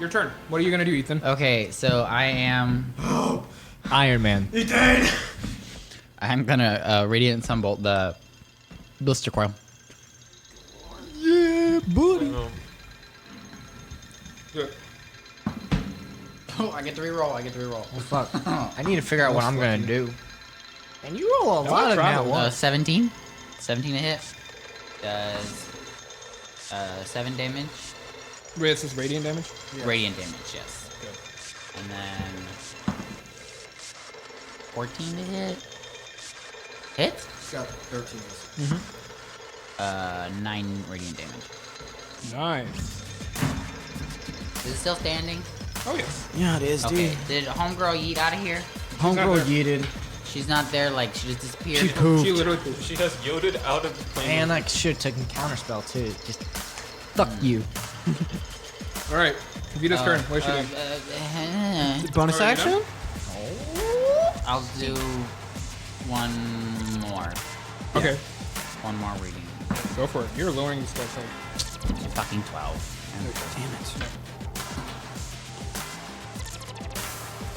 your turn. What are you gonna do, Ethan? Okay, so I am Iron Man. Ethan! I'm gonna Radiant Sunbolt the Blister Coil. Yeah, buddy. Do it. Oh, I get to reroll. Oh, fuck. I need to figure out what I'm gonna do. And you roll a No, lot of travel. that one. 17. 17 to hit. Does 7 damage. Wait, this is radiant damage? Radiant damage, yes. Good. And then 14 to hit. Hit? It's got 13. 9 radiant damage. Nice. Is it still standing? Oh, yes. Yeah, it is, Okay. dude. Did homegirl yeet out of here? Homegirl not there. yeeted. She's not there. Like she just disappeared. She pooped. She literally pooped. She has yoded out of the plane. And I should have taken counterspell too. Just fuck you. All right. Vita's turn. What is she doing? Bonus Alright, action? I'll do one more. Okay. One more reading. Go for it. You're lowering the spell save. Fucking 12. Damn it.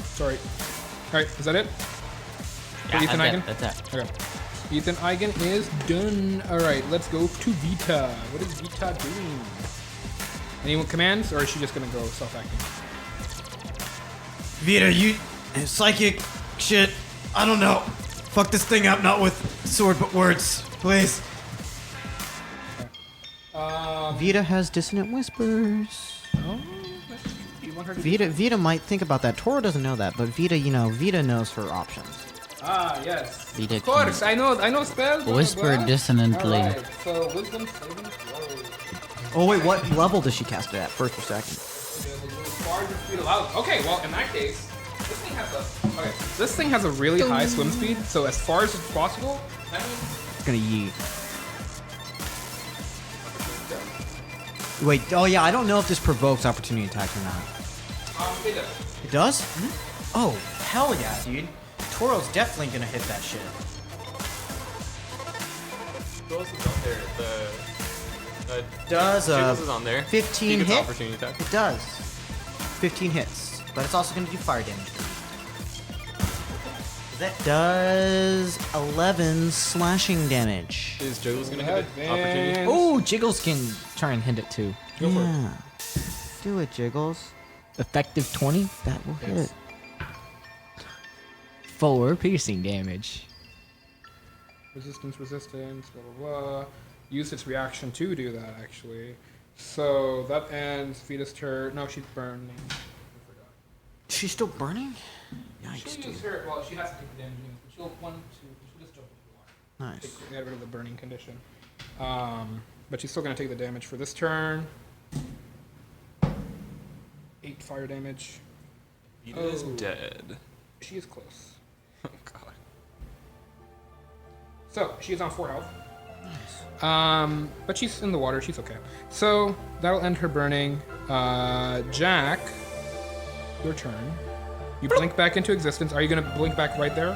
Sorry. All right. Is that it? For Ethan Eigen? That's it. Okay. Ethan Eigen is done. All right. Let's go to Vita. What is Vita doing? Any commands, or is she just gonna go self-acting? Vita, you psychic shit. I don't know. Fuck this thing up, not with sword but words, please. Vita has dissonant whispers. Oh, you want her to do- Vita might think about that. Toro doesn't know that, but Vita, Vita knows her options. Ah, yes. Vita Of course, I know spells. blah, Whisper blah. dissonantly. All right. So wisdom saving throw. Oh wait, what level does she cast it at? First or second? As far as your speed allows. Okay, well in that case, this thing has a really high swim speed. So as far as it's possible, that means It's gonna yeet. Wait, oh yeah, I don't know if this provokes opportunity attacks or not. it does. It does? Oh, hell yeah, dude. Toro's definitely gonna hit that shit. Who else is on there? Does Jiggles is on there. 15 He gets hit? opportunity attack. It does. 15 hits, but it's also gonna do fire damage. That does 11 slashing damage. Is Jiggles gonna hit it? Advance. Opportunity? Oh, Jiggles can try and hit it too. Go for it. Yeah. Do it, Jiggles. Effective 20? That will hit. 4 piercing damage. Resistance, blah blah blah. Use its reaction to do that actually. So that ends Vita's turn. No, she's burning. I forgot. She's still burning? Yikes, She'll dude. use her. Well, she has to take the damage, but she'll she'll just jump if you want. Nice. Get rid of the burning condition. But she's still gonna take the damage for this turn. 8 fire damage. Vita is dead. She is close. Oh god. So she is on 4 health. Nice. But she's in the water. She's okay. So that'll end her burning. Jack, your turn. You blink back into existence. Are you gonna blink back right there?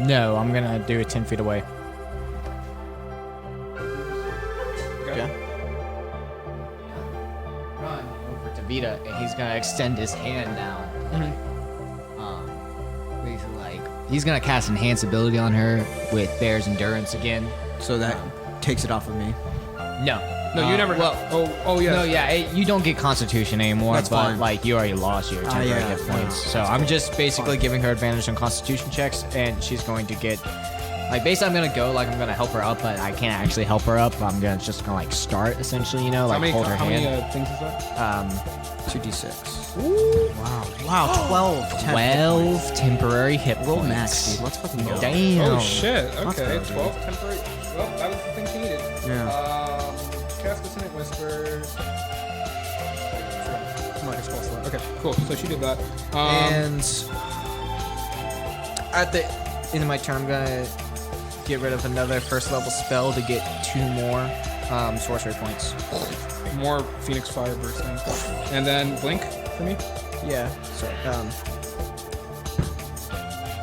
No, I'm gonna do it 10 feet away. Okay. Yeah. Run over to Vita, and he's gonna extend his hand down. Basically, like he's gonna cast Enhance Ability on her with Bear's Endurance again. So that takes it off of me. No, No, you never. Well, oh yeah. no, yeah, you don't get Constitution anymore. That's but fine. like you already lost your temporary yeah, hit points. So I'm just basically giving her advantage on Constitution checks, and she's going to get. Like basically, I'm gonna go like I'm gonna help her up, but I can't actually help her up. I'm gonna just gonna like start essentially, like hold her how hand. many things is that? 2d6. Wow, 12. 12 temporary hit Roll points. max, dude. Let's fucking go. Damn. Oh shit. Let's Okay. go, dude. 12 temporary. Well, that was the thing she needed. Yeah. Cast Dissonant Whispers. Mark a spell slot. Okay, cool. So she did that. And at the end of my turn, I'm gonna get rid of another first level spell to get 2 more sorcery points. More Phoenix Fire bursting. And then blink for me. Yeah. So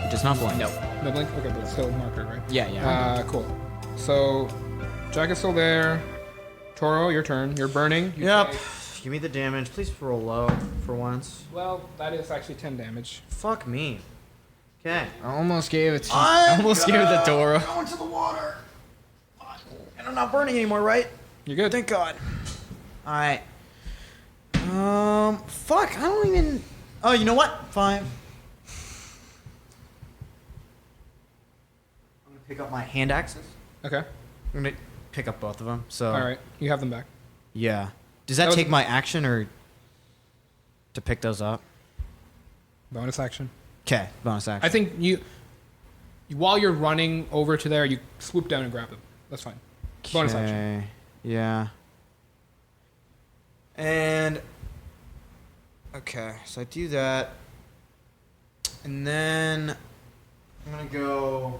it does not blink. No. No blink. Okay, but it's still marker, right? Yeah. Cool. So Jack is still there. Toro, your turn. You're burning. You Yep. take Give me the damage. Please roll low for once. Well, that is actually 10 damage. Fuck me. Okay. I almost gave it to I almost gave it to Dora. Going to the water. And I'm not burning anymore, right? You're good. Thank God. Alright. Fuck, I don't even... Oh, you know what? 5. I'm gonna pick up my hand axes. Okay. I'm gonna pick up both of them, so... Alright, you have them back. Yeah. Does that That was- take my action, or... to pick those up? Bonus action. Okay, bonus action. I think while you're running over to there, you swoop down and grab them. That's fine. Bonus action. Okay, yeah. And... Okay, so I do that. And then... I'm gonna go...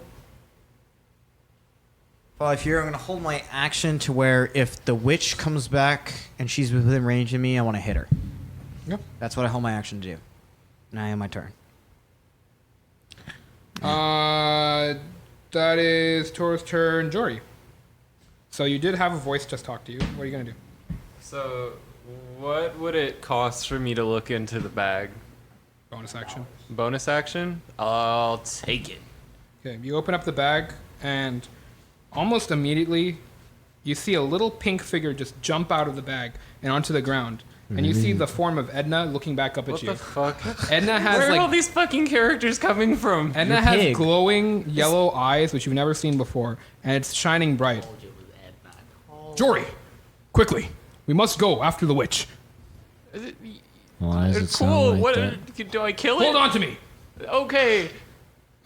5 here. I'm gonna hold my action to where if the witch comes back and she's within range of me, I want to hit her. Yep. That's what I hold my action to do. Now I have my turn. That is Tora's turn. Jory. So you did have a voice just talk to you. What are you gonna do? So, what would it cost for me to look into the bag? Bonus action. Bonus action? I'll take it. Okay, you open up the bag, and almost immediately, you see a little pink figure just jump out of the bag and onto the ground. And you see the form of Edna looking back up at What you. the fuck? Edna has Where are all like these fucking characters coming from? Edna Your has pig. glowing yellow eyes, which you've never seen before, and it's shining bright. Jory, quickly, we must go after the witch. Why does it It's sound cool. like What that? do I kill it? Hold on to me. Okay.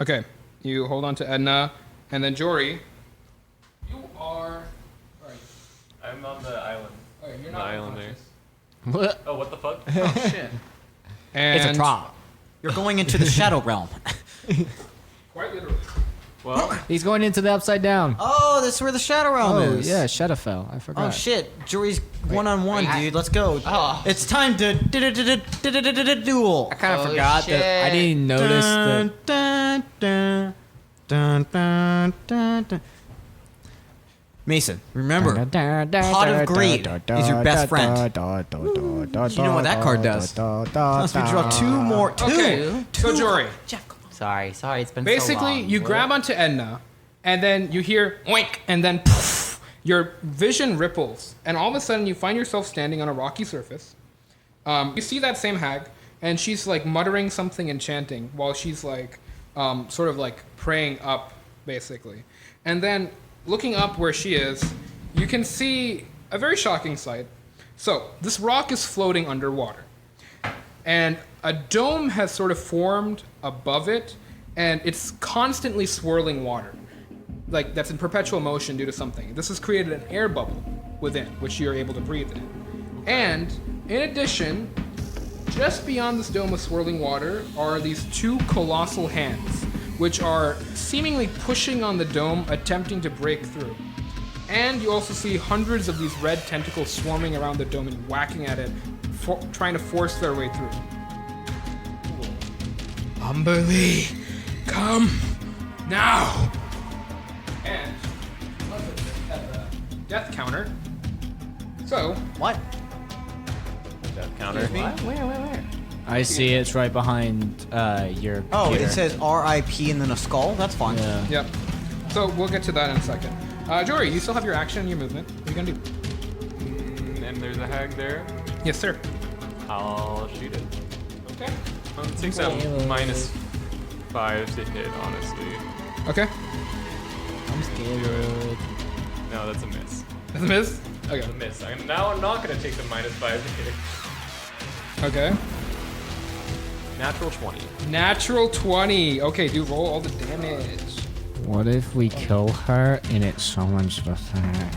Okay, you hold on to Edna, and then Jory, you are. Where are you? I'm on the island. Oh, you're The not island there. unconscious. What? Oh, what the fuck? Oh shit. And It's a trap. You're going into the shadow realm. Quite literally. Well, He's going into the upside down. Oh, that's where the shadow realm Oh, is. yeah, Shadowfell. I forgot. Oh shit, Jory's one-on-one, dude. Let's go. It's time to duel. I kind of forgot that I didn't notice that. Dun, dun, dun, dun, dun, dun. Mason, remember, Pot of Greed is your best friend. You know what that card does. Unless we draw two more. Okay, so Jory, Sorry, it's been so basically long. you grab onto Edna, and then you hear oink, and then poof, your vision ripples, and all of a sudden you find yourself standing on a rocky surface. You see that same hag, and she's like muttering something and chanting while she's like, sort of like praying up, basically. And then looking up where she is, you can see a very shocking sight. So this rock is floating underwater, and a dome has sort of formed above it, and it's constantly swirling water, like that's in perpetual motion due to something. This has created an air bubble within, which you're able to breathe in. And in addition, just beyond this dome of swirling water are these two colossal hands, which are seemingly pushing on the dome, attempting to break through. And you also see hundreds of these red tentacles swarming around the dome and whacking at it, trying to force their way through. Umberly, come now! And let's at the death counter. So, What? death counter. Where? I see it's right behind your computer. Oh, it says R.I.P. and then a skull? That's fine. Yeah. yep. So we'll get to that in a second. Jory, you still have your action and your movement. What are you gonna do? And there's a hag there. Yes, sir. I'll shoot it. Okay. It takes that -5 to hit, honestly. Okay. I'm scared. No, that's a miss. That's a miss? Okay. That's a miss. I'm not gonna take the -5 to hit. Okay. Natural 20. Natural 20. Okay, dude, roll all the damage. What if we kill her and it summons the thing?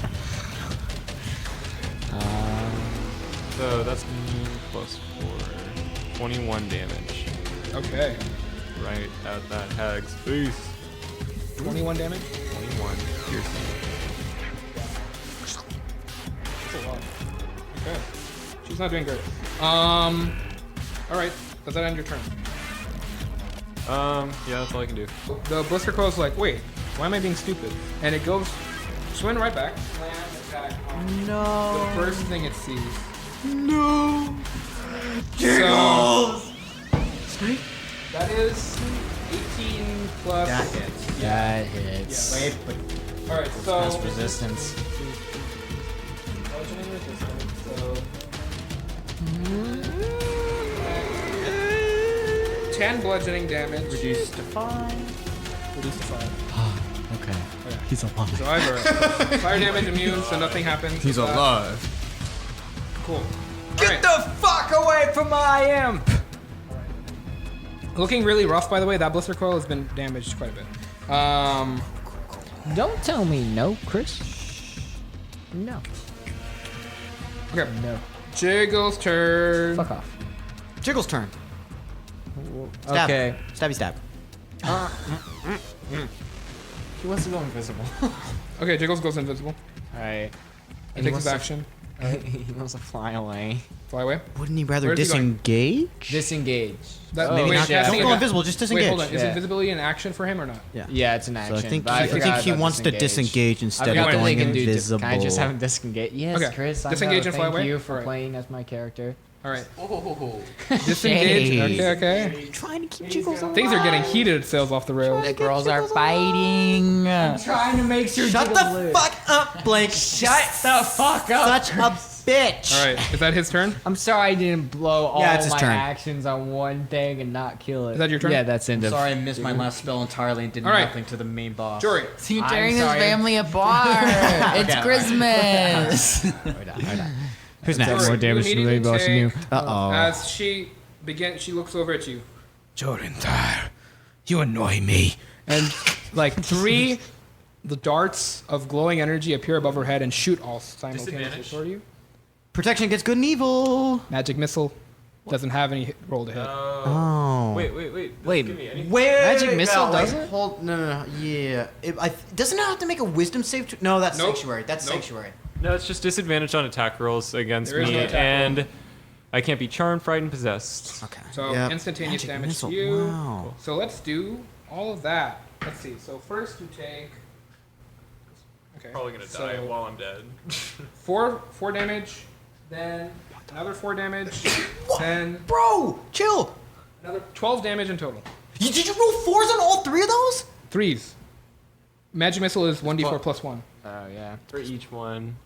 So that's +4. 21 damage. Okay. Right at that hag's face. 21 damage? 21 piercing. That's a lot. Okay. She's not doing great. Alright. Does that end your turn? Yeah, that's all I can do. The Blister Crow's like, wait, why am I being stupid? And it goes swimming right back. Lands back on No. the first thing it sees. No. So, that is 18 plus. That hits. That hits. Yeah, Wait, but All right, so That's resistance. bludgeoning resistance. So 10 bludgeoning damage. reduced to 5. Reduced to 5. Okay. Okay. He's alive. So either fire damage immune, so nothing happens. He's with that. alive. Cool. Get the fuck away from my imp! Looking really rough, by the way. That blister coil has been damaged quite a bit. Don't tell me no, Chris. No. Okay. No. Jiggle's turn. Fuck off. Jiggle's turn. Stab. Okay. Stabby stab. He wants to go invisible. Okay, Jiggles goes invisible. Alright. He takes his action. He wants to fly away. Fly away. Wouldn't he rather Where's he going? disengage? Disengage. That, Oh, Maybe not. yeah. Don't go invisible. Just disengage. Wait, hold on. Is Yeah. invisibility an action for him or not? Yeah, it's an So action. I think but I forgot think he about wants to disengage I instead forgot of that they going can do invisible. Can I just have him disengage? Yes, Okay. Chris. I Disengage know. and fly Thank away? you for Alright. playing as my character. All right. Oh. Disengage. Shade. Okay. Trying to keep Jiggles alive. Things are getting heated. Sales off the rails. The girls are fighting. Trying to make sure. Shut the fuck up, Blake. Shut the fuck up. Such a bitch. All right. Is that his turn? I'm sorry I didn't blow all Yeah, it's his my turn. actions on one thing and not kill it. Is that your turn? Yeah, that's Ende. Sorry, I missed my last spell entirely and did All right. nothing to the main boss. Jory. See, I'm tearing his sorry. family apart. It's Christmas. Who's Jory, next? more damage you to the immediately boss than you. take- Uh-oh. As she looks over at you. Jorinthar, you annoy me. And like the darts of glowing energy appear above her head and shoot all simultaneously Disadvantage? toward you. Protection against good and evil. Magic missile doesn't have any roll to hit. Oh. Wait. Wait, Give me any- Wait, Magic missile wait, does it? Hold, no. Yeah. Doesn't it have to make a wisdom save? No, that's Nope. sanctuary. That's Nope. sanctuary. No, it's just disadvantage on attack rolls against There is me, no attack and I can't be charmed, frightened, possessed. Okay. So Yep. instantaneous Magic damage missile. to you. Wow. So let's do all of that. Let's see. So first you take. Okay. Probably gonna so die while I'm dead. four damage, then another 4 damage, then Bro, chill. another 12 damage in total. Did you roll 4s on all 3 of those? 3s. Magic missile is 1d4 plus 1. Oh yeah. For each one.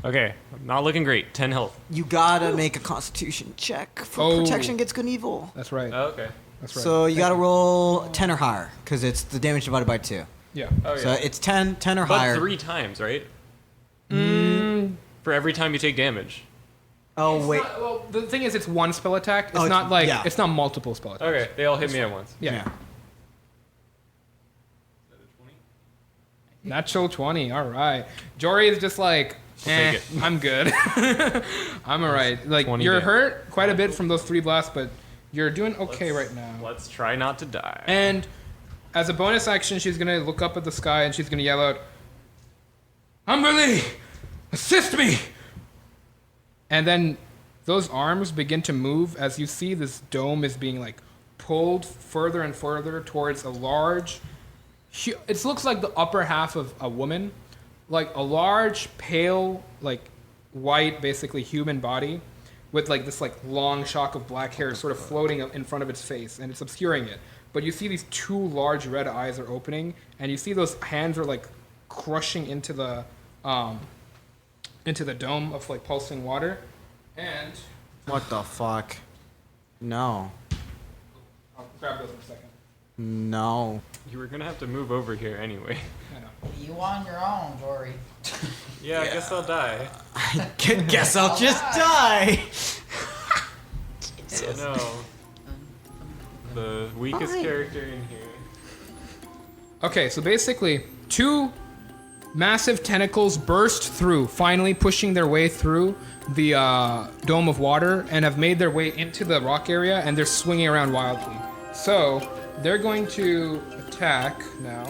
Okay, not looking great. 10 health. You gotta make a Constitution check for Oh. protection against good and evil. That's right. Oh, okay. That's right. So you gotta roll 10 or higher, because it's the damage divided by 2. Yeah. Oh, So yeah. it's 10 or But higher. 3 times, right? Mm, For every time you take damage. Oh, it's wait. not- well, the thing is, it's one spell attack. It's Oh, not like yeah. it's not multiple spell attacks. Okay, they all hit me at once. Yeah. Natural 20. All right. Jory is just like, take it. I'm good. I'm all right. Like 20 you're damage. hurt quite a bit from those 3 blasts, but you're doing okay right now. Let's try not to die. And as a bonus action, she's gonna look up at the sky and she's gonna yell out, "Umberly, assist me!" And then those arms begin to move as you see this dome is being like pulled further and further towards a large. It looks like the upper half of a woman, like a large, pale, like white, basically human body, with like this like long shock of black hair sort of floating up in front of its face, and it's obscuring it. But you see these 2 large red eyes are opening, and you see those hands are like crushing into the dome of like pulsing water, and What the fuck? No. I'll grab those in a second. No. You were gonna have to move over here anyway. I know. You on your own, Jory. Yeah, I guess I'll die. Guess I'll just die. No. The weakest character in here. Okay, so basically, 2 massive tentacles burst through, finally pushing their way through the dome of water and have made their way into the rock area, and they're swinging around wildly. So they're going to attack now.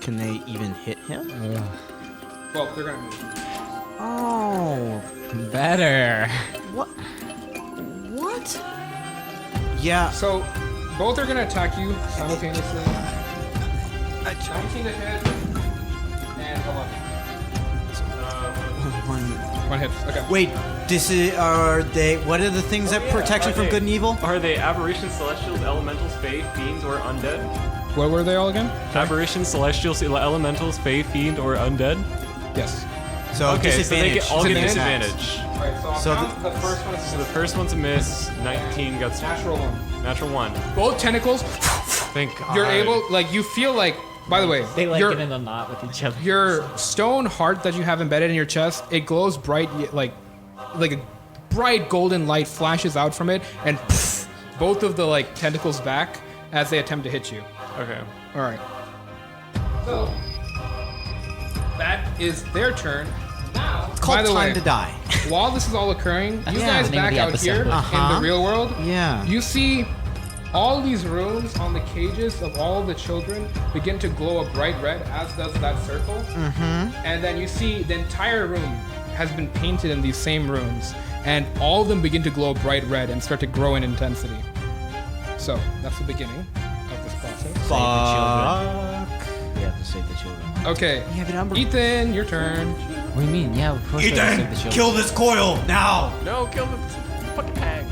Can they even hit him? Well, they're going to move. Oh. Better. What? Yeah. So both are going to attack you simultaneously. 19 to hit and 11. One. One hits. Okay. Wait, are they? What are the things that protection from good and evil? Are they aberrations, celestials, elementals, fae, fiends, or undead? What were they all again? Aberrations, celestials, elementals, fae, fiend, or undead? Yes. So Okay, so they disadvantage. all get Disadvantage. disadvantage. All right. So, I'll So count the first one. So the first one's a miss. 19 got Natural one. natural 1. Both tentacles. Thank God. You're able. Like you feel like. By the way, They like your, get in a knot with each other. your stone heart that you have embedded in your chest, it glows bright, like a bright golden light flashes out from it, and both of the like tentacles back as they attempt to hit you. Okay. All right. So that is their turn. Now, It's called by the time way, to die. while this is all occurring, you Yeah. guys Name of back the out episode. here in Uh-huh. the real world. Yeah. You see all these runes on the cages of all the children begin to glow a bright red, as does that circle. Mm-hmm. And then you see the entire room has been painted in these same runes, and all of them begin to glow bright red and start to grow in intensity. So that's the beginning of this process. We have to save the children. Okay, Yeah, but I'm- Ethan, your turn. What do you mean? Yeah, of course we have to save the children. kill this coil now. No, kill the fucking hag.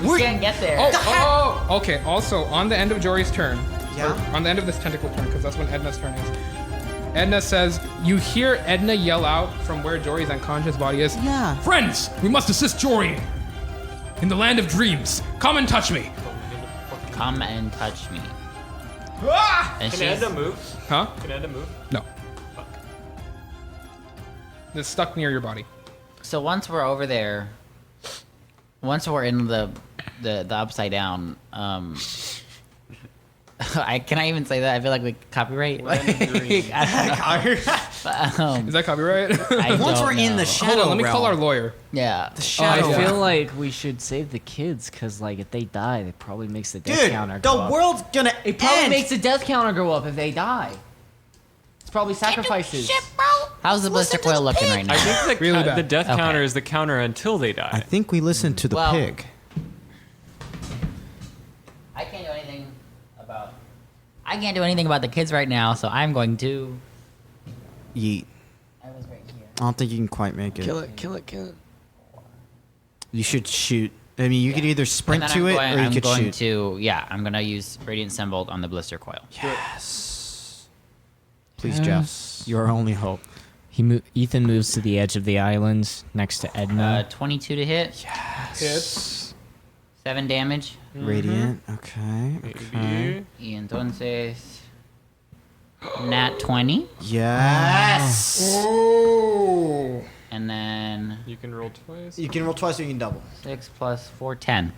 You can't get there. Okay. Also, on the end of Jory's turn, Yeah. or on the end of this tentacle turn, because that's when Edna's turn is. Edna says, you hear Edna yell out from where Jory's unconscious body is. Yeah. Friends, we must assist Jory. In the land of dreams. Come and touch me. Come and touch me. And Can she's- Enda move? Huh? Can Enda move? No. It's stuck near your body. So once we're over there, once we're in the upside down, can I even say that? I feel like we copyright. I don't know. Is that copyright? I Once don't we're in know. the shadow Hold on, let me call our realm. lawyer. Yeah. I Shadow feel realm. like we should save the kids because, like, if they die, it probably makes the death Dude, counter the go up. world's gonna It probably end. makes the death counter go up if they die. It's probably sacrifices. How's the blister coil looking right now? I think Really bad. the death Okay. counter is the counter until they I die. think we listened to the Well- pig. I can't do anything about the kids right now, so I'm going to. Yeet. I was right here. I don't think you can quite make it. Kill it, kill it, kill it. You should shoot. I mean, you could either sprint And to then it or you I'm could going shoot. to. Yeah, I'm gonna use Radiant Sunbolt on the blister coil. Yes. Please, Jeff. Your only hope. Ethan moves to the edge of the island next to Edna. 22 to hit. Hits. 7 damage. Radiant. Okay. Maybe. Y entonces. Nat 20. Yes. Oh. And then You can roll twice. You can roll twice or you can double. 6 plus 4, 10.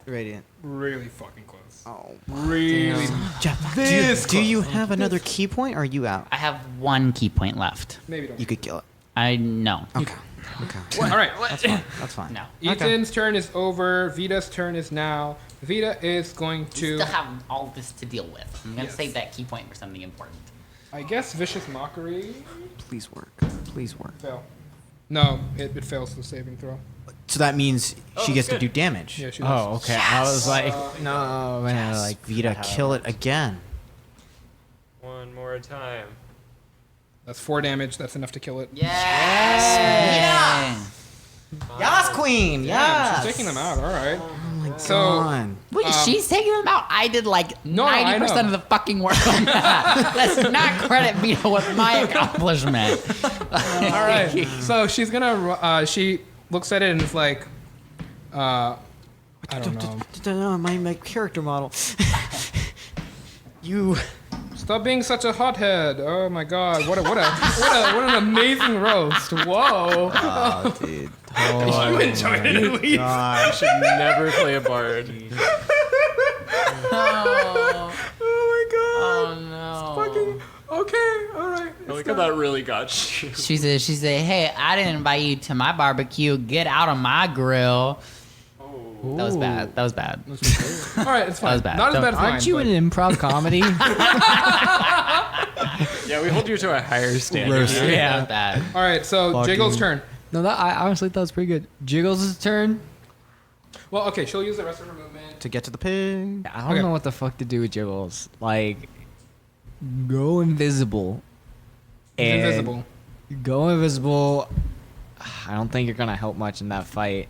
Radiant. Really fucking close. Oh. Really. Jeff, This do you have another key point or are you out? I have 1 key point left. Maybe don't. You could kill it. I know. Okay. Okay. All right. That's fine. No. Ethan's turn is over. Vita's turn is now. Vita is going We to, still have all this to deal with. I'm gonna Yes. save that key point for something important. I guess, Vicious Mockery. Please work. Please work. Fail. No, it fails the saving throw. So that means she gets to do damage. Yeah, she does. Oh, okay. I was like, no, man. Like, Vita, kill it again. One more time. That's 4 damage. That's enough to kill it. Yes! Yas, queen. Damn, she's taking them out. All right. So, on. Wait, she's taking them out. I did like No, I 90% know. of the fucking work on that. Let's not credit Vito with my accomplishment. all right. So she's gonna. She looks at it and is like, I don't know. My character model. You. Stop being such a hothead. Oh my god. What an amazing roast. Whoa. Oh, dude. You enjoyed it at least. I should never play a bard. Oh, Oh no. my god. Okay. All right. I like how that really got you. She said, hey, I didn't invite you to my barbecue. Get out of my grill. That was bad. That was bad. All right. It's fine. was bad. Not as bad as mine. aren't you but- in improv comedy? Yeah, we hold you to a higher standard. Roast. here. That was bad. All right. So Fucking- Jiggle's turn. No, that I honestly thought was pretty good. Jiggles' turn. Well, okay. She'll use the rest of her movement. To get to the pig. I don't Okay. know what the fuck to do with Jiggles. Like, go invisible. She's and invisible. Go invisible. I don't think you're gonna help much in that fight.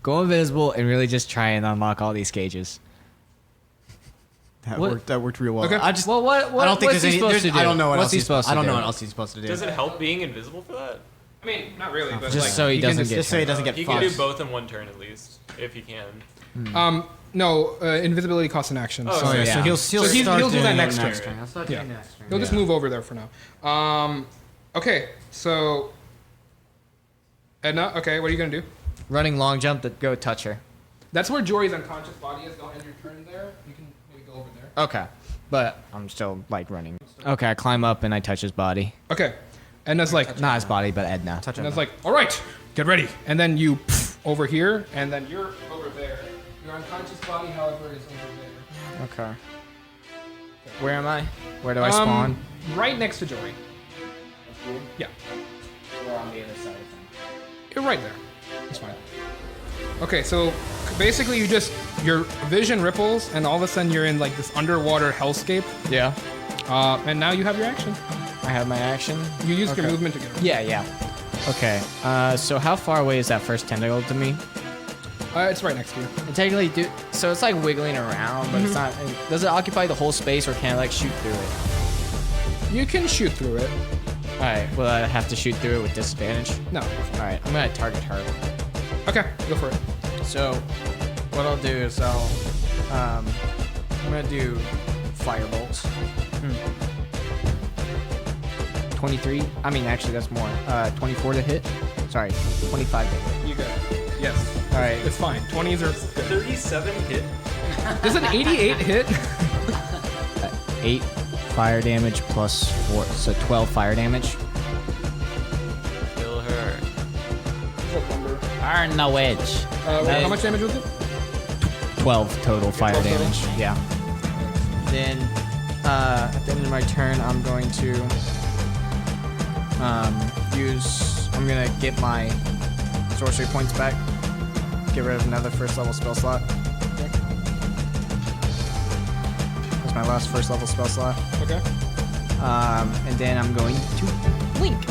Go invisible and really just try and unlock all these cages. That worked real well. Okay. I just Well, what I don't think what's there's he any. supposed to do? I don't know what What's else he he's supposed to I don't know do? what else he's supposed to do. Does it help being invisible for that? I mean, not really, but Just like, so he can doesn't just- get Just so he doesn't get He can do fucked. both in one turn at least, if he can. No, invisibility costs an action. Oh, so okay. yeah. So he'll So he'll start do that doing next it turn. turn. I'll start Yeah. doing next turn. He'll just move over there for now. Okay, so Edna, okay, what are you gonna do? Running long jump to go touch her. That's where Jory's unconscious body is. Don't end your turn there. You can maybe go over there. Okay. But I'm still like running. Okay, I climb up and I touch his body. Okay, Edna's like, Not his body, but Edna. Touch Edna's him. like, all right, get ready, and then you over here, and then you're over there. Your unconscious body, however, is over there. Okay. Where am I? Where do I spawn? Right next to Jory. Yeah, Or on the other side of thing. you're right there. It's fine. Okay, so basically your vision ripples, and all of a sudden you're in like this underwater hellscape, Yeah. and now you have your action. I have my action. You used your Okay. movement to get over. Yeah. Okay. So how far away is that first tentacle to me? It's right next to you. And technically, so it's like wiggling around, but it's not. Does it occupy the whole space, or can I like shoot through it? You can shoot through it. All right. Will I have to shoot through it with disadvantage? No. All right. I'm gonna target her. Okay, go for it. So, what I'll do is I'm gonna do firebolts. 23. I mean, actually, that's more. 24 to hit. Sorry, 25 to hit. You got it. Yes. All right. It's fine. 20s are good. 37 hit. Does an 88 hit? 8 fire damage plus 4, so 12 fire damage. Kill her. Earn the witch. How much damage was it? 12 total fire 12 total? damage. Yeah. Then at the end of my turn, I'm going to I'm gonna get my sorcery points back. Get rid of another first level spell slot. That's my last first level spell slot. Okay. And then I'm going to blink.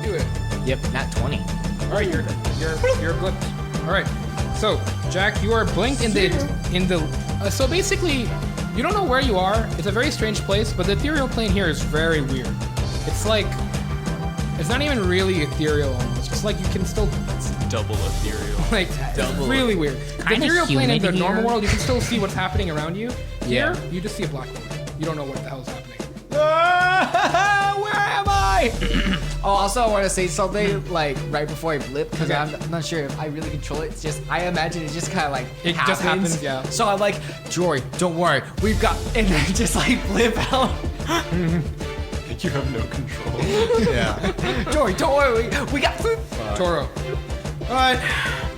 Do it. Yep, not 20. All right, you're blipped. All right. So, Jack, you are blinked in the. So basically, you don't know where you are. It's a very strange place, but the ethereal plane here is very weird. It's like, it's not even really ethereal almost. It's like you can still, Double ethereal. like, Double. it's really weird. The Kinda ethereal plane in the humid normal here. world, you can still see what's happening around you. Yeah. Here, you just see a black hole. You don't know what the hell's happening. Where am I? Oh, also I want to say something like right before I blip because Okay. I'm not sure if I really control it. It's just I imagine it just kind of like It happens. just happens, yeah. So I'm like, Jory, don't worry, we've got, and then just like blip out. You have no control. Yeah. Jory, don't worry, we got food. Toro. All right.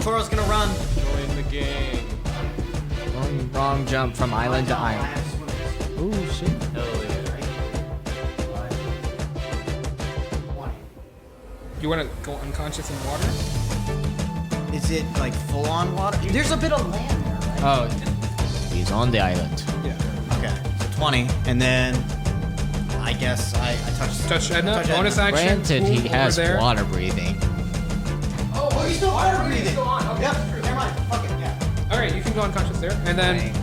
Toro's gonna run. Join the gang. Wrong jump from island to island. Oh shit. Hell yeah. You want to go unconscious in water? Is it like full on water? There's a bit of land there, right? Oh, he's on the island. Yeah. Okay. So 20, and then I guess I touch. Touch Edna. Touch Bonus Edna. action. Granted, boom, he has over there. water breathing. Oh, he's still water breathing. Still on. Okay. Yep. Never mind. Fuck it. Yeah. All right, you can go unconscious there, and then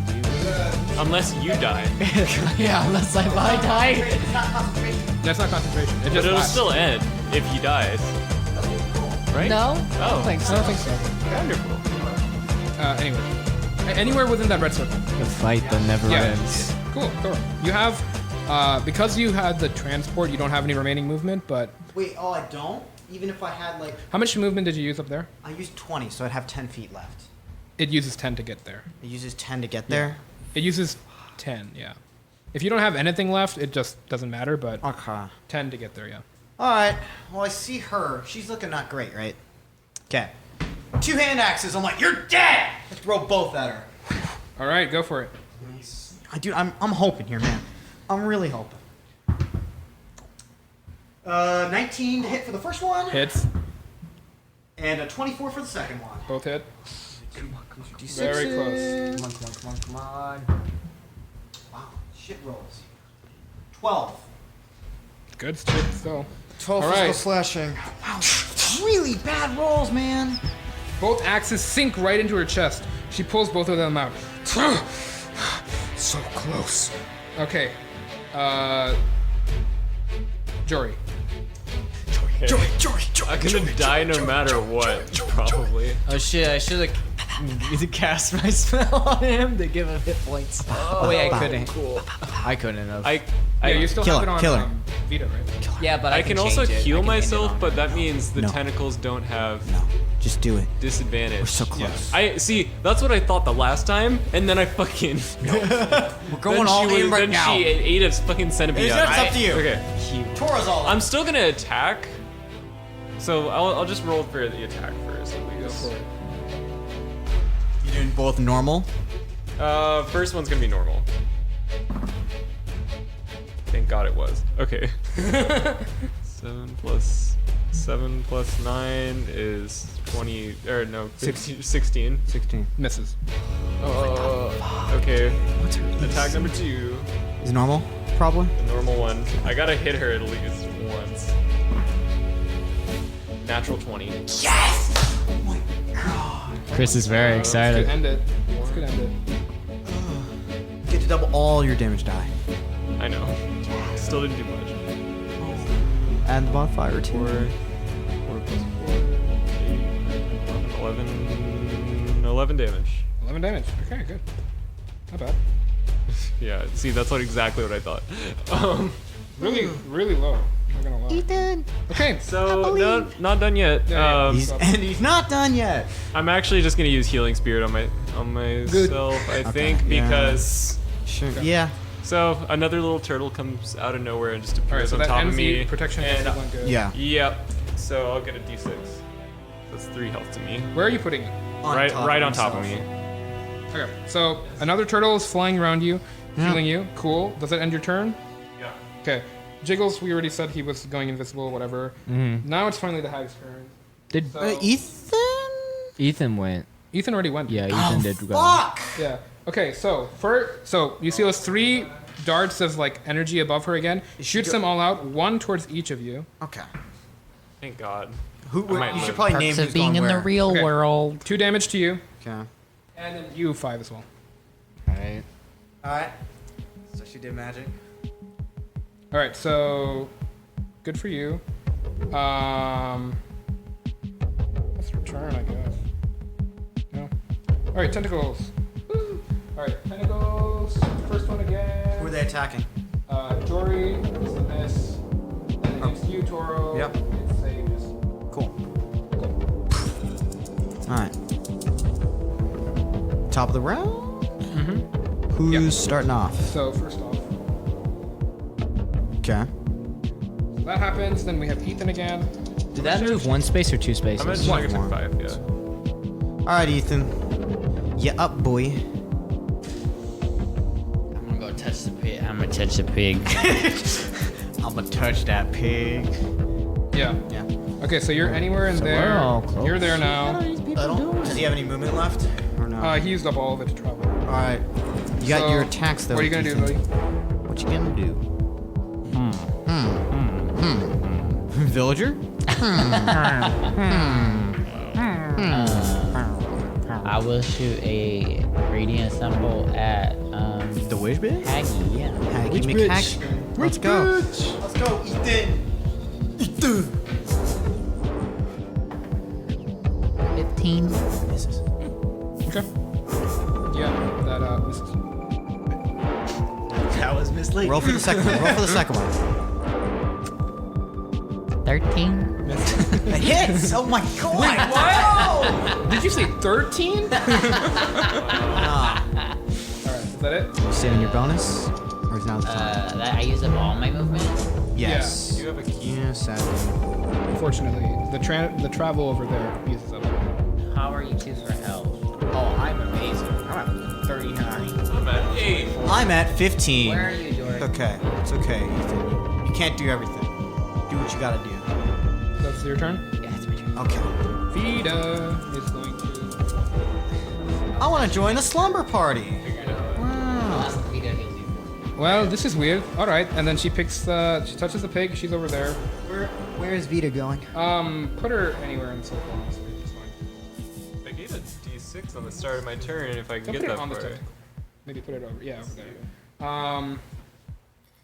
Unless you die. Yeah, unless I die. It's not concentration. that's not concentration. It But just it'll lasts. still end if he dies. Right? No. Oh. I don't think I so. don't think so. Wonderful. Anyway, anywhere within that red circle. The fight that never Yeah. ends. Cool. You have, because you had the transport, you don't have any remaining movement. But Wait. Oh, I don't. Even if I had like, how much movement did you use up there? I used 20, so I'd have 10 feet left. It uses 10 to get there. It uses 10 to get there. It uses 10. Yeah. If you don't have anything left, it just doesn't matter. But Okay. 10 to get there. Yeah. All right. Well, I see her. She's looking not great, right? Okay. 2 hand axes. I'm like, you're dead. I throw both at her. All right, go for it. Dude, I'm hoping here, man. I'm really hoping. 19 to hit for the first one, Hits. and a 24 for the second one. Both hit. D6s. Very close. Come on. Wow, shit rolls. 12. Good shit. So. 12 All physical right. slashing. Wow. really bad rolls, man. Both axes sink right into her chest. She pulls both of them out. So close. Okay. Jory. Okay. I'm gonna die no matter what, probably. Oh shit! I should have cast my spell on him to give him hit points. Oh wait, I couldn't. Cool. I couldn't have. Yeah, you still Kill have her, it on kill her. Vita, right? Yeah, but I can also change it. I heal can end it myself, on- but that means the No. tentacles don't have No, just do it. disadvantage. We're so close. I see. That's what I thought the last time, and then I fucking. We're going all in right then now. she ate a fucking centipede. It's up to you. Okay. Tora's all I'm still gonna attack. So I'll just roll for the attack first, at least. You doing both normal? First one's gonna be normal. Thank God it was. Okay. 7 plus 9 is 20, or no, 16. 16. Misses. Okay. Attack number 2. Is normal, probably? The normal one. I gotta hit her at least once. Natural 20. Chris is very Let's excited. end it. Let's get end it. Get to double all your damage die. I know. Still didn't do much. Add the modifier too. 4 plus 4, 8, 11 damage. 11 damage. Okay, good. Not bad. Yeah, see, that's exactly what I thought. Really, really low. Not gonna lie. Ethan. Okay. So, no, not done yet. Yeah, yeah. He's not done yet. I'm actually just gonna use Healing Spirit on myself, I think, yeah. because... Sure. Yeah. So, another little turtle comes out of nowhere and just All right, appears so on that top of ends me. the protection and, against one good. Yeah. Yep. So, I'll get a d6. That's 3 health to me. Where are you putting it? Right on top of me. Okay. So another turtle is flying around you, healing you. Cool. Does that end your turn? Yeah. Okay. Jiggles, we already said he was going invisible, whatever. Now it's finally the hag's turn. Did So, Ethan? Ethan went? Ethan already went. Yeah, Ethan did go. Fuck! Yeah. Okay, so you see those 3 darts of like energy above her again. Shoots them all out, 1 towards each of you. Okay. Thank God. Who? I might You should live. probably name Perks who's of being going in the where. real Okay. world. 2 damage to you, Okay. and then you 5 as well. Right. All right. So she did magic. All right, so good for you. That's her turn, I guess. No. All right, tentacles. Woo. All right, tentacles. First one again. Who are they attacking? Jory is a miss. Then against you, Toro. Yep. It's a miss. Cool. All right. Top of the round. Who's Yeah. starting off? So first off, Okay. so that happens. Then we have Ethan again. Did that move 1 space or 2 spaces? I'm at negative One. 5, yeah. All right, Ethan. You up, boy? I'm gonna go touch the pig. I'm gonna touch the pig. I'm gonna touch that pig. Yeah. Yeah. Okay, so you're anywhere in So there. we're all close. You're there now. Does he have any movement left? Or no? He used up all of it to travel. All right. You got So, your attacks though. What are you gonna do, Ethan. buddy? What you gonna do? Villager? I will shoot a radiant symbol at The witch bitch? Aggie. Yeah. Haggy McHaggy. Let's go. Let's go, Ethan. Ethan. 15. Misses. Okay. Yeah, that misses. That was misleading. Roll for the second one. Roll for the second one. 13. It hits. Oh my god. Did you say 13? All right, is that it? You saving your bonus? Or is now the time? That I use up all my movement. Yes. You have a key. Yeah, sadly. Unfortunately, the travel over there uses up. How are you two for health? Oh, I'm amazing. I'm at 39. I'm at 8. I'm at 15. Where are you, George? Okay. It's okay, Ethan. You can't do everything. Do what you gotta do. That's your turn. Yeah, it's my turn. Okay. Vida is going to. I want to join a slumber party. Wow. Last video heals you. Well, this is weird. All right, and then she picks she touches the pig. She's over there. Where is Vita going? Put her anywhere in the circle, honestly. It's fine. I gave a D6 on the start of my turn if I can Don't get put it that on the far. table. Maybe put it over. Yeah, over there.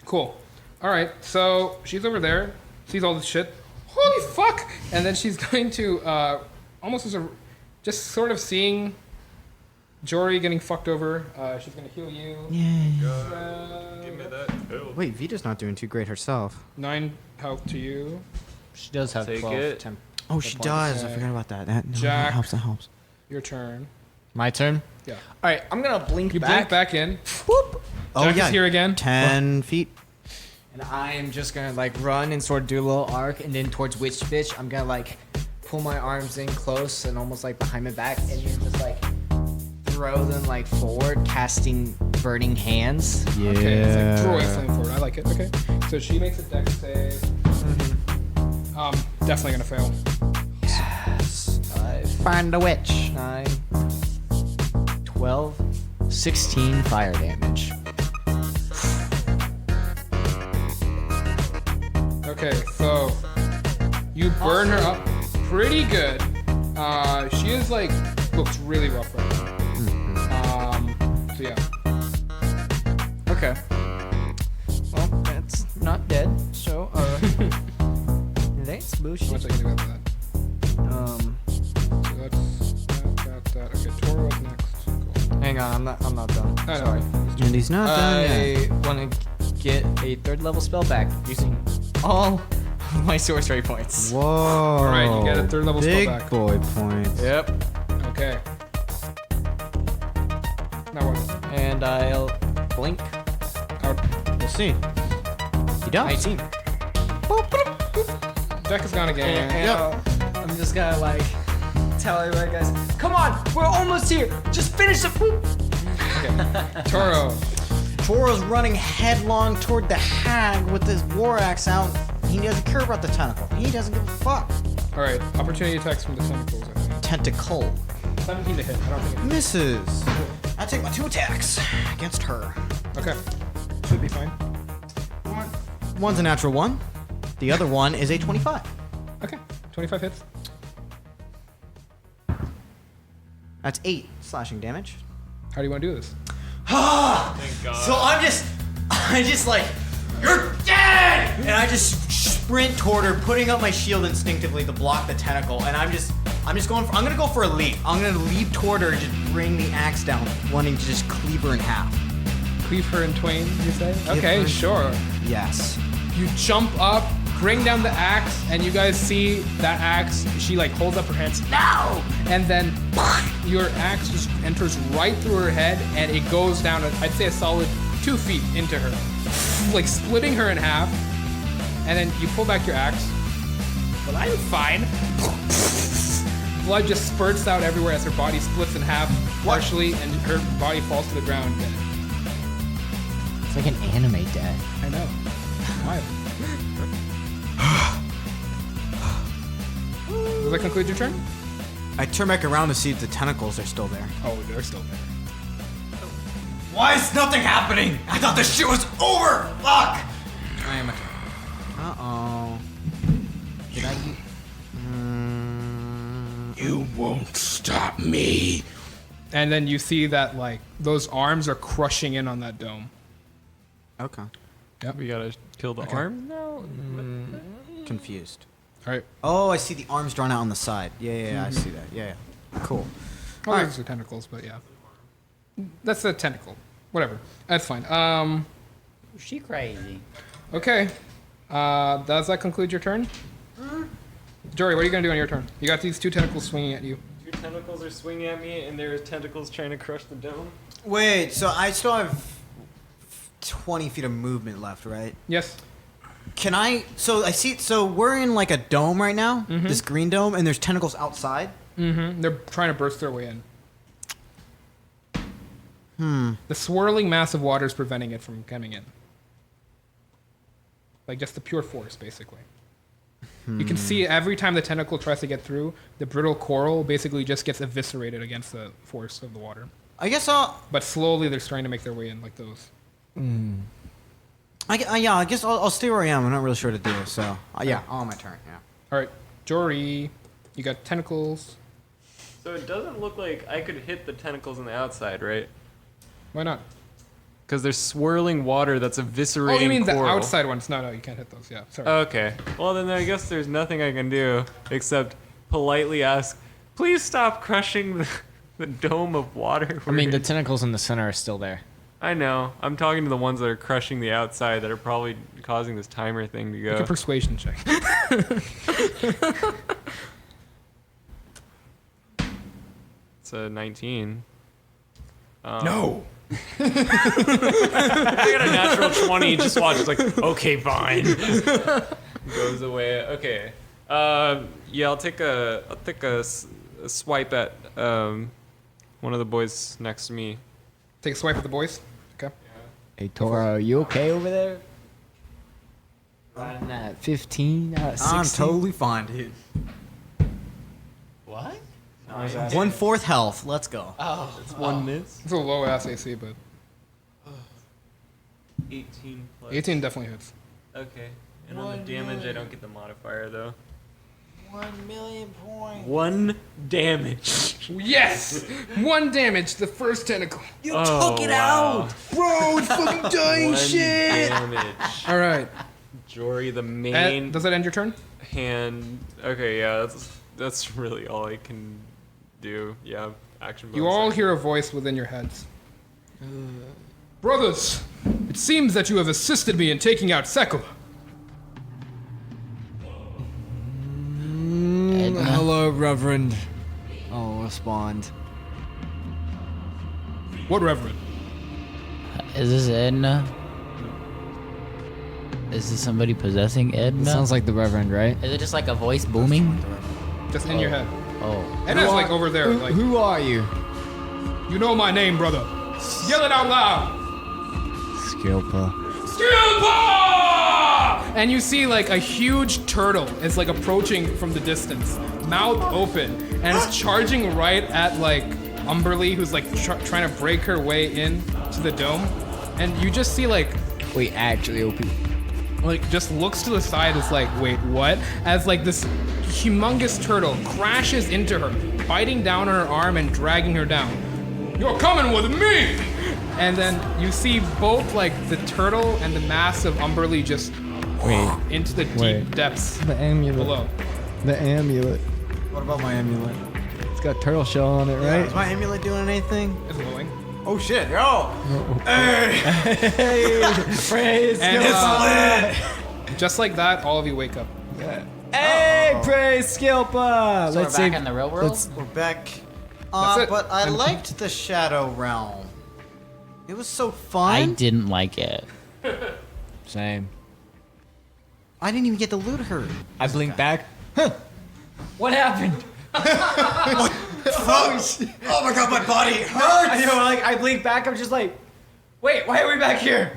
Cool. All right, so she's over there. Sees all this shit. Holy fuck! And then she's going to almost as a just sort of seeing Jory getting fucked over. She's gonna heal you. Give me that. Help. Wait, Vita's not doing too great herself. 9 health to you. She does have Take 12 it. temp. Oh, she does. I Okay. forgot about that. That Jack. helps. That helps. Your turn. My turn? Yeah. All right, I'm going to blink You back. blink back in. Whoop. Oh Jack yeah. is here again. 10 feet. And I am just gonna like run and sort of do a little arc, and then towards Witch Bitch, I'm gonna like pull my arms in close and almost like behind my back, and then just like throw them like forward, casting burning hands. Yeah. Okay, it's like throw a flame forward. I like it. Okay. So she makes a dex save. Definitely gonna fail. Yes. 5, Find the witch. 9, 12, 16 fire damage. Okay, so you burn her up pretty good. She is like looks really rough right now. So yeah. Okay. Well, that's not dead. So, that's How bullshit. much I can do after that? So that's that. Okay, Toro is next. Cool. Hang on, I'm not done. I know. Sorry. And he's not done yet. I want to get a 3rd level spell back using all of my sorcery points. Whoa. All right, you get a 3rd level spell Big back. boy points. Yep. Okay. Now what? And I'll blink. Out. We'll see. He does. 19. Jack is gone again. And I'm just gonna like tell everybody, guys, come on, we're almost here. Just finish the poop. Toro. Toro's running headlong toward the hag with his war axe out. He doesn't care about the tentacle. He doesn't give a fuck. All right, opportunity attacks from the tentacles. I think. Tentacle. 17 to hit. I don't think it. Misses. I take my 2 attacks against her. Okay. Should be fine. One's a natural 1. The other one is a 25. Okay. 25 hits. That's 8 slashing damage. How do you want to do this? Thank God. So I'm just like, you're dead! And I just sprint toward her, putting up my shield instinctively to block the tentacle. And I'm gonna go for a leap. I'm gonna leap toward her and just bring the axe down, wanting to just cleave her in half. Cleave her in twain, you say? Give Okay, her- sure. Yes. You jump up, bring down the axe, and you guys see that axe. She like holds up her hands, no! And then your axe just enters right through her head, and it goes down, I'd say a solid 2 feet into her, like splitting her in half. And then you pull back your axe. But I'm fine. Blood just spurts out everywhere as her body splits in half, partially, and her body falls to the ground dead. It's like an anime death. I know. Why? Does that conclude your turn? I turn back around to see if the tentacles are still there. Oh, they're still there. Why is nothing happening? I thought this shit was over! Fuck! I am a turn. Uh-oh. Did I use... You won't stop me. And then you see that like those arms are crushing in on that dome. Okay. We gotta kill the arm now? Confused. All right. Oh, I see the arms drawn out on the side. Yeah, I see that. Yeah. Cool. Well, those are tentacles, but yeah. That's the tentacle. Whatever. That's fine. She crazy. Okay. Does that conclude your turn? Jory, what are you gonna do on your turn? You got these 2 tentacles swinging at you. 2 tentacles are swinging at me, and there's tentacles trying to crush the dome. Wait, so I still have 20 feet of movement left, right? Yes. Can I... So I see... So we're in like a dome right now. This green dome, and there's tentacles outside. Mm-hmm. They're trying to burst their way in. The swirling mass of water is preventing it from coming in. Like just the pure force, basically. You can see every time the tentacle tries to get through, the brittle coral basically just gets eviscerated against the force of the water. I guess I'll... But slowly they're starting to make their way in like those. Yeah, I guess I'll stay where I am. I'm not really sure what to do. So yeah, on my turn. Yeah. All right, Jory, you got tentacles. So it doesn't look like I could hit the tentacles on the outside, right? Why not? Because there's swirling water that's eviscerating Oh, you mean the coral. outside ones? No, you can't hit those. Yeah, sorry. Okay. Well, then I guess there's nothing I can do except politely ask, please stop crushing the dome of water. I mean, the tentacles in the center are still there. I know. I'm talking to the ones that are crushing the outside that are probably causing this timer thing to Make a go. persuasion check. It's a 19. No. I got a natural 20. Just watch. It's like, okay, fine. Goes away. Okay. Yeah, I'll take a swipe at one of the boys next to me. Take a swipe at the boys. Okay. Hey, Tora, are you okay over there? Riding at 15 out of 16. I'm totally fine, dude. What? 1/4 health. Let's go. It's one miss. It's a low ass AC, but 18 plus. 18 definitely hits. Okay. And on the damage, I don't get the modifier though. 1 million points. 1 damage. Yes! 1 damage, the first tentacle. You took it out, bro. It's fucking dying 1 damage. All right. Jory, the main Does that end your turn? hand. Okay, yeah, that's really all I can do. Yeah, action. You bonus all action. hear a voice within your heads. Brothers, it seems that you have assisted me in taking out Sekula. Hello, Reverend. I'll respond. What reverend? Is this Edna? Is this somebody possessing Edna? Sounds like the Reverend, right? Is it just like a voice booming? Just in your head. Oh. And it's like over there. Like, Who are you? you know my name, brother. Yell it out loud. Skilpa. Skilpa! And you see like a huge turtle is like approaching from the distance, mouth open, and it's charging right at like Umberly, who's like trying to break her way in to the dome. And you just see like Wait, OP. just looks to the side. Is like, wait, what? As like this humongous turtle crashes into her, biting down on her arm and dragging her down. You're coming with me! And then you see both like the turtle and the mass of Umberly just into the deep depths The amulet. below. The amulet. What about my amulet? It's got turtle shell on it, right? Is my amulet doing anything? It's glowing. Oh shit! Yo! Hey! Praise And just like that, all of you wake up. Hey, praise Skilpa! So we're back in the real world? We're back. That's it. But I And- liked the Shadow Realm. It was so I fun. didn't like it. Same. I didn't even get to loot her. I blinked back. What happened? Oh my god, my body hurts! I know, like, I blinked back, I'm just like, wait, why are we back here?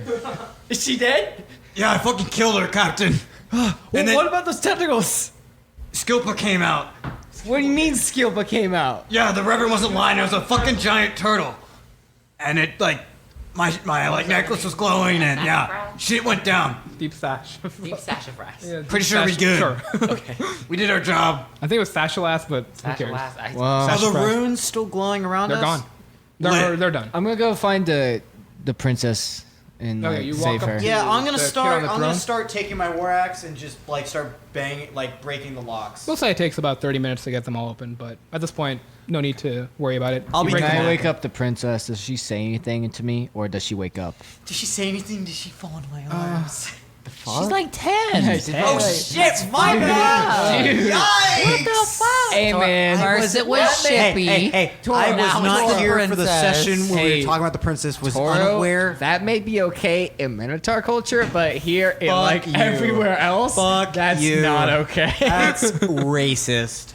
Is she dead? Yeah, I fucking killed her, Captain. Well, then- what about those tentacles? Skilpa came out. What do you mean Skilpa came out? Yeah, the Reverend wasn't lying. It was a fucking giant turtle. And it, like, my like, necklace was glowing, and yeah, shit went down. Deep sash. Deep stash of rice. Yeah, Pretty deep sure we sash- good. Sure. Okay. We did our job. I think it was Sasha but who Stash of cares? last. Wow. Are the Sash- runes still glowing around They're us? gone. Lit. They're done. I'm gonna go find the princess and Okay, like, you walk save up her. to- Yeah, I'm The gonna kid start. on the I'm gonna throne? start taking my war axe and just like start banging, like breaking the locks. We'll say it takes about 30 minutes to get them all open, but at this point, no need to worry about it. I'll You be break Can them I all wake open. up the princess? Does she say anything to me, or does she wake up? Did she say anything? Did she fall into my arms? She's like 10. Oh shit! My bad. Yikes! What the fuck? Hey, man. First it was Shippy. Hey, I Now was it's not the here for the princess. session where we Hey, were talking about the princess. Was Toro, unaware. that may be okay in Minotaur culture, but here in Fuck like you. everywhere else, Fuck that's you. not okay. That's racist.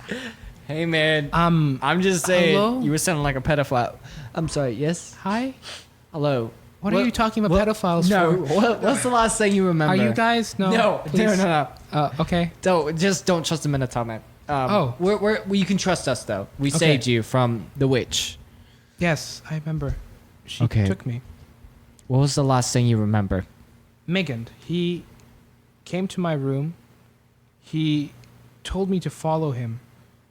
Hey man, I'm just saying, hello? you were sounding like a pedophile. I'm sorry. Yes. Hi? Hello. What are you talking about pedophiles No. for? What's the last thing you remember? Are you guys? No. No. please. No. Okay. Don't trust the Minotaur man. Oh. you can trust us though. We Okay. saved you from the witch. Yes, I remember. She Okay. took me. What was the last thing you remember? Migand. He came to my room. He told me to follow him,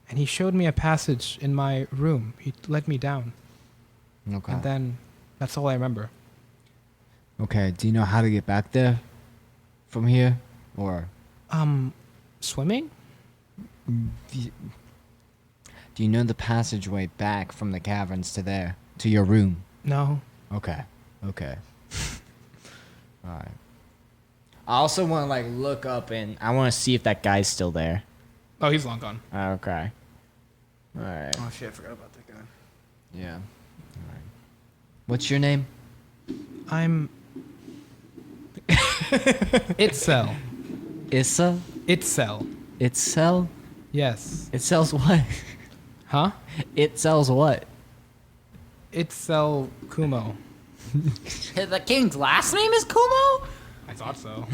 and he showed me a passage in my room. He led me down, Okay. and then that's all I remember. Okay. Do you know how to get back there from here, or Swimming? do you know the passageway back from the caverns to there to your room? No. Okay. Okay. All right. I also want to like look up and I want to see if that guy's still there. Oh, he's long gone. Okay. All right. Oh shit, I forgot about that guy. Yeah. All right. What's your name? I'm. Itzel. Issa? Itzel. It sell? Yes. It sells what? Huh? It sells what? Itzel Kumo. The king's last name is Kumo? I thought so.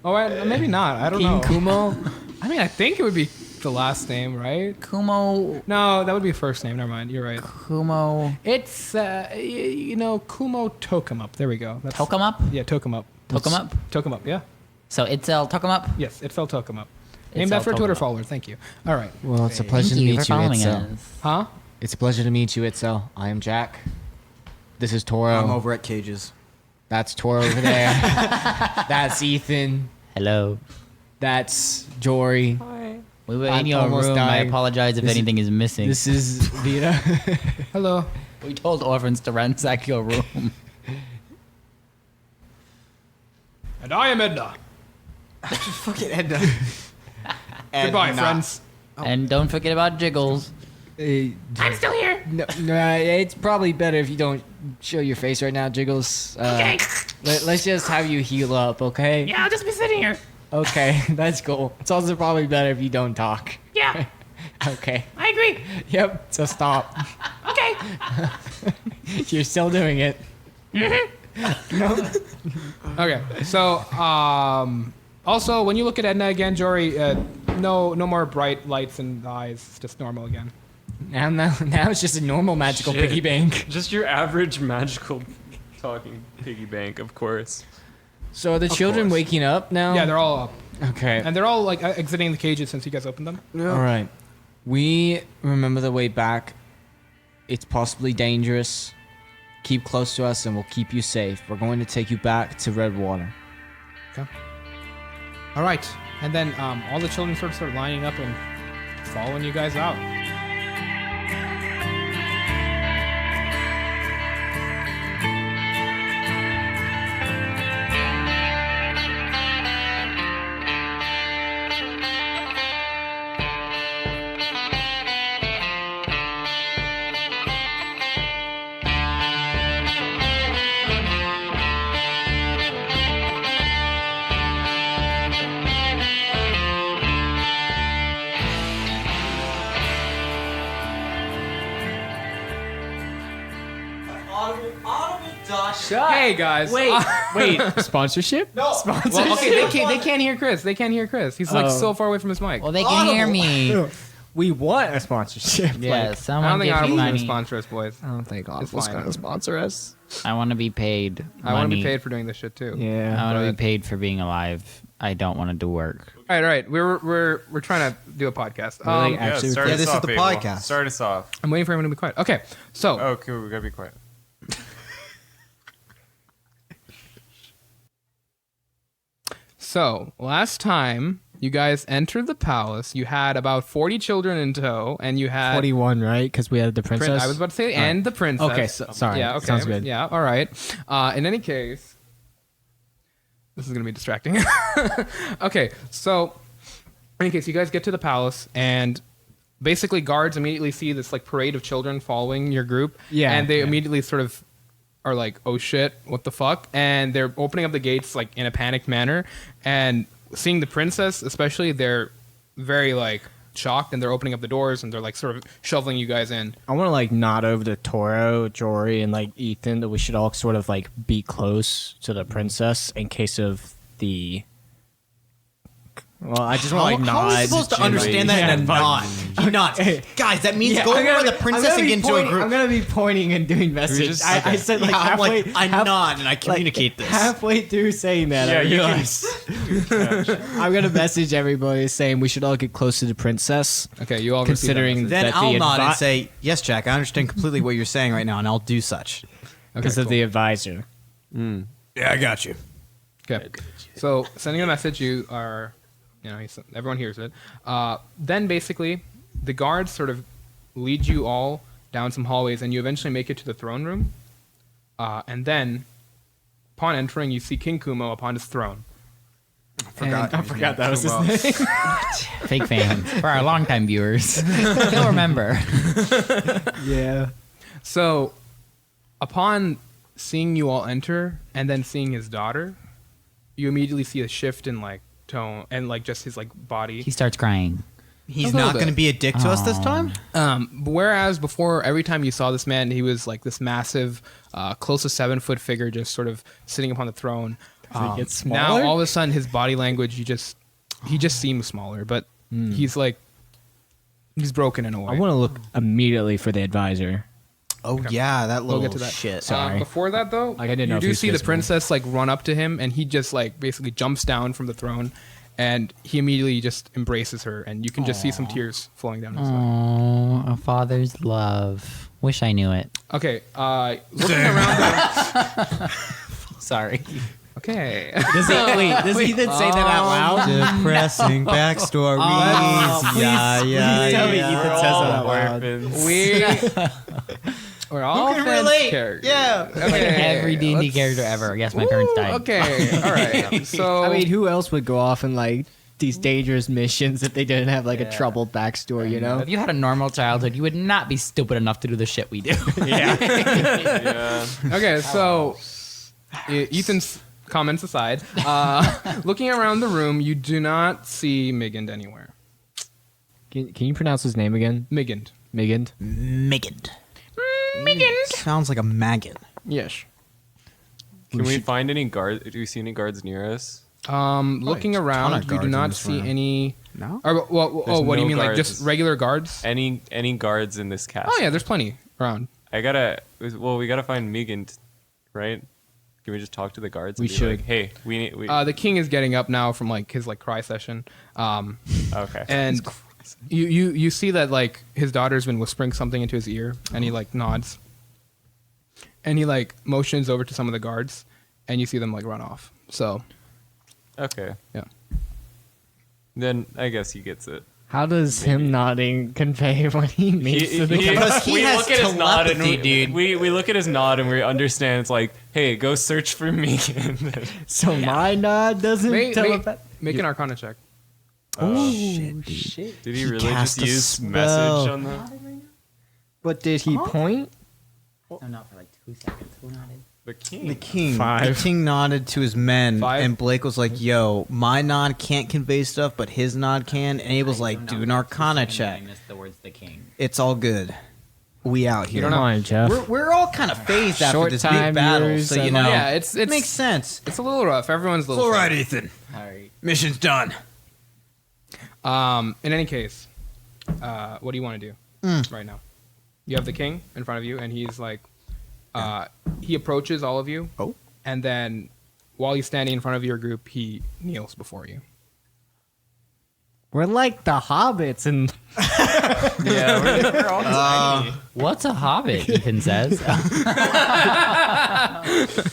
Oh, maybe not. I don't King know. Kumo? I mean, I think it would be the last name, right? Kumo. No, that would be first name. Never mind. You're right. Kumo. It's Kumo Tokamup. There we go. That's, Tokamup? Yeah, Tokamup. Tokamup? Tokamup. Yeah. So Itzel Tokamup? Yes, Itzel Tokamup. Named after a Twitter follower. Thank you. All right. Well, it's a pleasure Thank to you meet for you, following Itzel. us. Huh? It's a pleasure to meet you, Itzel. I am Jack. This is Toro. I'm over at Cages. That's Toro over there. That's Ethan. Hello. That's Jory. We were I'm in your almost room. I dying. apologize if This is- anything is missing. This is Vita. Hello. We told orphans to ransack your room. And I am Edna. Fucking Ende. Goodbye, friends. And don't forget about Jiggles. I'm still here. No, it's probably better if you don't show your face right now, Jiggles. Okay. Let's just have you heal up, okay? Yeah, I'll just be sitting here. Okay, that's cool. It's also probably better if you don't talk. Yeah, Okay. I agree. Yep. So stop. Okay. You're still doing it. Okay. So, also, when you look at Edna again, Jory, no more bright lights in the eyes. It's just normal again. Now it's just a normal magical Shit. piggy bank. Just your average magical talking piggy bank, of course. So are the children course. waking up now? Yeah, they're all up. Okay. And they're all, like, exiting the cages since you guys opened them. All right. We remember the way back. It's possibly dangerous. Keep close to us and we'll keep you safe. We're going to take you back to Redwater. Okay. All right. And then all the children sort of start lining up and following you guys out. Hey guys. Wait. Sponsorship? No. Well, okay, they can't hear Chris. They can't hear Chris. He's like so far away from his mic. Well, they can hear me. We want a sponsorship. Yeah, I someone don't think give me Audible's gonna money. sponsor us, boys. I don't think Audible's gonna sponsor us. I want to be paid. I want to be money. paid for doing this shit too. Yeah. I want to be paid for being alive. I don't want to do work. All right. We're trying to do a podcast. Really? Yeah, Actually, start yeah, us this is off, the Abel. podcast. Start us off. I'm waiting for everyone to be quiet. Okay. So Oh, cool. We gotta be quiet. last time you guys entered the palace, you had about 40 children in tow, and you had 41, right? Because we had the princess. I was about to say, and the princess. Okay, sorry. Yeah, okay. Sounds good. Yeah, all right. In any case, this is going to be distracting. Okay, so in any case, you guys get to the palace, and basically guards immediately see this like parade of children following your group. Yeah, And they yeah. immediately sort of are like, oh shit, what the fuck? And they're opening up the gates like in a panicked manner. And seeing the princess, especially, they're very like shocked, and they're opening up the doors and they're like sort of shoveling you guys in. I want to like nod over to Toro, Jory, and like Ethan that we should all sort of like be close to the princess in case of the. Well, I just want to like nod. How are we supposed to generally. understand that in a but nod? He nods. Guys, that means go over the princess and get into a group. I'm gonna be pointing and doing messages. I said like Yeah, I'm halfway. like, I nod and I communicate this. Halfway through saying that, I realized I'm gonna message everybody saying we should all get close to the princess. Okay, you all Considering receive Then that I'll the nod and say, yes, Jack, I understand completely what you're saying right now, and I'll do such. because of the advisor. Yeah, I got you. Okay. So sending a message, you are, everyone hears it. Then basically, the guards sort of lead you all down some hallways, and you eventually make it to the throne room. And then, upon entering, you see King Kumo upon his throne. I forgot that was his name. Fake fans. For our longtime viewers. They'll remember. Yeah. So, upon seeing you all enter, and then seeing his daughter, you immediately see a shift in like tone and like just his like body. He starts crying. He's little not bit. going to be a dick to us this time? Whereas before, every time you saw this man, he was like this massive, close to 7-foot figure, just sort of sitting upon the throne. he get Now smaller? all of a sudden, his body language, he just seems smaller, but he's like he's broken in a way. I want to look immediately for the advisor. Oh, yeah, that little We'll get to that. shit. Sorry. Before that, though, Like, I didn't know you if he do was see the visible. princess like run up to him, and he just like basically jumps down from the throne, and he immediately just embraces her, and you can just see some tears flowing down his face. Oh, a father's love. Wish I knew it. Okay, looking around. Sorry. Okay. Does Ethan say that out loud? Depressing backstories. Please tell me Ethan says that out loud. We're all can fans relate. characters. Yeah. Okay. Every D&D let's- character ever. Yes, my parents died. Okay. All right. So I mean, who else would go off in like these dangerous missions if they didn't have like a troubled backstory? You know? If you had a normal childhood, you would not be stupid enough to do the shit we do. Yeah. okay. So Ethan's comments aside, looking around the room, you do not see Migand anywhere. Can you pronounce his name again? Migand. Migand. Migand. Sounds like a maggot. Yes. Can we find any guards? Do we see any guards near us? Looking ton around, of you guards do in not this see room. any. No. Or, what do no you mean? Like guards. just regular guards? Any guards in this castle? Oh yeah, there's plenty around. we gotta find Megan, right? Can we just talk to the guards? And We be should. Like, hey, we The king is getting up now from like his like cry session. okay. And you see that like his daughter's been whispering something into his ear, and he like nods, and he like motions over to some of the guards, and you see them like run off. So Okay. yeah, Then I guess he gets it. How does him nodding convey what he means to the guy? Because he we has look at his nod and telepathy, dude. we look at his nod and we understand. It's like, hey, go search for Megan. So my nod doesn't tell about. make an Arcana check. Did he really cast just a use spell. message on the But did he point? No, not for like 2 seconds. Who nodded? the king? The king. Five. The king nodded to his men, 5. and Blake was like, "Yo, my nod can't convey stuff, but his nod can." And he was like, "Do an Arcana check. I missed the words the king. It's all good. We out here." Come on, Jeff. We're all kind of phased after Short this time big battle, viewers so you and, know. Yeah, it's it makes sense. It's a little rough. Everyone's a little. All sad. right, Ethan. Alright. Mission's done. In any case, what do you want to do right now? You have the king in front of you, and he's like, he approaches all of you. Oh. And then, while he's standing in front of your group, he kneels before you. We're like the hobbits, and Yeah, we're all tiny. What's a hobbit? Ethan says.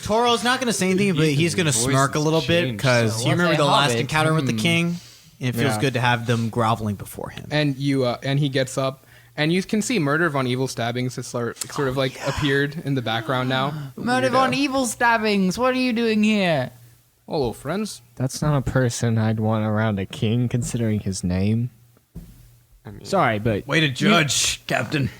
Toro's not going to say anything, but he's going to voice smirk a has little bit changed. because you What's remember a the last hobbit? encounter with the king. It feels Yeah. good to have them groveling before him. And you, and he gets up, and you can see Murder von Evil Stabbings has sort of like appeared in the background now. Murder on evil stabbings. What are you doing here? Hello, friends. that's not a person I'd want around a king, considering his name. I mean, Sorry, but Way to judge, Captain.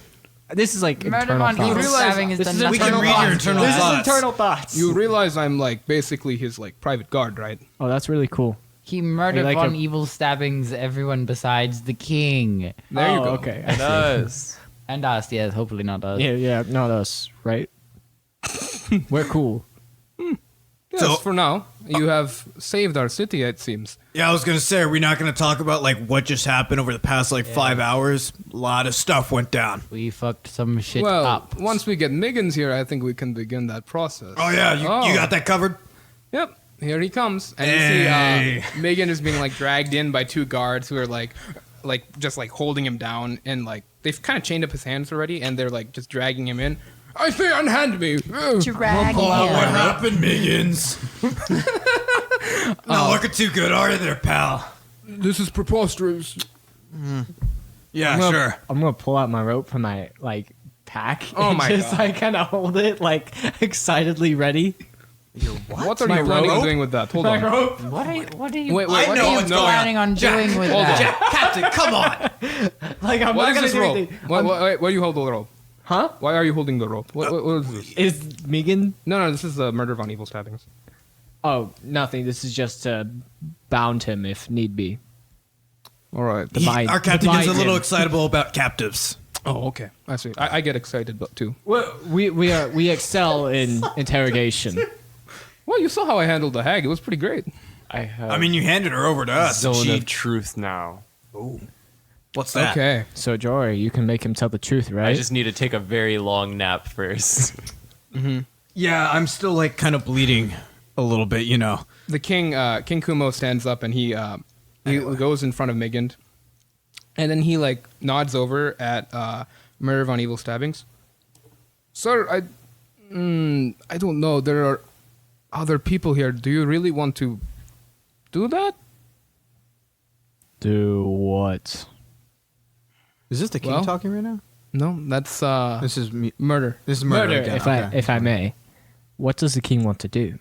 this is like Murder internal on evil thoughts. stabbing is This the is number We can one read your thought. internal This is thoughts. internal thoughts. You realize I'm like basically his like private guard, right? Oh, that's really cool. He murdered like on a- evil stabbings everyone besides the king. There you Oh, go. Okay. I it see. does. And us, yes, hopefully not us. Yeah, not us, right? We're cool. Yes, So- for now. You have saved our city, it seems. Yeah, I was gonna say, are we not gonna talk about like what just happened over the past 5 hours? A lot of stuff went down. We fucked some shit Well, up. once we get Miggins here, I think we can begin that process. Oh yeah, you got that covered? Yep, here he comes. And Hey. you see Megan is being dragged in by 2 guards who are just holding him down, and they've kind of chained up his hands already, and they're just dragging him in. I say unhand me. Drag What happened, Miggins? Not looking too good, are you there, pal? This is preposterous. Yeah, sure. I'm gonna pull out my rope from my pack. Oh and my just God. kind of hold it excitedly ready. What are you planning on doing with that? Hold on. rope. What are you? Wait, what I are know you what's going on. planning on doing with hold on. that? Jack, Captain, come on! I'm What not is gonna this do rope? anything. Why do you hold the rope? Huh? Why are you holding the rope? What is this? Is Megan? No, this is the murder von evil stabbings. Oh, nothing. This is just to bound him if need be. All right. Our captain gets a little him. excitable about captives. Oh, okay. I see. I get excited too. Well, we excel in interrogation. Well, you saw how I handled the hag. It was pretty great. I mean, you handed her over to us. Zone of truth now. What's that? Okay. So Jory, you can make him tell the truth, right? I just need to take a very long nap first. Yeah, I'm still kind of bleeding a little bit, you know. The king, King Kumo, stands up and he goes in front of Migand, and then he nods over at Murder von Evil Stabbings. Sir, I don't know. There are other people here. Do you really want to do that? Do what? Is this the king Well- talking right now? No, that's This is me. murder. This is murder. Murder, again. if I may. What does the king want to do?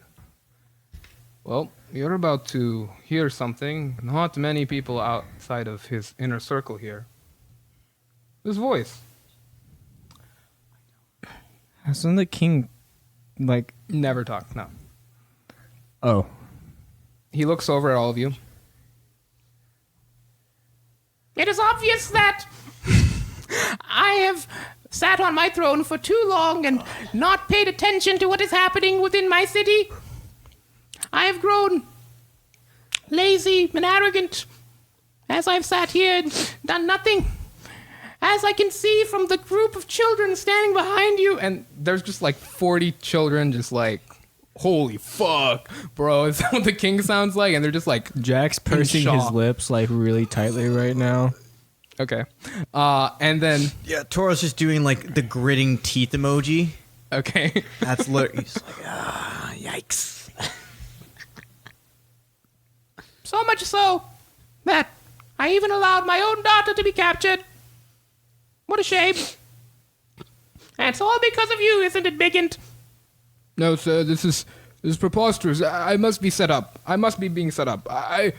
Well, you're about to hear something not many people outside of his inner circle hear. His voice. Hasn't the king Never talks, no. Oh. He looks over at all of you. It is obvious that I have sat on my throne for too long and not paid attention to what is happening within my city. I have grown lazy and arrogant as I've sat here and done nothing. As I can see from the group of children standing behind you, and there's just 40 children just holy fuck, bro, is that what the king sounds like? And they're just Jack's pursing his shock. lips really tightly right now. okay. And then, Yeah, Toro's just doing the gritting teeth emoji. okay. That's literally he's yikes. So much so that I even allowed my own daughter to be captured. What a shame. And it's all because of you, isn't it, Bigant? No, sir, this is preposterous. I must be set up. I must be being set up. I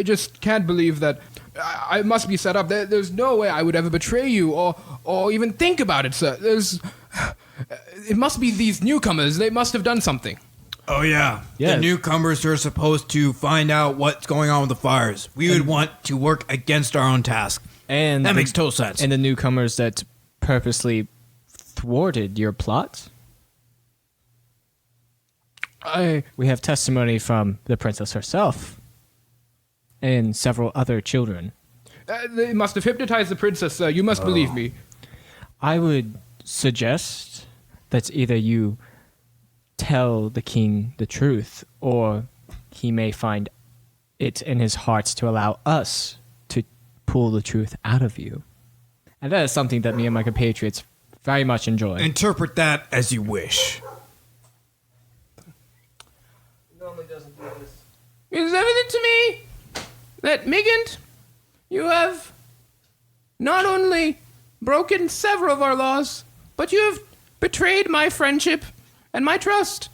just can't believe that I must be set up. There's no way I would ever betray you or even think about it, sir. It must be these newcomers. They must have done something. Oh yeah. Yeah. The newcomers are supposed to find out what's going on with the fires. We would want to work against our own task. And That makes total sense. And the newcomers that purposely thwarted your plot? We have testimony from the princess herself and several other children. They must have hypnotized the princess, sir. You must believe me. I would suggest that either you tell the king the truth, or he may find it in his heart to allow us to pull the truth out of you. And that is something that me and my compatriots very much enjoy. Interpret that as you wish. It is evident to me that, Migant, you have not only broken several of our laws, but you have betrayed my friendship and my trust.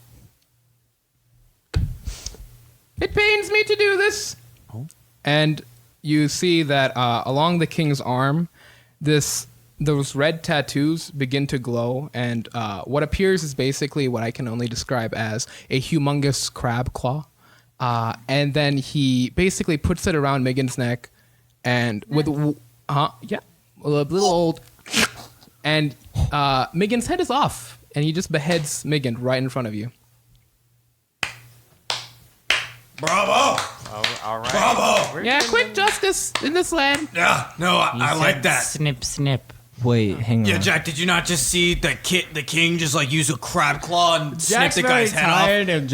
It pains me to do this. And you see that along the king's arm, those red tattoos begin to glow, and what appears is basically what I can only describe as a humongous crab claw. And then he basically puts it around Megan's neck, and with a little old, and Megan's head is off, and he just beheads Migant right in front of you. Bravo! All right. Bravo! Yeah, quick justice in this land. Yeah, no, I like that. Snip, snip. Wait, hang on. Yeah, Jack, did you not just see the king just like use a crab claw and snip Jack's the very guy's head tired, and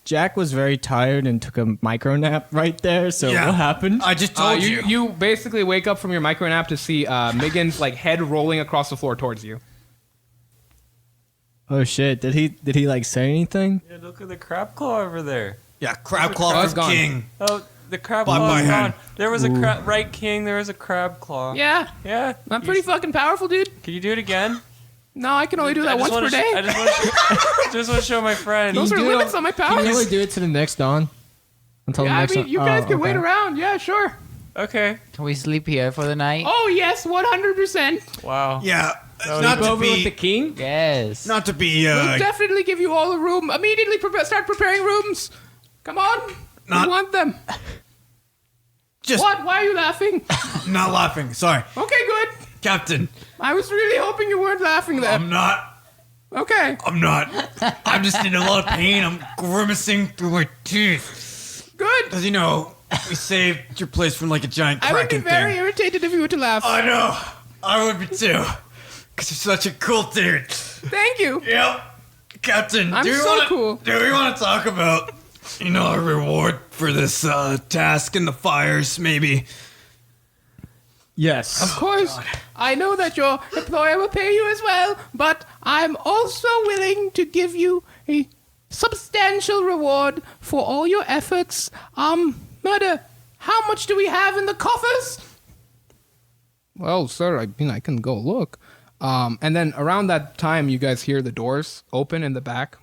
Jack was very tired and took a micro nap right there. So Yeah. what happened? off? I just told you. You basically wake up from your micro nap to see Migant's like head rolling across the floor towards you. Oh shit! Did he like say anything? Yeah, look at the crab claw over there. Yeah, crab Oh, claw it's from gone. king. Oh, the crab By claw my is hand. gone. There was a right king. There was a crab claw. Yeah, Yeah. I'm pretty fucking powerful, dude. Can you do it again? No, I can only do that I just once per wanna day. I just want to show my friend. Those are do it limits on my Can you powers. only do it to the next dawn? Until Yeah, the I next mean, dawn? you guys Oh, can wait okay. around. Yeah, sure. Okay. Can we sleep here for the night? Oh yes, 100%. Wow. Yeah, was not to Over with the be, king? Yes. not to be, We'll definitely give you all a room. Immediately start preparing rooms. Come on. Not- We want them. just What? Why are you laughing? not laughing. Sorry, Okay, good. Captain. I was really hoping you weren't laughing there. I'm not. Okay, I'm not. I'm just in a lot of pain. I'm grimacing through my teeth. good. Cause you know we saved your place from like a giant I would be kraken very thing. irritated if you were to laugh. I know. I would be too. Cause you're such a cool dude. Thank you. Yep. Captain, I'm do we so wanna, cool. Do we want to talk about, a reward for this task in the fires, maybe? Yes. Of course, I know that your employer will pay you as well, but I'm also willing to give you a substantial reward for all your efforts. Murder, how much do we have in the coffers? Well, sir, I mean, I can go look. And then around that time, you guys hear the doors open in the back.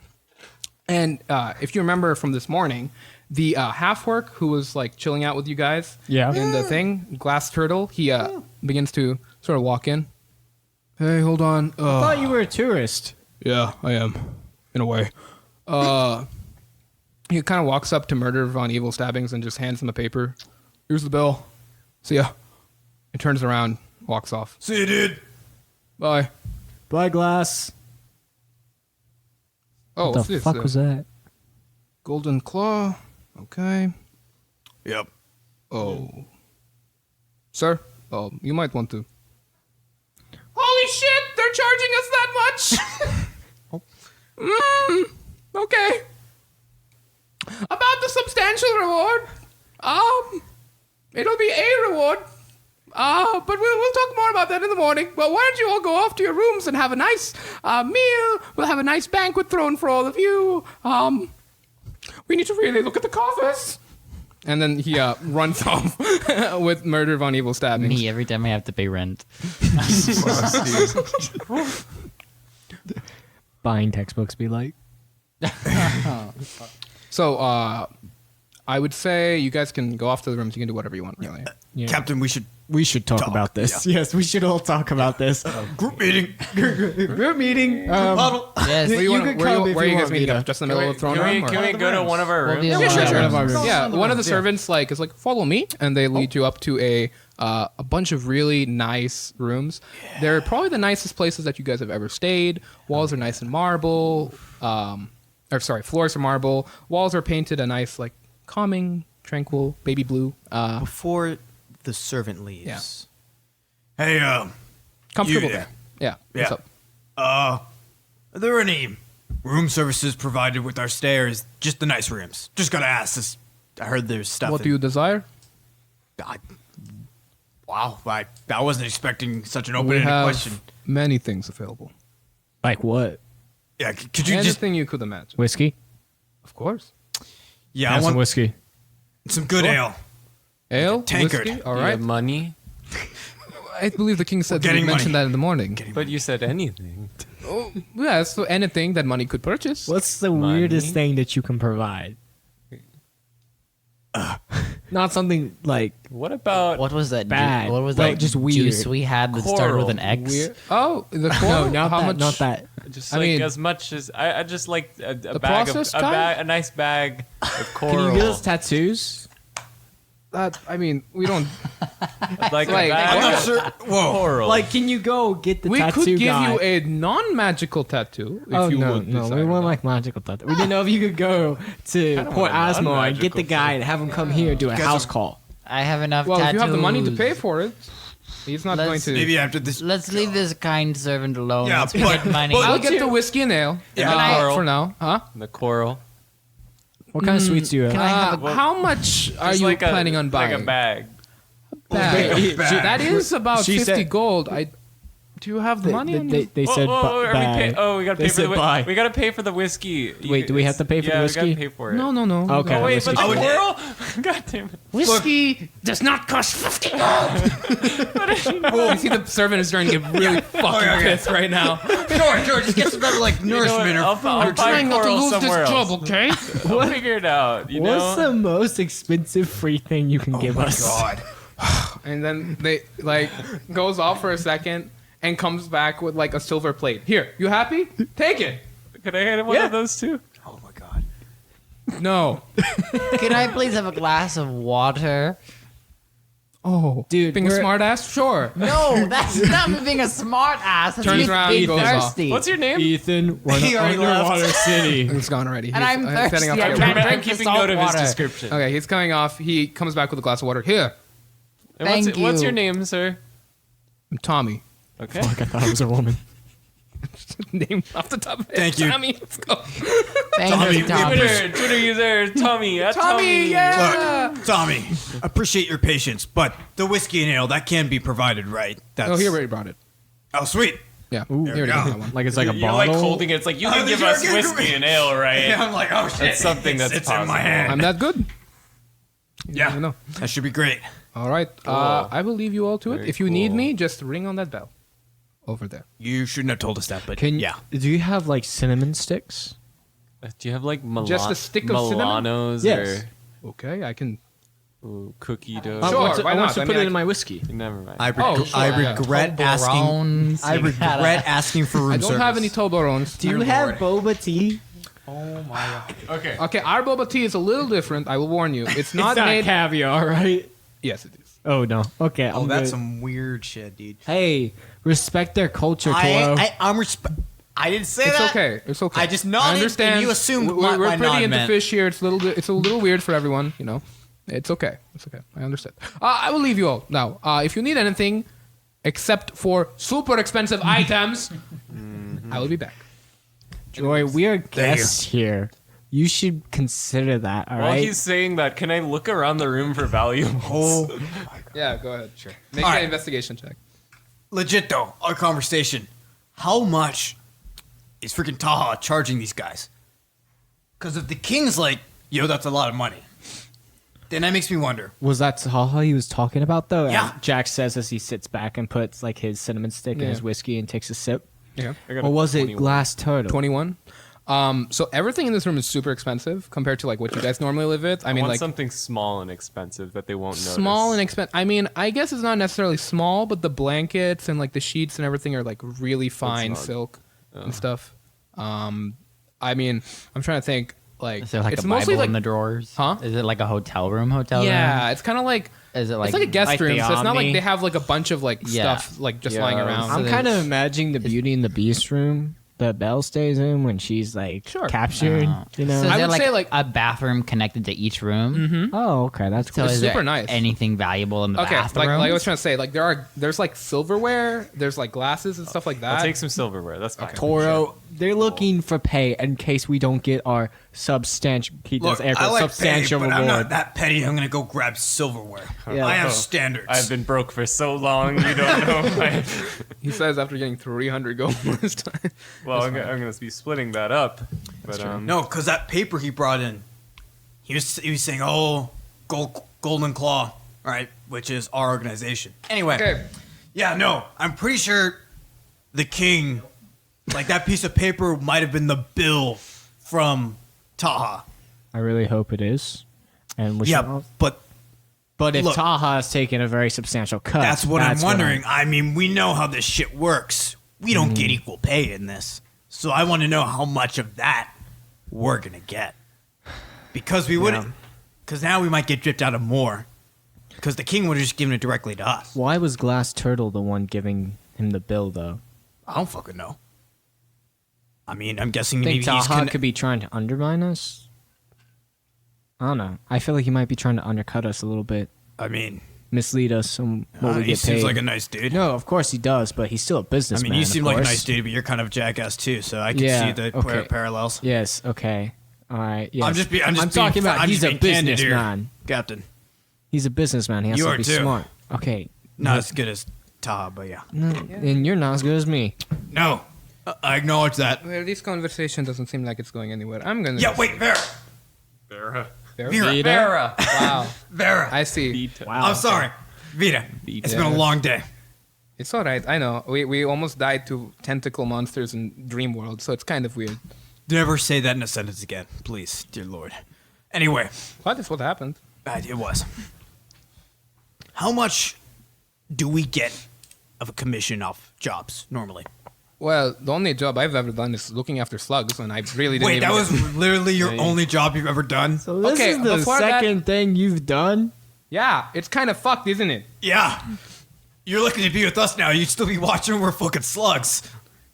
And if you remember from this morning, the half-orc who was like chilling out with you guys in the thing, Glass Turtle, he begins to sort of walk in. Hey, hold on. I thought you were a tourist. Yeah, I am, in a way. He kind of walks up to Murder Von Evil Stabbings and just hands him a paper. Here's the bill. See ya. And turns around, walks off. See you, dude. Bye. Bye, Glass. Oh, What what's the this? fuck was that? Golden Claw. Okay. Yep. Oh. Sir, you might want to. Holy shit! They're charging us that much! Okay. About the substantial reward. It'll be a reward. But we'll talk more about that in the morning. Well, why don't you all go off to your rooms and have a nice meal? We'll have a nice banquet thrown for all of you. We need to really look at the coffers. And then he runs off with Murder Von Evil Stabbings. Me every time I have to pay rent. Buying textbooks be like. So, I would say you guys can go off to the rooms. You can do whatever you want, really. Yeah. Captain, we should We should talk Talk, about this. Yes, we should all talk about this. group meeting. Group meeting. Bottle. Yes. Where, you You wanna- could where come you, if where you you guys want, meeting Vita. up? Just in the middle of the throne Can room? we, or- can we go to one of our We'll rooms? be Yeah, alone. sure, sure. One of our rooms. Yeah, one of the servants is like, follow me, and they lead you up to a bunch of really nice rooms. They're probably the nicest places that you guys have ever stayed. Walls are nice and marble. Floors are marble. Walls are painted a nice, like, calming, tranquil, baby blue. Before the servant leaves. Hey, Comfortable You- there. Yeah. Yeah. What's up? are there any room services provided with our stay, or is just the nice rooms? Just gotta ask this. I heard there's stuff. What do you desire? Wow, I wasn't expecting such an We open-ended have question. many things available. Like what? Yeah, could you just? Anything you could imagine. Whiskey? Of course. Yeah, I Have some want whiskey. some good ale. Ale, tankard. whiskey, all You right. have money, I believe the king said that getting you mentioned money. that in the morning. but you said anything. Yeah, so anything that money could purchase. What's the Money? weirdest thing that you can provide? Not something like What about What was that? Bad. What was Like, that? just weird. Juice we had that started with an X. Weird. Oh, the no, coral? not How that, much? not that. just I like mean- as much as I just like a bag of processed kind? a nice bag of coral. Can you give us tattoos? I mean, we don't. Like, Like, that I'm not sure. Whoa. coral. Like, can you go get the We tattoo could give guy? you a non-magical tattoo if Oh you no, would. no, desire we want that. like magical tattoo. We didn't know if you could go to Port want a Asmore and get non-magical the guy and have him come here and do a house call. I have enough Well, tattoos. if you have the money to pay for it, he's not going Let's- to. Maybe after this. Let's leave this kind servant alone. Yeah, Let's but- get money. but- I'll get the whiskey and ale Yeah. for now. Huh? the coral. What kind of sweets do you have? Can I have a How much are Just you like planning on buying? Like a bag. Bag. Bag. That is about She 50 said- do you have the money on you? They said are we buy. we gotta They pay for said the buy. we gotta pay for the whiskey. Wait, do we have to pay for the Yeah, whiskey? we gotta pay for it. No. Okay. Oh wait, whiskey. but the I would- coral? God damn it! Whiskey does not cost 50 gold. You see the servant is starting to get really fucking pissed right now. Sure, just get some better like nourishment or I'll food. Trying buy not to coral lose somewhere this else. job, okay? We'll figure it out. You What's know. the most expensive free thing you can give us? God. And then they like goes off for a second and comes back with like a silver plate. Here, you happy? Take it. Could I have one of those too? Oh my God. No. Can I please have a glass of water? Oh, Dude, being a we're- smart ass? Sure. No, that's not me being a smart ass. That's Turns me around, being goes off. thirsty. What's your name? Ethan, we're He already underwater city. It's gone already. And I'm setting up thirsty. for I your- can't drink keeping the salt note of his water. description. Okay, he's coming off. He comes back with a glass of water. Here, And Thank what's you. your name, sir? I'm Tommy. Okay. Fuck, I thought it was a woman. Name off the top of it. Thank you. Tommy. Let's go. Thank you, Tommy. Twitter user Tommy. At Tommy, yeah. Look, Tommy, appreciate your patience, but the whiskey and ale that can be provided, right? That's Oh, he already brought it. Oh, sweet. Yeah, There he we already go. got that one. Like it's like a You're bottle. like holding it. It's like you can Oh, give you're us giving whiskey me- and ale, right? Yeah, I'm like, oh shit. It's something that's it's in my possible. hand. I'm that good. Yeah, You know. that should be great. All right. Cool. I will leave you all to it. Very If you need cool. me, just ring on that bell. Over there. You shouldn't have told us that, but Can yeah. Do you have like cinnamon sticks? Do you have like Just a stick of cinnamon? Milanos Yes. Okay, I can. or cookie dough? Sure, I want to, why I want not? to I put mean, it in my whiskey. Never mind. I Oh, sure, yeah. regret asking. Toblerones. I You gotta- regret asking for room I don't service. have any Toblerones. Do you have boba tea? okay. Okay, our boba tea is a little different. I will warn you. It's not it's not made. caviar, right? Yes, it is. Oh no. Okay. Oh, I'm that's good. some weird shit, dude. Hey, respect their culture, Toro. I didn't say It's that. okay. It's okay. I just nodded, I understand. and you assumed we're, what we're my pretty nod into meant. fish here. It's a little bit. It's a little weird for everyone. You know. It's okay. It's okay. I understand. I will leave you all now. If you need anything, except for super expensive items, I will be back. Joy, we are guests here. You should consider that. All right. While he's saying that, can I look around the room for valuables? Yeah, go ahead. Sure. Make All an right. investigation check. Legit though, our conversation. How much is freaking Taha charging these guys? Because if the king's like, yo, that's a lot of money, then that makes me wonder. Was that Taha he was talking about though? Yeah. And Jack says as he sits back and puts like his cinnamon stick in Yeah. his whiskey and takes a sip. Yeah. I got Or a was it 21. glass turtle? 21. So everything in this room is super expensive compared to like what you guys normally live with. I mean, want like something small and expensive that they won't notice. small and expensive. I mean, I guess it's not necessarily small, but the blankets and like the sheets and everything are like really fine not- silk and stuff. I mean, I'm trying to think. Like, Is there like it's a mostly Bible like in the drawers? Huh? Is it like a hotel room? yeah, it's kind of like Is it like it's like a guest like room, the so it's not like Omni? they have like a bunch of like Yeah. stuff like just Yeah. lying around. So I'm they- kind of imagining the Beauty and the Beast room that Belle stays in when she's like Sure. captured. You know. So is I there would say, like- a bathroom connected to each room? Oh, okay, that's So cool. It's is super there nice. anything valuable in the Okay, bathroom? like I was trying to say, like there's like silverware, there's like glasses and stuff like that. I'll take some silverware. That's fine. Toro, they're looking for pay in case we don't get our substantial. He does Look, air I quotes, like substantial pay, but I'm reward. not that petty. I'm gonna go grab silverware. Yeah. I have Oh, standards. I've been broke for so long, you don't know. He says after getting 300 gold this time. Well, I'm gonna be splitting that up. But No, because that paper he brought in, he was saying, oh, Golden Claw, right, which is our organization. Anyway, Okay. yeah, no, I'm pretty sure the king, like that piece of paper might have been the bill from Taha. I really hope it is. And we should Yeah, but if look, Taha has taken a very substantial cut, that's what I'm wondering. I mean, we know how this shit works. We don't get equal pay in this. So I want to know how much of that we're going to get. Because we wouldn't. Because now we might get dripped out of more. because the king would have just given it directly to us. Why was Glass Turtle the one giving him the bill, though? I don't fucking know. I mean, I'm guessing Think maybe he's Taha could be trying to undermine us? I don't know. I feel like he might be trying to undercut us a little bit, I mean, mislead us on what we he get seems paid. like a nice dude. No, of course he does, but he's still a I businessman. mean, you seem of like a course. nice dude, but you're kind of a jackass too. So I can Yeah, see the okay. parallels. Yes. Okay. All right. Yes. I'm just I'm talking about he's a businessman. Captain. He's a businessman. He has You to are be too. smart. Okay. Not as good as Taha, but yeah. No, and you're not as good as me. No, I acknowledge that. Well, this conversation doesn't seem like it's going anywhere. I'm gonna. Yeah, wait, Vera. Vera. Vera. Vera. Wow. Vera. I see. Wow. I'm sorry. Vita. It's been a long day. It's all right. I know. We almost died to tentacle monsters in Dream World, so it's kind of weird. Never say that in a sentence again, please, dear Lord. Anyway, What is what happened? it was. How much do we get of a commission off jobs normally? Well, the only job I've ever done is looking after slugs, and I really didn't. Wait, even that was literally your only job you've ever done? So this Okay, is the before that- second thing you've done. Yeah, it's kind of fucked, isn't it? Yeah. You're looking to be with us now. You'd still be watching we're fucking slugs.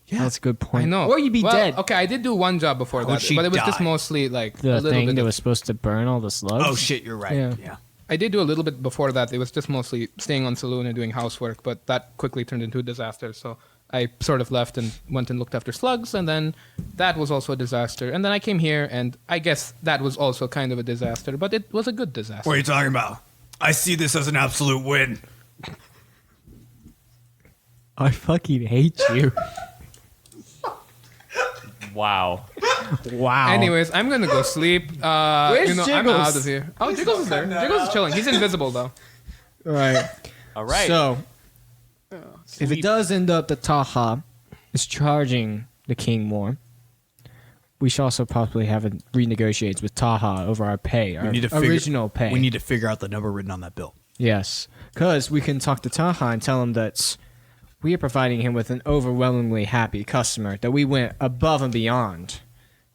Yeah, that's a good point. I know. Or you'd be Well, dead. Okay, I did do one job before How'd that, she but it was just die? mostly like a The little thing bit. that Of, was supposed to burn all the slugs. Oh shit, you're right. Yeah. Yeah. I did do a little bit before that. It was just mostly staying on saloon and doing housework, but that quickly turned into a disaster. So I sort of left and went and looked after slugs, and then that was also a disaster. And then I came here, and I guess that was also kind of a disaster, but it was a good disaster. What are you talking about? I see this as an absolute win. I fucking hate you. Wow. Wow. Anyways, I'm gonna go sleep. Where's I'm Jiggles? out of here. Oh, Jiggles is there. Jiggles is chilling. He's invisible though. All right. All right. So, if it does end up that Taha is charging the king more, we should also possibly have it renegotiates with Taha over our pay, our original pay. We need to figure out the number written on that bill. Yes, because we can talk to Taha and tell him that we are providing him with an overwhelmingly happy customer, that we went above and beyond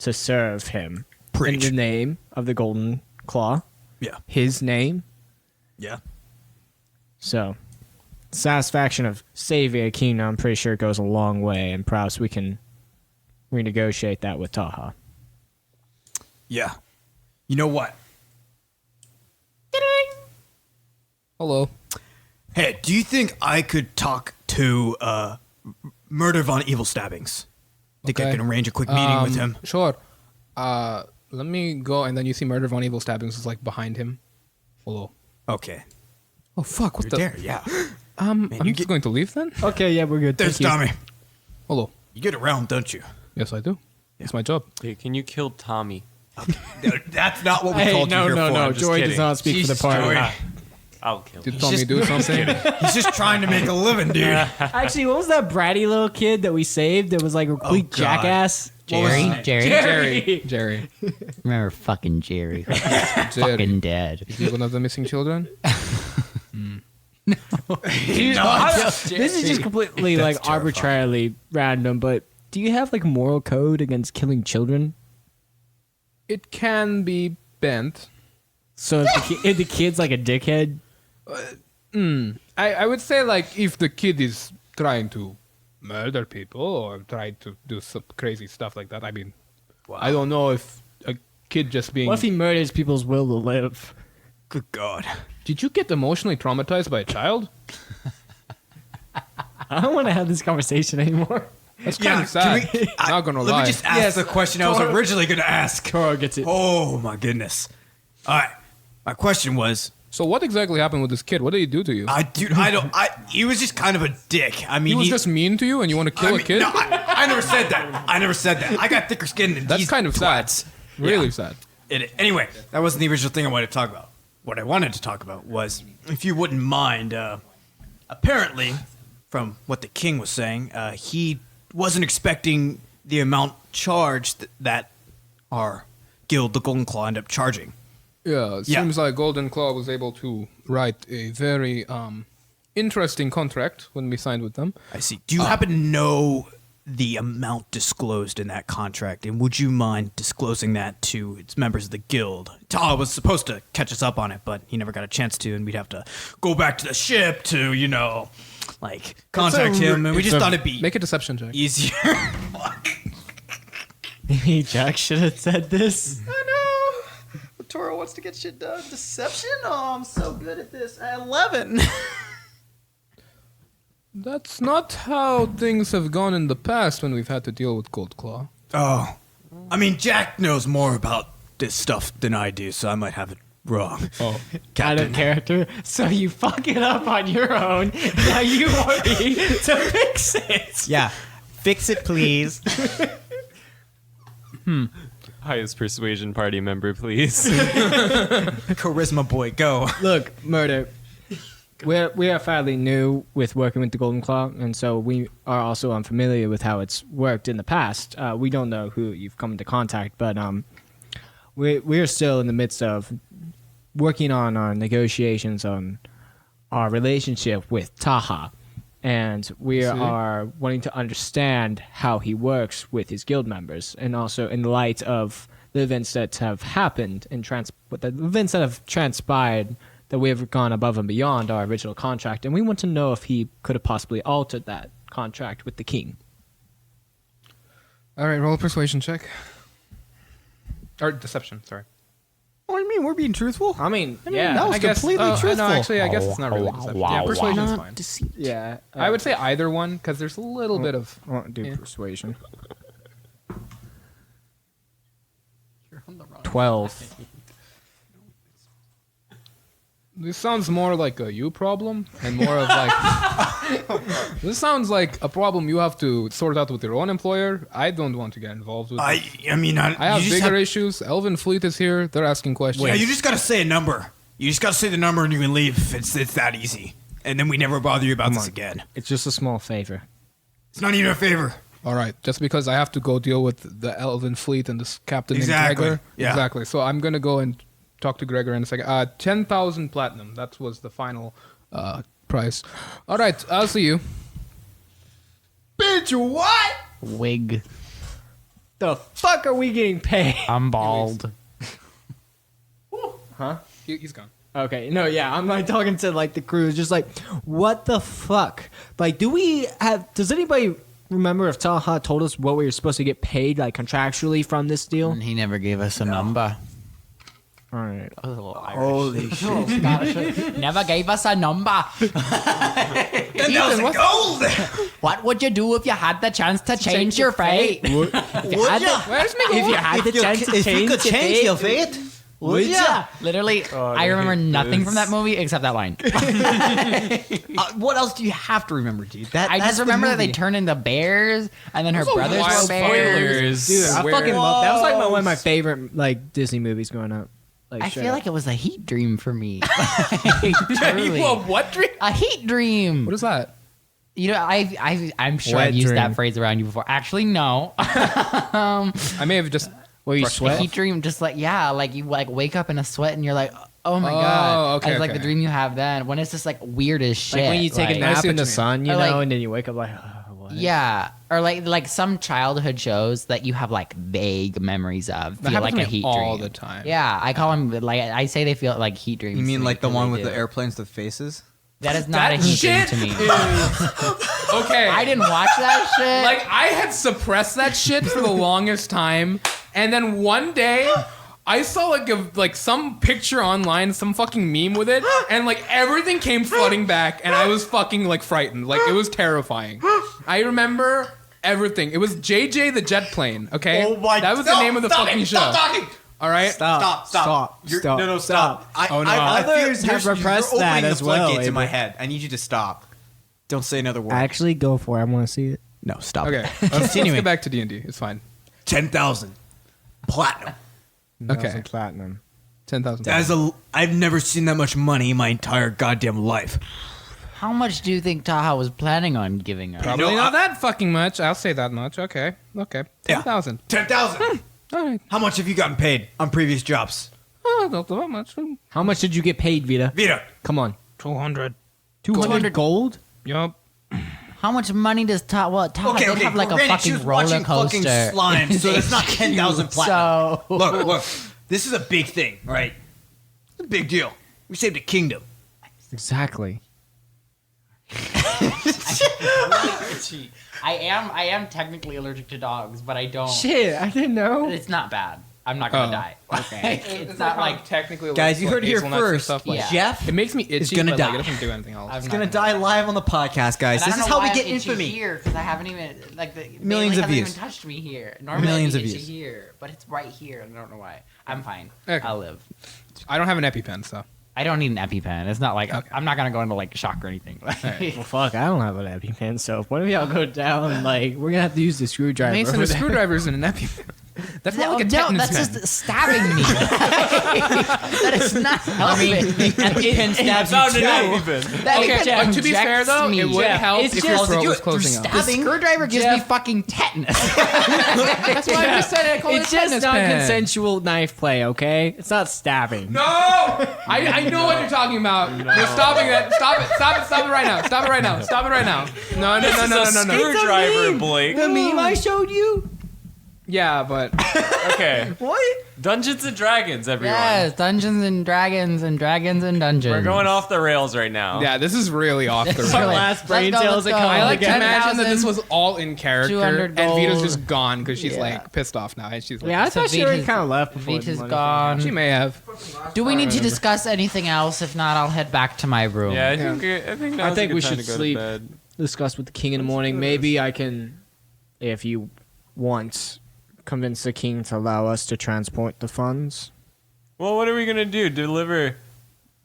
to serve him. Preach. In the name of the Golden Claw, Yeah. his name. Yeah. So, satisfaction of saving a kingdom, I'm pretty sure goes a long way, and perhaps we can renegotiate that with Taha. Yeah. You know what? Hello. Hey, do you think I could talk to Murder Von Evil Stabbings? Think I Okay. can arrange a quick meeting with him? Sure. Let me go, and then you see Murder Von Evil Stabbings is like behind him. Hello. Okay. Oh fuck! What You're the? there, yeah. I'm you just get- going to leave then. Okay, yeah, we're good. There's Tommy. Hello. You get around, don't you? Yes, I do. It's my job. Hey, can you kill Tommy? That's not what we Hey, called you no, here no, for. no. I'm just Joy kidding. does not speak Jesus, for the party. Joy. I'll kill him. Did Tommy do something? He's just trying to make a living, dude. Actually, what was that bratty little kid that we saved that was like a complete God. jackass? Jerry. Jerry. Remember fucking Jerry. Jerry. Fucking dead. Is he one of the missing children? This is just completely like terrifying. arbitrarily random, but do you have like a moral code against killing children? It can be bent. So if the kid's like a dickhead, I would say like if the kid is trying to murder people or trying to do some crazy stuff like that. I mean, I don't know if a kid just being. what if he murders people's will to live? Good God. Did you get emotionally traumatized by a child? I don't want to have this conversation anymore. That's kind of sad. Not gonna Let lie. me just ask the question I was originally going to ask. Toro gets it. Oh, my goodness. All right. My question was, So what exactly happened with this kid? What did he do to you? he was just kind of a dick. I mean, He was just mean to you, and you want to kill a kid? No, I never said that. I never said that. I got thicker skin than That's these kind of sad. twats. Really Yeah. sad. Anyway, that wasn't the original thing I wanted to talk about. What I wanted to talk about was, if you wouldn't mind, apparently, from what the king was saying, he wasn't expecting the amount charged that our guild, the Golden Claw, ended up charging. Yeah, it Yeah. seems like Golden Claw was able to write a very interesting contract when we signed with them. I see. Do you happen to know the amount disclosed in that contract, and would you mind disclosing that to its members of the guild? Taha was supposed to catch us up on it, but he never got a chance to, and we'd have to go back to the ship to, contact him, and we just thought it'd be Make a deception check. easier. Maybe Jack should have said this. I know. Toro wants to get shit done. Deception? Oh, I'm so good at this. 11. That's not how things have gone in the past when we've had to deal with Gold Claw. Oh. I mean, Jack knows more about this stuff than I do, so I might have it wrong. Oh. Out of character. So you fuck it up on your own. Now you want me to fix it. Yeah. Fix it, please. Highest persuasion party member, please. Charisma boy, go. Look, Murder. We are fairly new with working with the Golden Claw, and so we are also unfamiliar with how it's worked in the past. We don't know who you've come into contact, but we are still in the midst of working on our negotiations on our relationship with Taha, and we are wanting to understand how he works with his guild members, and also in light of the events that have happened and the events that have transpired, that we have gone above and beyond our original contract, and we want to know if he could have possibly altered that contract with the king. All right, roll a persuasion check. Or deception, sorry. What do you mean? We're being truthful? I mean, that was completely truthful. No, actually, I guess it's not really deception. Yeah, persuasion's fine. yeah. I would say either one, because there's a little bit of... I won't do Yeah. persuasion. 12. This sounds more like a you problem, and more of like... This sounds like a problem you have to sort out with your own employer. I don't want to get involved with it. I I have bigger issues. Elven Fleet is here. They're asking questions. Yeah, you just gotta say a number. You just gotta say the number and you can leave. It's that easy. And then we never bother you about this again. It's just a small favor. It's not even a favor. All right, just because I have to go deal with the Elven Fleet and this captain Exactly, named Gregor. yeah. Exactly. So I'm gonna go and talk to Gregor in a second. 10,000 platinum. That was the final price. All right, I'll see you. Bitch, what? Wig. The fuck are we getting paid? I'm bald. Huh? He's gone. Okay, no, yeah, I'm like talking to like the crew. It's just like, what the fuck? Like, does anybody remember if Taha told us what we were supposed to get paid, like contractually from this deal? And he never gave us a number. All right. That was a little Irish. Holy shit. Never gave us a number. 10,000 gold! What would you do if you had the chance to change your fate? Would ya? If you had the chance to change your fate? Would ya? Literally, I remember nothing from that movie except that line. What else do you have to remember, dude? I just remember that they turned into bears, and then her brothers were bears. Dude, I fucking love that. Was like one of my favorite like Disney movies growing up. Like, I feel like it was a heat dream for me. You Truly. a what dream? A heat dream. What is that? You know, I'm sure Wet I've used dream. that phrase around you before. Actually, no. I may have just... where you A sweat. heat dream, just like like you like wake up in a sweat and you're like, oh my god. okay, It's like okay. the dream you have then when it's just like weird as shit. Like when you take a I nap see what in the you mean. sun, you Or, know, like- and then you wake up like, oh, what? Yeah, or like some childhood shows that you have like vague memories of That feel happens like to a me heat all dream. the time. Yeah, I call them like I say they feel like heat dreams. You to mean me like the because one they with the do. airplanes with faces? That is not a That heat dream shit to me. Okay. I didn't watch that shit. Like, I had suppressed that shit for the longest time, and then one day, I saw like some picture online, some fucking meme with it, and like everything came flooding back, and I was fucking like frightened. Like, it was terrifying. I remember everything. It was JJ the Jet Plane, okay? Oh my- That was the name of the fucking show. Stop talking! All right? Stop. No, stop. Oh, no. Others have repressed you're that opening as the well, floodgates in my Abel. head. I need you to stop. Don't say another word. Actually, go for it. I want to see it. No, stop. Okay. Let's get back to D&D. It's fine. 10,000 platinum. Okay. Platinum. 10,000. I've never seen that much money in my entire goddamn life. How much do you think Taha was planning on giving us? Probably No, not that fucking much. I'll say that much. Okay. 10,000. 10,000. All right. How much have you gotten paid on previous jobs? Oh, not that much. How much did you get paid, Vita? Vita. Come on. 200. 200 gold? Yup. How much money does Taha? Well, Taha Okay, did okay. have like a granted, she fucking was roller watching coaster. fucking slime, so it's not 10,000 platinum. So Look, this is a big thing, right? It's a big deal. We saved a kingdom. Exactly. I am technically allergic to dogs, but I don't. Shit, I didn't know. It's not bad. I'm not gonna die. Okay. It's not like technically. Guys, you heard it here hazelnuts and first. stuff like Yeah. Jeff It makes me itchy, gonna but like, die. it doesn't do anything else. is gonna die live on the podcast, guys. And This I is don't know how we why get I'm itchy infamy. here because I haven't even like the Millions Bailey of hasn't views. even touched me here. Normally Millions I'd of be itchy views. here, but it's right here, and I don't know why. I'm fine. Okay. I'll live. I don't have an EpiPen, so I don't need an EpiPen. It's not like I'm not gonna go into like shock or anything. Well, fuck, I don't have an EpiPen, so if one of y'all go down, like, we're gonna have to use the screwdriver. Mason, over a there. screwdriver isn't an EpiPen. That's not like a no, tetanus that's pen. just stabbing me. That is not helping. EpiPen stabs Found you an too. EpiPen. That Okay, EpiPen to be fair injects though, me. it would help It's if your just throat do was it through closing up. The screwdriver gives me fucking tetanus. That's why I just said I call It's it a just tetanus pen. non-consensual knife play, okay? It's not stabbing. No! I know what you're talking about. We're stopping that. Stop it. Stop it. Stop it right now. Stop it right now. Stop it right now. No. Screwdriver, Blake. The meme I showed you? Yeah, but Okay. What? Dungeons and Dragons, everyone. Yes, Dungeons and Dragons and Dragons and Dungeons. We're going off the rails right now. yeah, this is really off the It's rails. really- last brain Let's go, cells let's that go. come I like to together. imagine that this 10,000, was all in character, 200 and Vita's gold. just gone because she's Yeah. like pissed off now, and she's like, Yeah, I So thought she already Vita's- kind of left before the Vita's money gone. she may have. Do we need to discuss anything else? If not, I'll head back to my room. Yeah, I think now's I think a good we time should to go sleep. to bed. Discuss with the king in the morning. Maybe I can, if you want, convince the king to allow us to transport the funds. Well, what are we gonna do? Deliver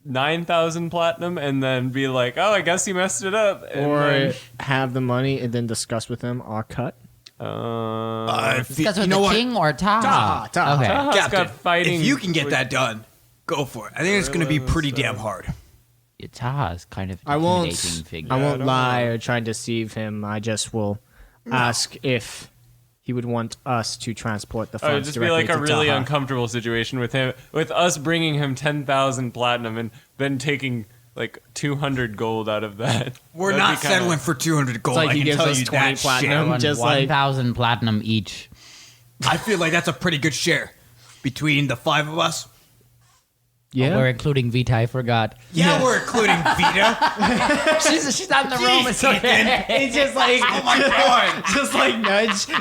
9,000 platinum and then be like, oh, I guess you messed it up, and Or then, have the money and then discuss with him our cut. Discuss with the king or Taha. Taha. Okay. Taha's Captain, got fighting. if you can get that done, go for it. I think it's going to be pretty damn hard. Yeah, Taha is kind of I won't. intimidating figure. I won't lie or try and deceive him. I just will ask if he would want us to transport the Oh, it'd funds just be directly like a to really Taha. uncomfortable situation with him, with us bringing him 10,000 platinum and then taking like 200 gold out of that. We're That'd not be kinda- settling for 200 gold. It's like I he can gives tell us you 20 that platinum, shit. just like 1,000 platinum each. I feel like that's a pretty good share between the 5 of us. yeah. We're including Vita. I forgot. Yeah, we're including Vita. She's not in the room. It's okay. It's just like, Oh my god. just like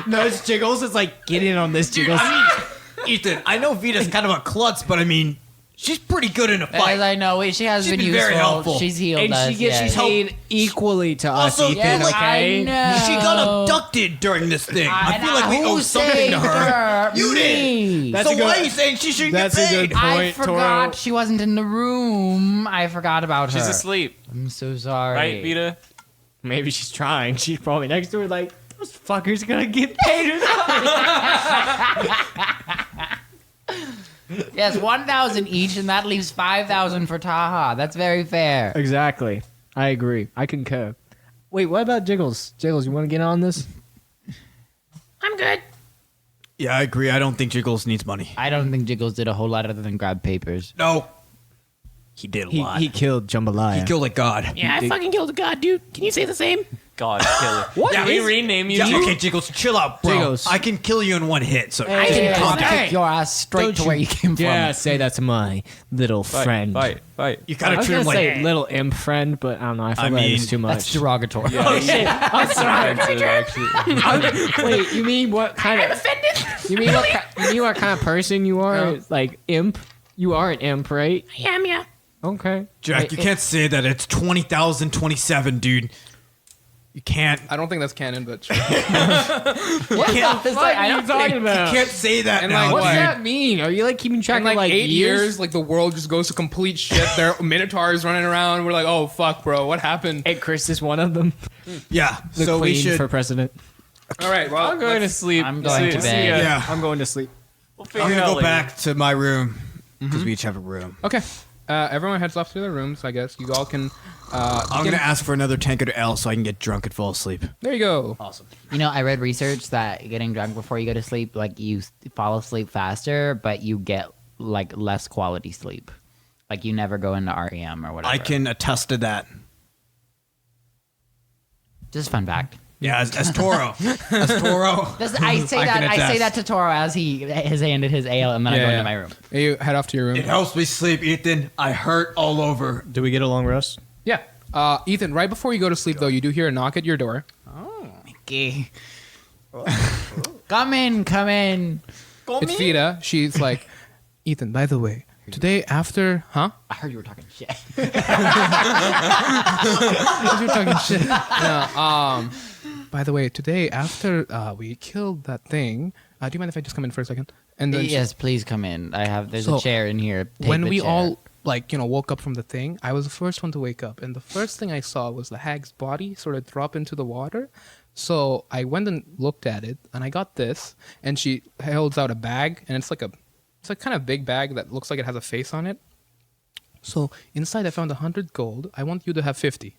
nudge Jiggles. It's like, get in on this, Jiggles. Ethan, I know Vita's kind of a klutz, but I mean, she's pretty good in a As fight. I know, she has She's been been useful. very helpful. She's healed And us. she gets yes. paid equally to us, Also, Ethan, Yes, okay? I know. She got abducted during this thing. I And feel like we who owe something saved to her. You did. Me. That's So a good- why are you saying she shouldn't that's get a paid? good I point, forgot Toro. she wasn't in the room. I forgot about her. She's asleep, I'm so sorry. right, Vita? Maybe she's trying. She's probably next to her like, those fuckers gonna get paid or not. Yes, 1,000 each, and that leaves 5,000 for Taha. That's very fair. Exactly. I agree. I concur. Wait, what about Jiggles? Jiggles, you want to get on this? I'm good. Yeah, I agree. I don't think Jiggles needs money. I don't think Jiggles did a whole lot other than grab papers. No. He did a lot. He killed Jambalaya. He killed a god. Yeah, I fucking killed a god, dude. Can you say the same? God killer. What Can we is- rename you? Yeah, to- okay, Jiggles, chill out, bro. Jiggles. I can kill you in one hit. So I can calm down. kick your ass straight Don't to where you came from. Yeah, say that to my little friend. Fight. you I kind of was treat gonna him like say little imp friend, but I don't know. I feel I like mean, it's too much. That's derogatory. Oh shit! I'm sorry. Offensive, actually. Wait, you mean what kind of? You mean what? You mean what kind of person you are? Like imp? You are an imp, right? I am, yeah. Okay. Jack, you can't say that. It's 20,027, dude. You can't. I don't think that's canon, but sure. What can't- the fuck are you talking You about? can't say that And now, like, What's what? dude. that mean? Are you like keeping track in like, of like 8 years, like the world just goes to complete shit. There are minotaurs running around. We're like, oh fuck, bro, what happened? Hey, Chris is one of them. Yeah, The so we queen should. for president. All right, well, I'm going to sleep. I'm going to See bed. ya. Yeah, I'm going to sleep. We'll figure I'm it gonna out go later. back to my room because we each have a room. Okay. Everyone heads off to their rooms. I guess you all can. I'm gonna ask for another tankard of ale so I can get drunk and fall asleep. There you go. Awesome. You know, I read research that getting drunk before you go to sleep, like you fall asleep faster, but you get like less quality sleep. Like you never go into REM or whatever. I can attest to that. Just fun fact. Yeah, as Toro. As Toro. I say can attest. that to Toro as he has ended his ale, and then I go into my room. You head off to your room. It helps me sleep, Ethan. I hurt all over. Do we get a long rest? Yeah. Ethan, right before you go to sleep, though, you do hear a knock at your door. Mickey. Come in. It's Vita. She's like, Ethan, by the way, today after... Huh? I heard you were talking shit. You're talking shit. No, by the way, today after we killed that thing... do you mind if I just come in for a second? And then Yes, please come in. There's So, a chair in here. Take when the we chair. all woke up from the thing, I was the first one to wake up, and the first thing I saw was the hag's body sort of drop into the water. So I went and looked at it, and I got this, and she holds out a bag, and it's like kind of big bag that looks like it has a face on it. So inside I found 100 gold. I want you to have 50.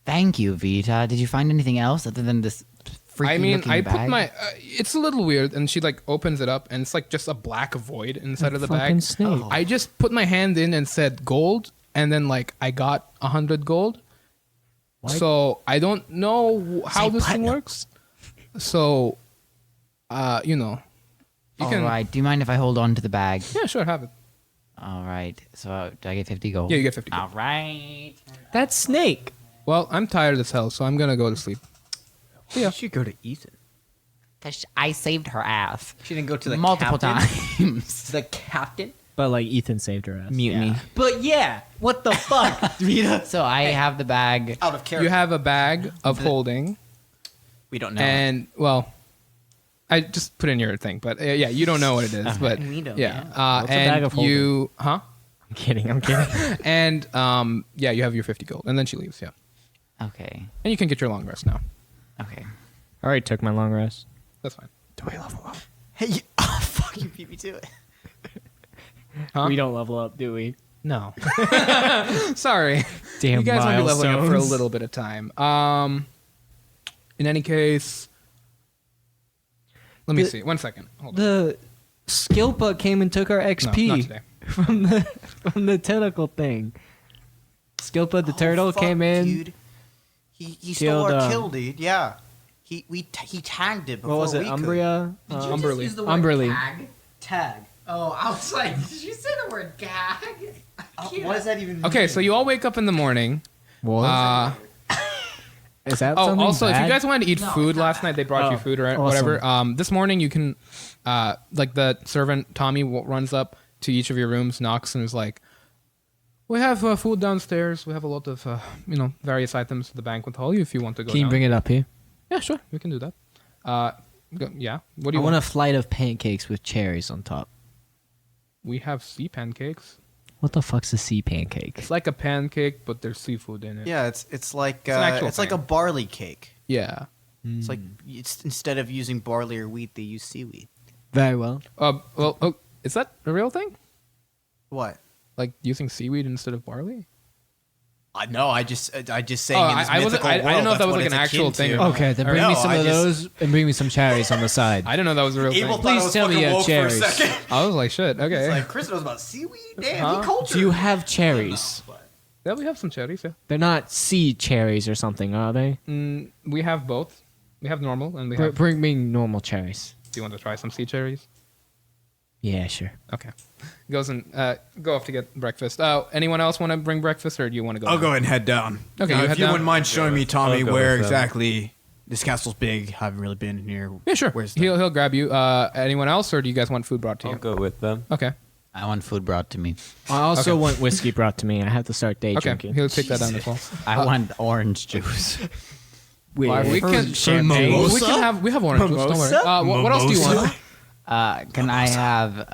Thank you, Vita. Did you find anything else other than this freaky I mean, looking I bag? put my. It's a little weird, and she like opens it up, and it's like just a black void inside of the fucking bag. snake. I just put my hand in and said gold, and then like I got 100 gold. So I don't know how this thing works. So, you know, you All can. right. Do you mind if I hold on to the bag? Yeah, sure, have it. All right. So do I get 50 gold? Yeah, you get 50 gold. All right. That snake. Well, I'm tired as hell, so I'm gonna go to sleep. Yeah. You should go to Ethan. Because I saved her ass She didn't go to the multiple captain? times. The captain? But like Ethan saved her ass. Mutiny. But yeah, what the fuck, Rita? So I have the bag. Out of character. You have a bag of holding, We don't know. and well, I just put in your thing, but yeah, you don't know what it is, but We don't, yeah. What's a And bag of you, huh? I'm kidding. I'm kidding. And yeah, you have your 50 gold, and then she leaves. Yeah, Okay. and you can get your long rest now. Okay. I already took my long rest. That's fine. Do we level up? Hey, oh, fuck, you beat me to it. Huh? We don't level up, do we? No. Sorry. Damn You guys might be leveling up for a milestones. little bit of time. In any case, let me see. 1 second. Hold on. The Skilpa came and took our No, not XP today. from the tentacle thing. Skilpa the turtle fuck, came in. Dude. He stole Killed, our kill, dude. Yeah. He tagged it before What was it? we could. Umbria? Umberly. Umberly. Tag. Oh, I was like, did you say the word gag? What does that even mean? Okay, so you all wake up in the morning. What? Is that Oh, something also, if you bad? guys wanted to eat food last night, they brought you Oh, food or awesome. whatever. This morning, you can, like the servant Tommy runs up to each of your rooms, knocks, and is like, "We have food downstairs. We have a lot of, various items at the banquet hall. If you want to go, Can you down." bring it up here? Yeah, sure, we can do that. Yeah. What do I you want want? a flight of pancakes with cherries on top. We have sea pancakes. What the fuck's a sea pancake? It's like a pancake, but there's seafood in it. Yeah, it's like It's an actual it's like thing. a barley cake. Yeah. It's like it's instead of using barley or wheat, they use seaweed. Very well. Is that a real thing? What? Like using seaweed instead of barley? No, I just saying. Oh, in this I wasn't. mythical I didn't world, know if that that's was what like an it's actual akin thing. to. or not. Okay, then Or- bring me No, some I of just- those and bring me some cherries on the side. I didn't know that was a real Abel thing. thought I Please was tell me fucking you have woke for a cherries. second. I was like, shit. Okay. It's like Chris knows about seaweed. Damn, Huh? he cultured. Do you have cherries? Yeah, we have some cherries. Yeah. They're not sea cherries or something, are they? We have both. We have normal, and we Br- have. bring me normal cherries. Do you want to try some sea cherries? Yeah, sure. Okay. Goes and go off to get breakfast. Anyone else want to bring breakfast, or do you want to go? I'll now? go ahead and head down. Okay, Now, you if head you down? wouldn't mind showing me, Tommy, I'll go where with them. exactly this castle's big. Haven't really been in here. Yeah, sure. Where's He'll grab you. Anyone else, or do you guys want food brought to I'll you? go with them. Okay. I want food brought to me. I also Okay. want whiskey brought to me. I have to start day Okay. drinking. He'll take that down as well. I want orange juice. We can. champagne. We can have. We have orange juice. Don't worry. What else do you want? Can I have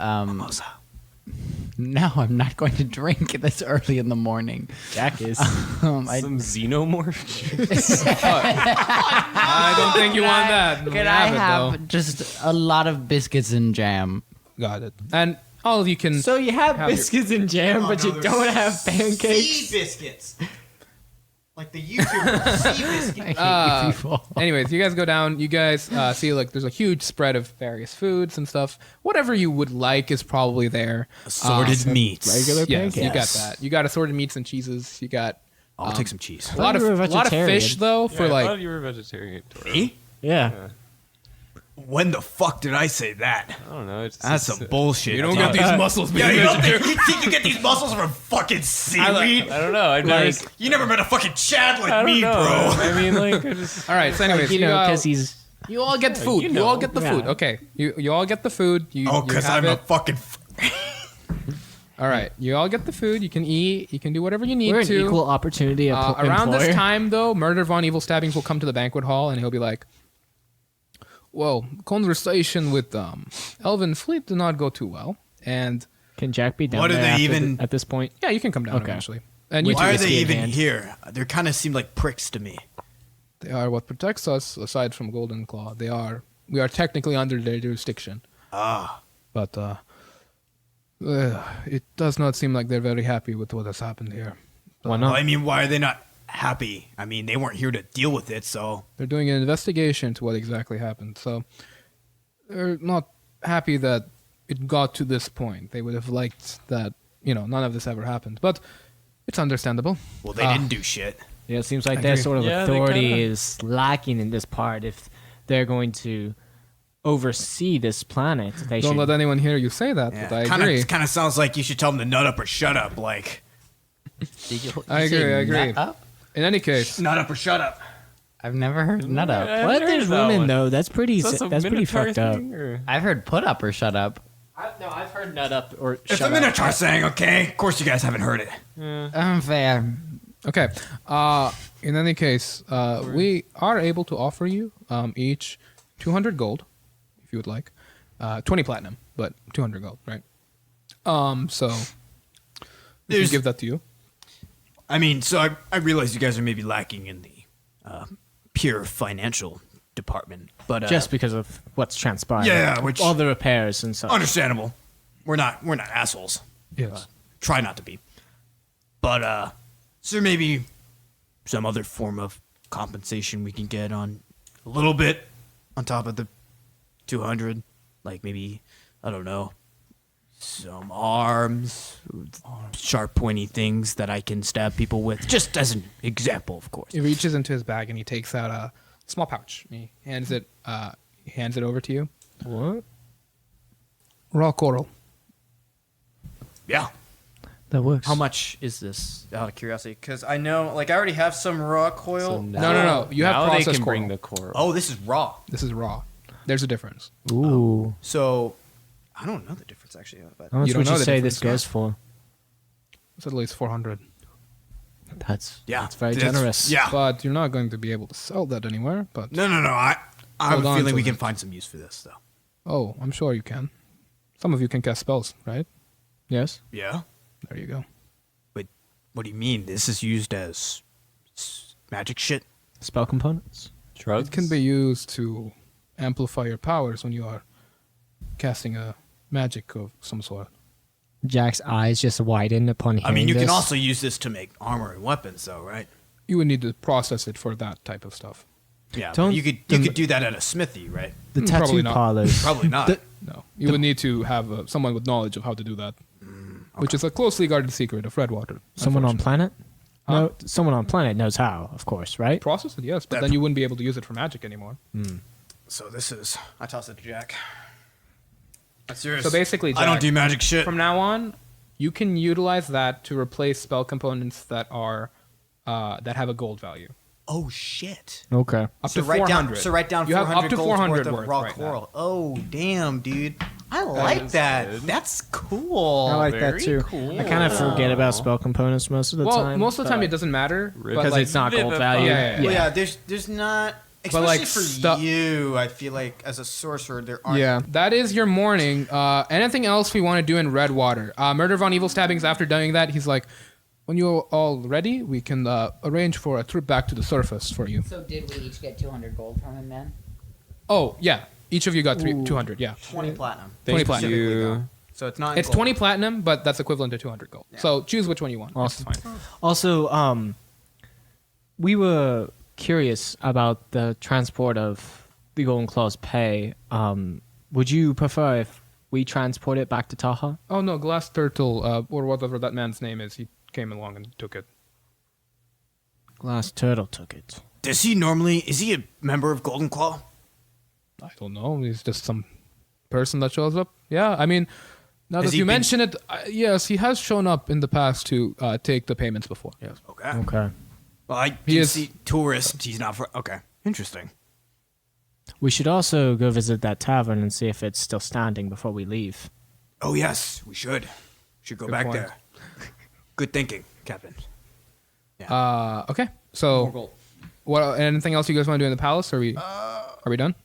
No, I'm not going to drink this early in the morning. Jack is. I, Some xenomorph. I don't think you want that. We can I it, have though. just a lot of biscuits and jam? Got it. And all of you can. So you have Have your- biscuits and jam, but you don't have pancakes. Sea biscuits. Like the YouTuber sea biscuit. People. Anyways, you guys go down. You guys see like there's a huge spread of various foods and stuff. Whatever you would like is probably there. Assorted meats. Regular Yes, pancakes. you got that. You got assorted meats and cheeses. You got I'll take some cheese. A lot of you were a lot of fish vegetarian. though Yeah, for I like. thought you were a vegetarian. Tori. Me? Yeah. When the fuck did I say that? I don't know. It's That's some bullshit. You don't get these muscles, Yeah, being you, vegetarian. you think you get these muscles from fucking seaweed? I don't know. I've never. Like, You never met a fucking Chad I like don't me, know. bro. I mean, like, I just. All right. So anyways, you know, because he's you all get food. you You, all know. get the Yeah. food. Okay. You all get the food. You, Oh, you because have I'm a it. fucking. All right. You all get the food. You can eat. You can do whatever you need we're an to. equal opportunity Around employer. this time, though, Murder Von Evil Stabbings will come to the banquet hall, and he'll be like, "Well, conversation with Elvin Fleet did not go too well, and Can Jack be down What do there they after even- at this point? yeah, you can come down Okay. eventually. And you With two, Why are whiskey they in even hand. here? They kind of seem like pricks to me. they are what protects us, aside from Golden Claw. We are technically under their jurisdiction, but it does not seem like they're very happy with what has happened here. Why Well, not? I mean, why are they not happy? I mean, they weren't here to deal with it, so. They're doing an investigation to what exactly happened, so they're not happy that it got to this point. They would have liked that, none of this ever happened, but it's understandable. Well, they didn't do shit. Yeah, it seems like I their agree. sort of Yeah, they authority kinda- is lacking in this part. If they're going to oversee this planet, they Don't should. let anyone hear you say that, but I agree. Kind of sounds like you should tell them to nut up or shut up. Like, I agree. In any case, nut up or shut up. I've never heard nut up. I've What? never heard There's of that women one. though. That's pretty. Is that some That's pretty Minotaur fucked up. thing, or- I've heard put up or shut up. No, I've heard nut up or It's a Minotaur saying, okay? Of course you guys haven't heard it. Unfair. okay. In any case, we are able to offer you each 200 gold, if you would like. 20 platinum, but 200 gold, right? So we There's- can give that to you. I mean, so I realize you guys are maybe lacking in the pure financial department, but just because of what's transpired. Yeah, which- all the repairs and such. understandable. We're not assholes. Yes. Try not to be. But is there maybe some other form of compensation we can get on a little bit on top of the 200? Like maybe, I don't know, some arms, sharp pointy things that I can stab people with, just as an example, of course. He reaches into his bag and he takes out a small pouch. He hands it over to you. What? Raw coral. Yeah. That works. How much is this, out of curiosity? Because I know, like, I already have some raw coil. No. You have now they processed can coral. bring the coral. Oh, this is raw. This is raw. There's a difference. Ooh. So, I don't know the difference, actually. But How much You don't would know you the say this difference, goes for? It's at least 400. That's yeah. very generous. Yeah. But you're not going to be able to sell that anywhere. But No. I have Hold a on feeling to we it. can find some use for this, though. oh, I'm sure you can. Some of you can cast spells, right? Yes. Yeah? There you go. But what do you mean? This is used as magic shit? Spell components. Drugs It can be used to amplify your powers when you are casting a magic of some sort. Jack's eyes just widen upon hearing I mean, you can this. also use this to make armor and weapons, though, right? You would need to process it for that type of stuff. Yeah. but Don't- you could do that at a smithy, right? the probably tattoo not. parlors. Probably not. No, you would need to have someone with knowledge of how to do that, which is a closely guarded secret of Redwater. Someone on unfortunately. planet? No, someone on planet knows how, of course, right? Process it, yes, but That- then you wouldn't be able to use it for magic anymore. So this is... I toss it to Jack. That's serious. So basically, I don't Jack, do magic shit. From now on, you can utilize that to replace spell components that are that have a gold value. Oh, shit. Okay. Up So to write 400. down You have 400 up to gold's 400 worth worth of raw right now. coral. Oh, damn, dude. I like that. That's cool. I like that very too. cool. I kind of forget about spell components most of the Well, time. most of the time it doesn't matter but because like, it's not gold Vivify. value. Yeah. Well, yeah, there's not... Especially like, for stu- you, I feel like as a sorcerer, there aren't... Yeah. That is your morning. Anything else we want to do in Redwater? Murder Von Evil Stabbings, after doing that, he's like, when you're all ready, we can arrange for a trip back to the surface for you. So did we each get 200 gold from him then? Oh, yeah. Each of you got 200, yeah. 20 platinum. 20 Thank platinum. you. So it's not... It's 20 platinum, but that's equivalent to 200 gold. So choose which one you want. Awesome. It's fine. Also, we were curious about the transport of the Golden Claw's pay. Would you prefer if we transport it back to Taha? Oh, no, Glass Turtle, or whatever that man's name is, he came along and took it. Last turtle took it. Is he a member of Golden Claw? I don't know. He's just some person that shows up. Yeah, I mean, now Has that he you been- mention it, yes, he has shown up in the past to take the payments before. Yes. Okay. Okay. Well, I He didn't is- see tourist. He's not for. Okay. Interesting. We should also go visit that tavern and see if it's still standing before we leave. Oh yes, we should. Should go Good back point. there. Good thinking, Captain. Okay. So, what? Anything else you guys want to do in the palace? Are we done?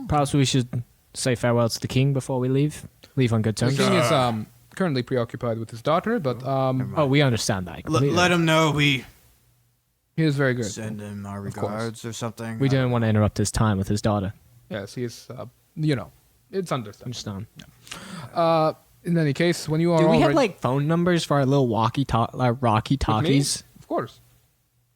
Perhaps we should say farewell to the king before we leave. Leave on good The terms. king is currently preoccupied with his daughter, but Oh, we understand that. completely. Let him know we he is very good. send him our course. regards or something. We didn't want to interrupt his time with his daughter. Yes, he is. It's understandable. Understand. In any case, when you are Do we all have ready- like phone numbers for our little rocky With me? talkies? Of course.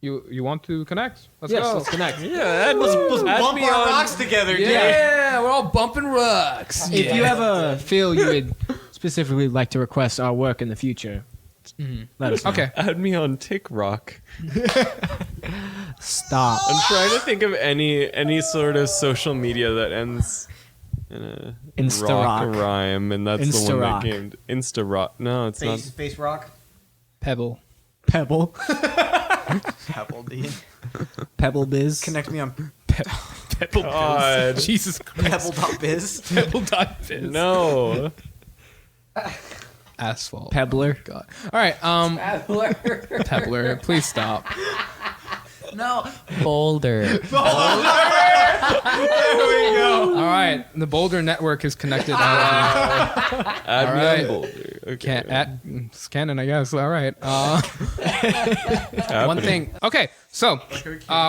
You want to connect? Let's Yes, go. let's connect. Yeah, Let's bump our rocks together, dude. Yeah, we're all bumping rocks. If you ever feel you would specifically like to request our work in the future, let us know. Okay. add me on TikRok. Stop. I'm trying to think of any sort of social media that ends in a rock Insta-rock. rhyme, and that's the one Insta-rock. that came. Insta-rock. No, it's not. Face rock. Pebble. Pebble. Pebble, dude. Pebble biz. Connect me on Pebble. God. Jesus Christ. pebble.biz. Pebble.biz. No. Asphalt. Pebbler. God. All right. Pebbler. Please stop. Boulder. All right. The Boulder network is connected. Add All me right. on Boulder. Okay. It's canon, I guess. All right. One Happening. thing. Okay. So, what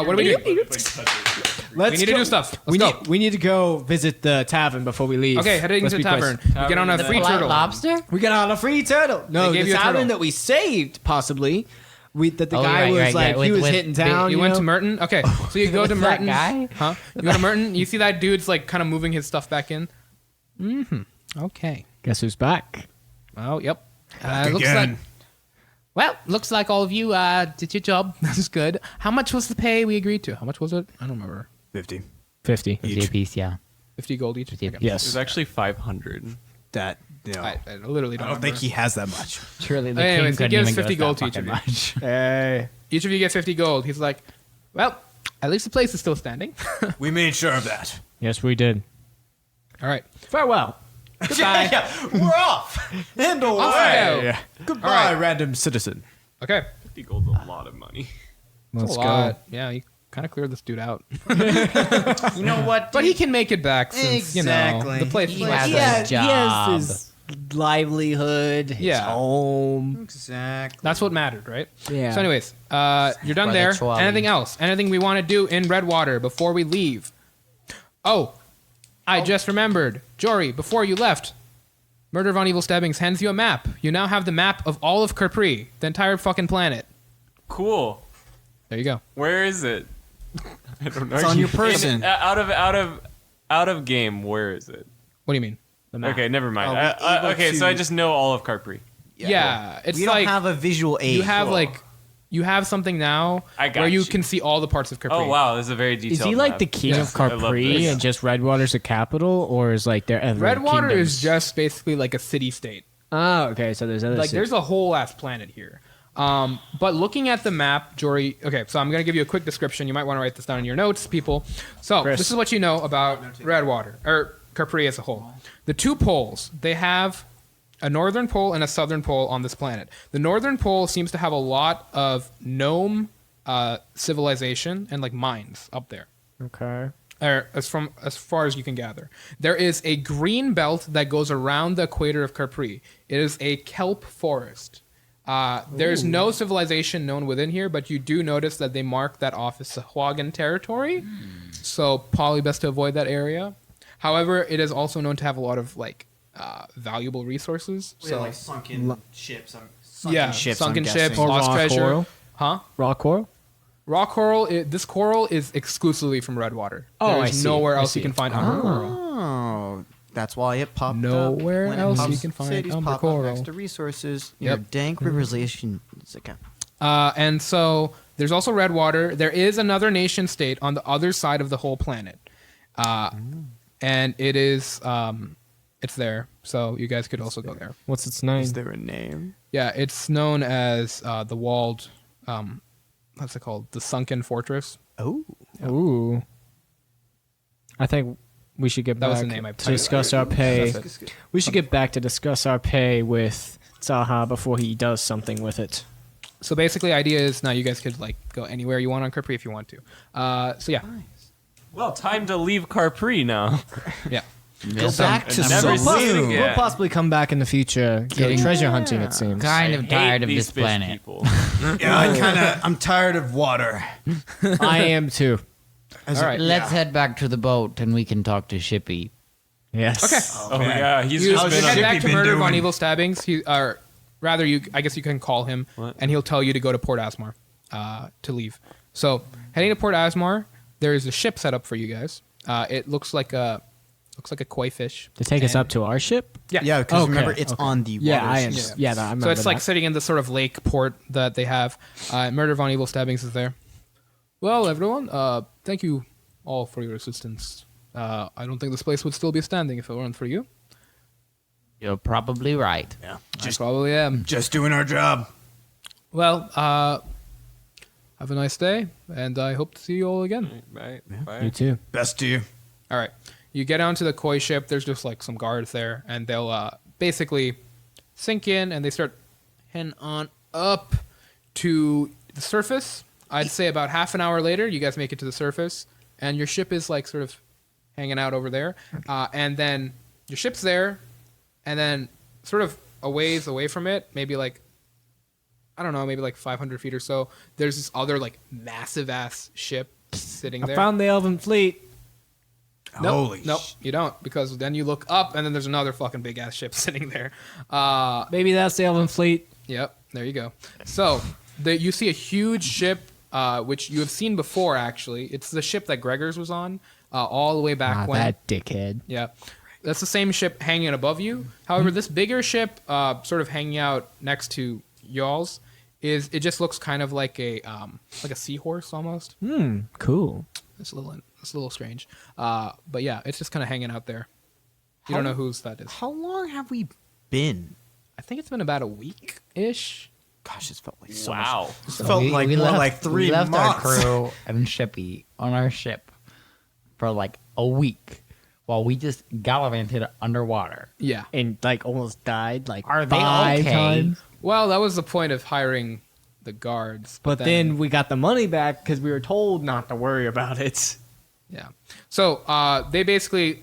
do we do? Let's We need to do stuff. Let's we go. Need, we need to go visit the tavern before we leave. Okay, heading Let's to the be quick. tavern. We get on a free Polite turtle. lobster? We got on a free turtle. No, They gave the you a tavern turtle. that we saved, possibly. That the Oh, guy right, was right, like, right. he With- was with hitting the- down. You went to Merton? Okay. So you go to With that Merton. guy? Huh? You go to Merton. You see that dude's like kind of moving his stuff back in? Okay. Guess who's back? Oh, yep. Back Looks again. like. Well, looks like all of you did your job. That's good. How much was the pay we agreed to? How much was it? I don't remember. 50. 50. Each. Piece, yeah. 50 gold each? Okay. It was Yes. actually 500. That I literally I don't, don't think he has that much. Surely the Anyways, king he couldn't gives even 50 go gold to that each of fucking you. much. Hey. Each of you get 50 gold. He's like, well, at least the place is still standing. We made sure of that. Yes, we did. All right. Farewell. Goodbye. We're off. And away. Off we go. Goodbye, random citizen. Okay. 50 gold's a lot of money. That's Let's a go. lot. Yeah, you kind of cleared this dude out. You know what? But he can make it back since, Exactly. the place He is has like- his job. his livelihood, his Yeah. home. Exactly. That's what mattered, right? Yeah. So anyways, you're done Brother there. Trolley. Anything else? Anything we want to do in Redwater before we leave? Oh, I just remembered. Jory, before you left, Murder Von Evil Stabbings hands you a map. You now have the map of all of Capri, the entire fucking planet. Cool. There you go. Where is it? I don't know. It's on your person. Out of game. Where is it? What do you mean? Okay, never mind. Are we able Okay, so to- I just know all of Capri. Yeah, it's we don't like have a visual aid. you have you have something now I got where you you. can see all the parts of Capri. Oh wow, this is a very detailed. Is he like map. the king Yes. of I love Capri this. and just Redwater's the capital, or is like there other Redwater kingdoms? is just basically like a city-state. Oh, okay. So there's other Like there's a whole ass planet here. But looking at the map, Jory. Okay, so I'm gonna give you a quick description. You might want to write this down in your notes, people. So Chris. this is what you know about Redwater or Capri as a whole. The two poles, they have a northern pole and a southern pole on this planet. The northern pole seems to have a lot of gnome civilization and like mines up there. Okay. Or as far as you can gather. There is a green belt that goes around the equator of Capri. It is a kelp forest. There's no civilization known within here, but you do notice that they mark that off as Sahuagin territory. So probably best to avoid that area. However, it is also known to have a lot of like valuable resources. So So like sunken ships. sunken ships, Or lost raw treasure. coral. Huh? Raw coral. Raw coral. This coral is exclusively from Redwater. Oh, I There's see. nowhere I else you see. can find umber coral. Oh, that's why it popped Nowhere up. When else it you pops, can find cities umber pop coral. up next to resources. Yep. Your dank riverization. It's okay. And so There's also red water. There is another nation state on the other side of the whole planet. And it is, it's there. So you guys could also go there. What's its name? Is there a name? Yeah, it's known as the walled, what's it called? The sunken fortress. Oh. Ooh. I think we should get That was back the name I to typed. discuss our pay. That's it. We should get back to discuss our pay with Zaha before he does something with it. So basically, idea is now you guys could like go anywhere you want on Capri if you want to. So yeah, Well, time to leave Capri now. yeah. Go back to Never Saloon. seen it We'll again. possibly come back in the future, go Getting- treasure hunting. It seems. Kind I of hate tired of these this fish planet. people. Yeah, I'm tired of water. I am too. All right. Let's head back to the boat and we can talk to Shippy. Yes. Okay. Oh yeah, he's You just How's been head Shippy back to been Murder Von doing? Evil Stabbings. Or rather, I guess you can call him, What? and he'll tell you to go to Port Asmar to leave. So heading to Port Asmar, there is a ship set up for you guys. It looks like a koi fish. To take us And- up to our ship. Yeah, because Okay, remember, it's okay. on the Yeah, I am. waters. Yeah, I remember So it's like that. sitting in the sort of lake port that they have. Murder Von Evil Stabbings is there. Well, everyone, thank you all for your assistance. I don't think this place would still be standing if it weren't for you. You're probably right. Yeah. I probably am. Just doing our job. Well, have a nice day, and I hope to see you all again. Bye. You Bye. too. Best to you. All right. You get onto the koi ship. There's just like some guards there, and they'll basically sink in, and they start heading on up to the surface. I'd say about half an hour later, you guys make it to the surface, and your ship is like sort of hanging out over there. And then your ship's there, and then sort of a ways away from it, maybe like, I don't know, maybe like 500 feet or so, there's this other like massive ass ship sitting I there. found the Elven fleet. Nope, you don't, because then you look up and then there's another fucking big ass ship sitting there. Maybe that's the Elven fleet. Yep, there you go. So you see a huge ship, which you have seen before. Actually, it's the ship that Gregor's was on, all the way back when. That dickhead. Yeah, that's the same ship hanging above you. However, this bigger ship, sort of hanging out next to y'all's, it just looks kind of like a seahorse almost. Cool. It's a little strange. But yeah, it's just kind of hanging out there. You don't know whose that is. How long have we been? I think it's been about a week-ish. Gosh, it's felt like so much. Wow. It felt like more like 3 we left months. our crew and Shippy on our ship for like a week while we just gallivanted underwater. Yeah. And like almost died like Are they 5 okay? times. Well, that was the point of hiring the guards. But then we got the money back because we were told not to worry about it. Yeah. So they basically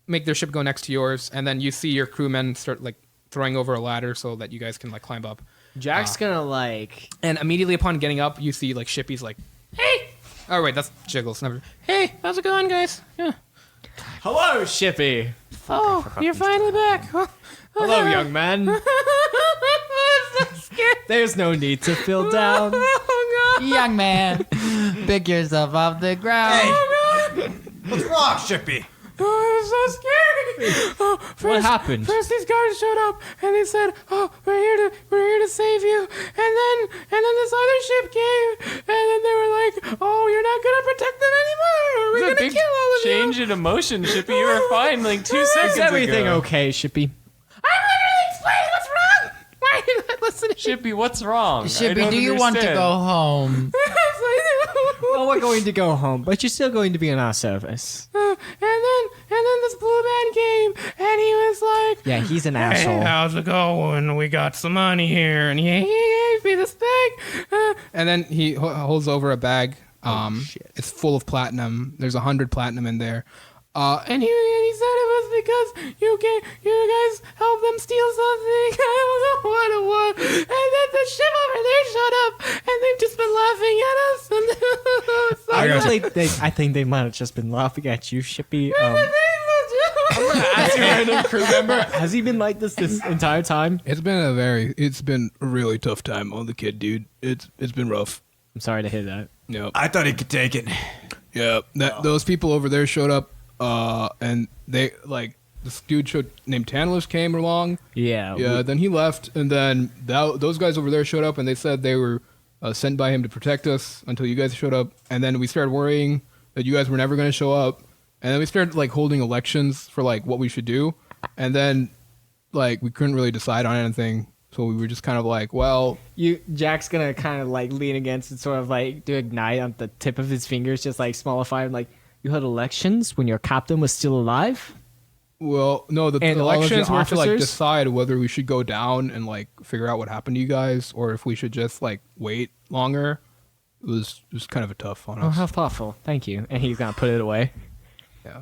make their ship go next to yours, and then you see your crewmen start like throwing over a ladder so that you guys can like climb up. Jack's gonna like And immediately upon getting up, you see like Shippy's like, "Hey!" Oh wait, that's Jiggles. Never. Hey, how's it going, guys? Yeah. hello, Shippy. Oh, you're finally back. Hello, young man. There's no need to feel down. Young man, pick yourself off the ground. What's wrong, Shippy? Oh, it was so scary. Oh, first, What happened? First, these guards showed up and they said, "Oh, we're here to save you." And then this other ship came, and then they were like, "Oh, you're not gonna protect them anymore. We're It was a gonna big kill all of change you." in emotion, Shippy. You were fine like 2 seconds Is everything ago. okay, Shippy? I'm literally explaining what's wrong. Why are you not listening? Shippy, what's wrong? I Shippy, don't do you want to understand. go home? Well, we're going to go home, but you're still going to be in our service. And then this blue man came, and he was like, Yeah, he's an asshole. how's it going? We got some money here, and he gave me this bag. And then he holds over a bag. It's full of platinum. There's 100 platinum in there. And he said it was because you guys helped them steal something. I don't know what it was. And then the ship over there showed up, and they've just been laughing at us. I think they might have just been laughing at you, Shippy. As your random crew member. Has he been like this entire time? It's been a really tough time on the kid, dude. It's been rough. I'm sorry to hear that. Yep. I thought he could take it. Yeah. Those people over there showed up, and they like this dude named Tantalus came along. Yeah. Yeah. Then he left, and then those guys over there showed up, and they said they were sent by him to protect us until you guys showed up, and then we started worrying that you guys were never going to show up, and then we started like holding elections for like what we should do, and then like we couldn't really decide on anything, so we were just kind of like, well, Jack's gonna kind of like lean against and sort of like do ignite on the tip of his fingers, just like smallify him. Like, you had elections when your captain was still alive. well, no, the And all of elections your were to like officers? decide whether we should go down and like figure out what happened to you guys, or if we should just like wait longer. It was just kind of a tough on Oh, us. how thoughtful! Thank you. And he's gonna put it away. Yeah.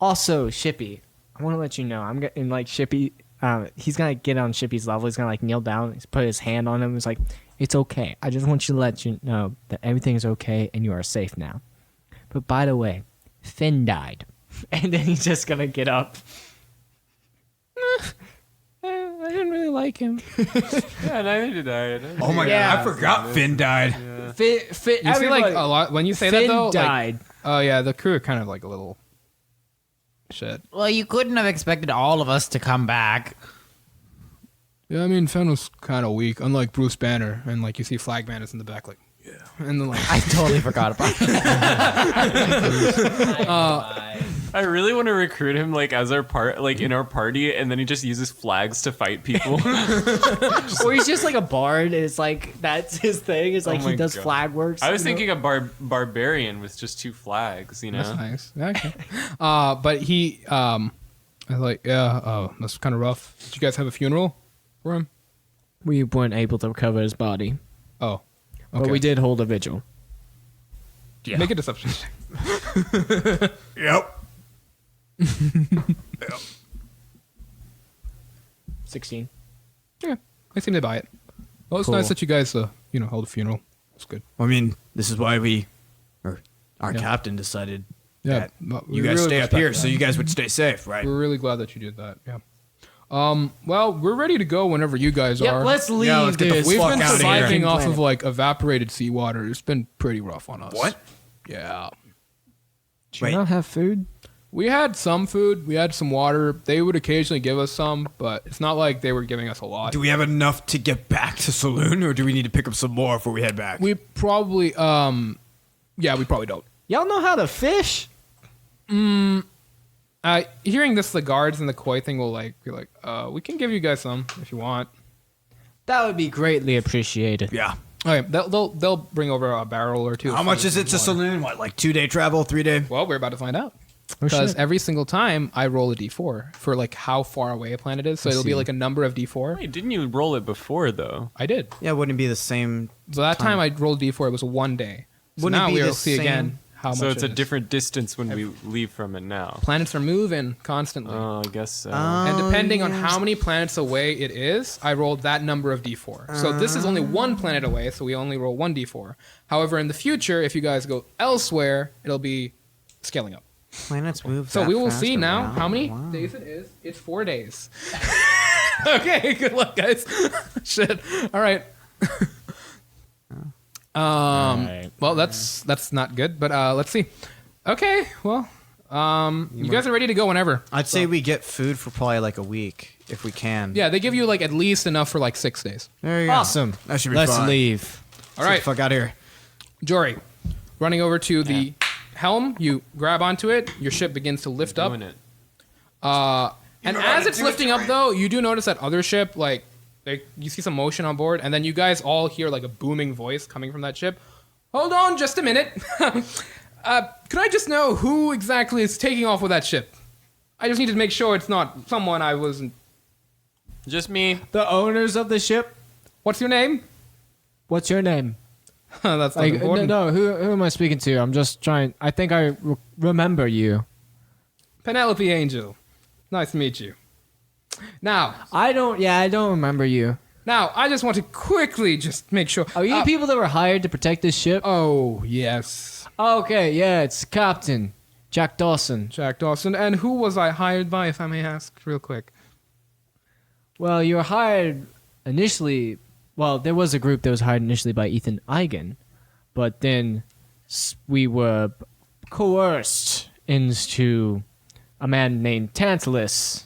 Also, Shippy, I want to let you know, I'm getting like Shippy. He's gonna get on Shippy's level. He's gonna like kneel down. He's put his hand on him. He's like, "It's okay. I just want you to let you know that everything is okay and you are safe now." But by the way, Finn died, and then he's just gonna get up. I didn't really like him. Yeah, neither did I. Oh my Yeah. god, I forgot Finn died. Finn, You see like a lot when you say Finn that though. Like, died. oh yeah, the crew are kind of like a little shit. Well, you couldn't have expected all of us to come back. Yeah, I mean Finn was kind of weak, unlike Bruce Banner, and like you see Flag Banners in the back, like yeah, and then like I totally forgot about it. I really want to recruit him like as our in our party, and then he just uses flags to fight people. Or he's just like a bard, and it's like that's his thing. It's like Oh my he does God. flag works. I was you know? thinking a barbarian with just 2 flags, you know. that's nice. Yeah, okay. But he I was like yeah, oh that's kind of rough. Did you guys have a funeral for him? We weren't able to recover his body, Oh, okay. but we did hold a vigil. Make a deception check. Yep. 16. Yeah, I seem to buy it. Well, it's Cool. nice that you guys held a funeral. It's good. I mean, this is why our Yeah. captain decided Yeah, that but we you guys really stay up respect here that. so you guys would stay safe, right? We're really glad that you did that. Yeah. Well, we're ready to go whenever you guys Yep, are. let's leave. let's get the this We've fuck been outta here. surviving off planet. of like evaporated seawater. It's been pretty rough on us. What? Yeah. Do you Wait. not have food? We had some food. We had some water. They would occasionally give us some, but it's not like they were giving us a lot. Do we have enough to get back to Saloon, or do we need to pick up some more before we head back? We probably, yeah, we probably don't. Y'all know how to fish? Hearing this, the guards and the koi thing will like be like, we can give you guys some if you want. That would be greatly appreciated. Yeah. Okay, they'll bring over a barrel or two. How of much food is it and to water. Saloon? What, like 2-day travel, 3-day? Well, we're about to find out. Oh, Because shit. every single time I roll a d4 for like how far away a planet is, so it'll be like a number of d4. Wait, didn't you roll it before though? I did. Yeah, wouldn't it be the same? So that time I rolled d4, it was 1 day. So Wouldn't it now be we'll the see same- again how much So it's a it is. different distance when we leave from it now. Planets are moving constantly. Oh, I guess so. And depending on how many planets away it is, I rolled that number of d4. So this is only 1 planet away, so we only roll 1 d4. However, in the future, if you guys go elsewhere, it'll be scaling up. Planets move. So that we will fast see now around? how many Wow. days it is. It's 4 days. Okay, good luck, guys. Shit. All right. Well, that's not good, but let's see. Okay, well, you guys are ready to go whenever. I'd say we get food for probably like a week if we can. Yeah, they give you like at least enough for like 6 days. There you go. Awesome. That should be Let's fine. leave. All right, Get the fuck out of here. Jory, running over to the helm, you grab onto it. Your ship begins to lift up. Doing it. And as it's lifting up, though, you do notice that other ship, like, you see some motion on board, and then you guys all hear like a booming voice coming from that ship. Hold on, just a minute. Could I just know who exactly is taking off with that ship? I just need to make sure it's not someone I wasn't. Just me. The owners of the ship. What's your name? What's your name? That's not Like, no, important. no, who am I speaking to? I'm just trying. I think I remember you. Penelope Angel. Nice to meet you. Now, I don't remember you. I just want to quickly just make sure. Are you the people that were hired to protect this ship? Oh, yes. Okay, yeah, it's Captain Jack Dawson. Jack Dawson. And who was I hired by, if I may ask, real quick? Well, you were hired initially. Well, there was a group that was hired initially by Ethan Eigen, but then we were coerced into a man named Tantalus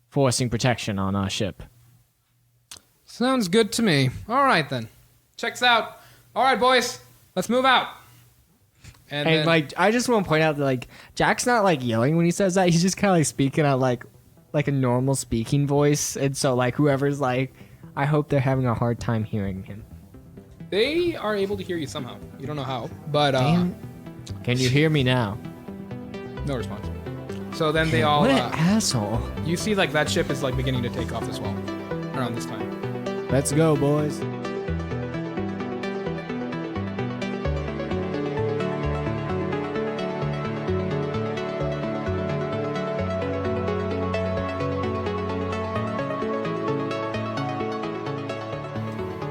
forcing protection on our ship. Sounds good to me. All right, then. checks out. All right, boys, let's move out. And And then, like, I just want to point out that like Jack's not like yelling when he says that. He's just kind of like speaking at like a normal speaking voice, and so like whoever's like, I hope they're having a hard time hearing him. they are able to hear you somehow. You don't know how, but Can you hear me now? no response. So then they all, What an asshole! you see like that ship is like beginning to take off as well around this time. Let's go, boys.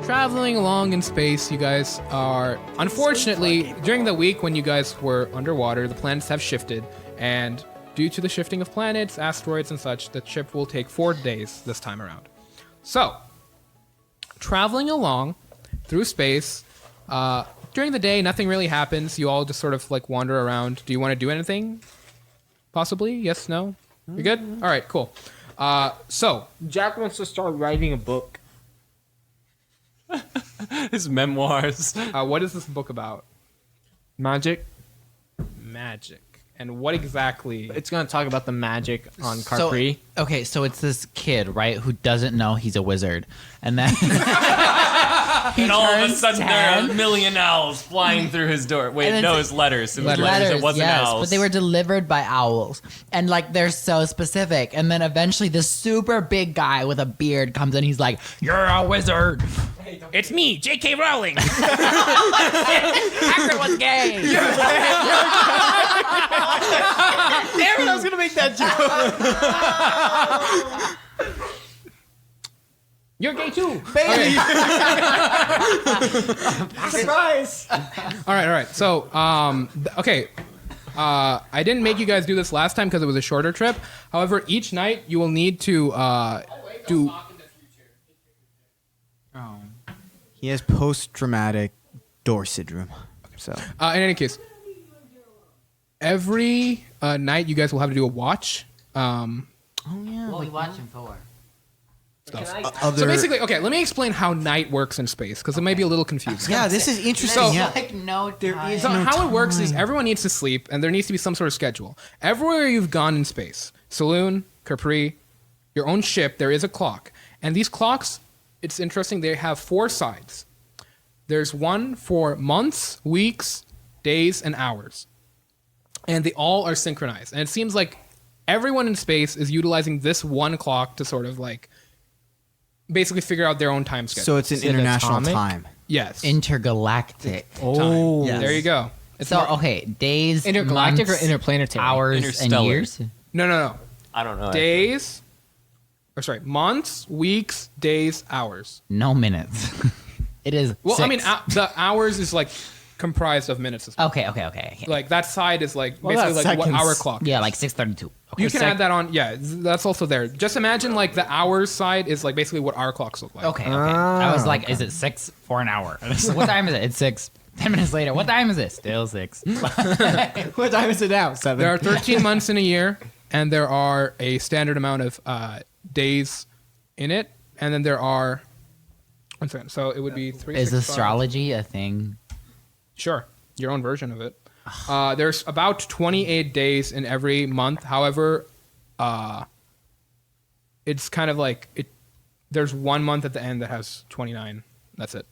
Traveling along in space, you guys are unfortunately during the week when you guys were underwater, the planets have shifted, and due to the shifting of planets, asteroids, and such, the ship will take 4 days this time around. So, traveling along through space, during the day, nothing really happens. You all just sort of like wander around. Do you want to do anything? Possibly? Yes? No? You're good? All right, cool. So, Jack wants to start writing a book. His memoirs. what is this book about? Magic. Magic. And what exactly? It's gonna talk about the magic on Capri. So, okay, so it's this kid, right, who doesn't know he's a wizard, and then And all of a turns sudden there are 10. a million owls flying through his door. Wait, And no, it's- it's letters. It was Letters. letters. It wasn't yes, owls. but they were delivered by owls, and like they're so specific. And then eventually, this super big guy with a beard comes in. He's like, "You're a wizard." It's me, J.K. Rowling. Hagrid was gay. Damn it, I was gonna make that joke. You're gay too. Surprise. All right. So, okay. I didn't make you guys do this last time because it was a shorter trip. However, each night you will need to do. He has post-traumatic door syndrome. So In any case, every night you guys will have to do a watch. What are we watching for? So basically, okay, let me explain how night works in space because it may be a little confusing. yeah, this is interesting. So- yeah. Like no time. So how it works is everyone needs to sleep, and there needs to be some sort of schedule. Everywhere you've gone in space, saloon, Capri, your own ship, there is a clock, and these clocks, it's interesting. They have 4 sides. There's one for months, weeks, days, and hours, and they all are synchronized. And it seems like everyone in space is utilizing this one clock to sort of like basically figure out their own time schedule. So it's an Is it international atomic? time. Yes. Intergalactic. Oh, Yes. There you go. It's So more- okay, days, intergalactic months, or interplanetary? hours, and Interstellar. years. no. I don't know. Days, months, weeks, days, hours. No minutes. It is. Well, I mean, 6. the hours is like comprised of minutes as well. Okay. Like that side is like Well, basically that's like what seconds. hour clock. Yeah, like 6:32. You can add that on. Yeah, that's also there. Just imagine like the hours side is like basically what our clocks look like. Okay. I was like, is it 6 for an hour? What time is it? It's 6. 10 minutes later, what time is it? Still 6. What time is it now? 7. There are 13 months in a year, and there are a standard amount of days in it, and then there are. One second. So it would be 3. Is astrology a thing? Sure, your own version of it. There's about 28 days in every month. However, it's kind of like it. There's one month at the end that has 29. That's it.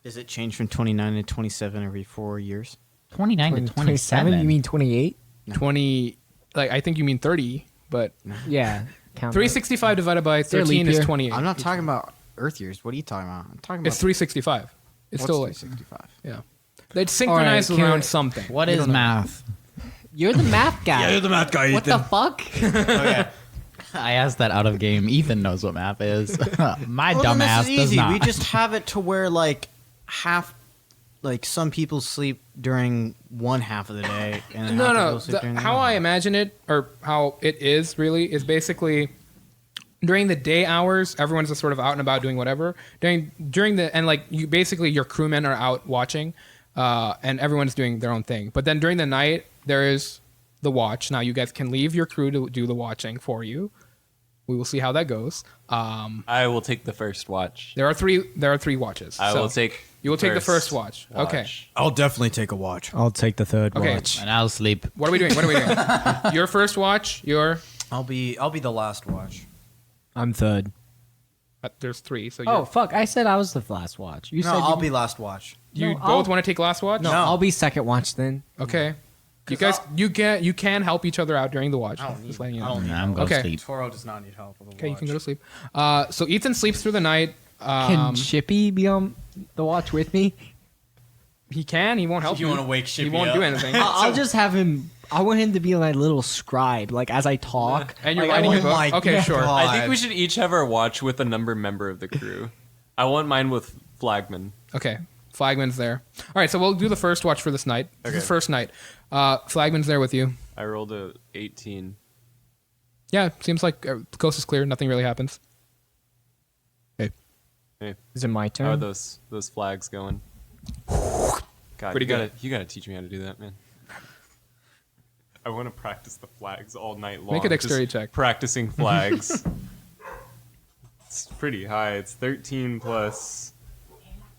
Does it change from 29 to 27 every 4 years? 29 to 27. You mean 28? 20. Like I think you mean 30, but Yeah. Count 365 divided by there a 13 leap is year? 28. I'm not talking about Earth years. What are you talking about? I'm talking about It's 365. It's still like 365. yeah. It's synchronized All right, around Kira- something. What is math? You're the math guy. the math guy. What the fuck? I asked that out of game. Ethan knows what math is. My Well, then dumbass this is does easy. not. We just have it to where like some people sleep during one half of the day, and then half No. people sleep during the How other. I imagine it, or how it is really, is basically during the day hours, everyone's just sort of out and about doing whatever. During the and like you basically your crewmen are out watching, and everyone's doing their own thing. But then during the night, there is the watch. Now you guys can leave your crew to do the watching for you, We will see how that goes. I will take the first watch. There are three watches. I so will take. You will take the first watch. Okay. I'll definitely take a watch. I'll take the third Okay. watch. And I'll sleep. What are we doing? Your first watch. Your I'll be the last watch. I'm third. there's 3. So Oh fuck! I said I was the last watch. You No, said I'll be last watch. you No, both want to take last watch? No, I'll be second watch then. Okay. You guys, you can help each other out during the watch. Just letting you know. I'm going to Okay. sleep. Toro does not need help with a Okay, you can go to sleep. So Ethan sleeps through the night. Can Chippy be on the watch with me? He can. He won't help you. You wanna wake He Shippy won't up? do anything. I'll just have him. I want him to be my little scribe, like as I talk. And you're Like, I writing a want- book. Okay, sure. I think we should each have our watch with a member of the crew. I want mine with Flagman. Okay. Flagman's there. All right, so we'll do the first watch for this night. This is Okay. first night. Flagman's there with you. I rolled a 18. Yeah, seems like the coast is clear. Nothing really happens. Hey. Hey, Is it my turn? how are those flags going? God, Pretty good. You gotta teach me how to do that, man. I want to practice the flags all night long. Make a dexterity just check. Practicing flags. It's pretty high. It's 13 plus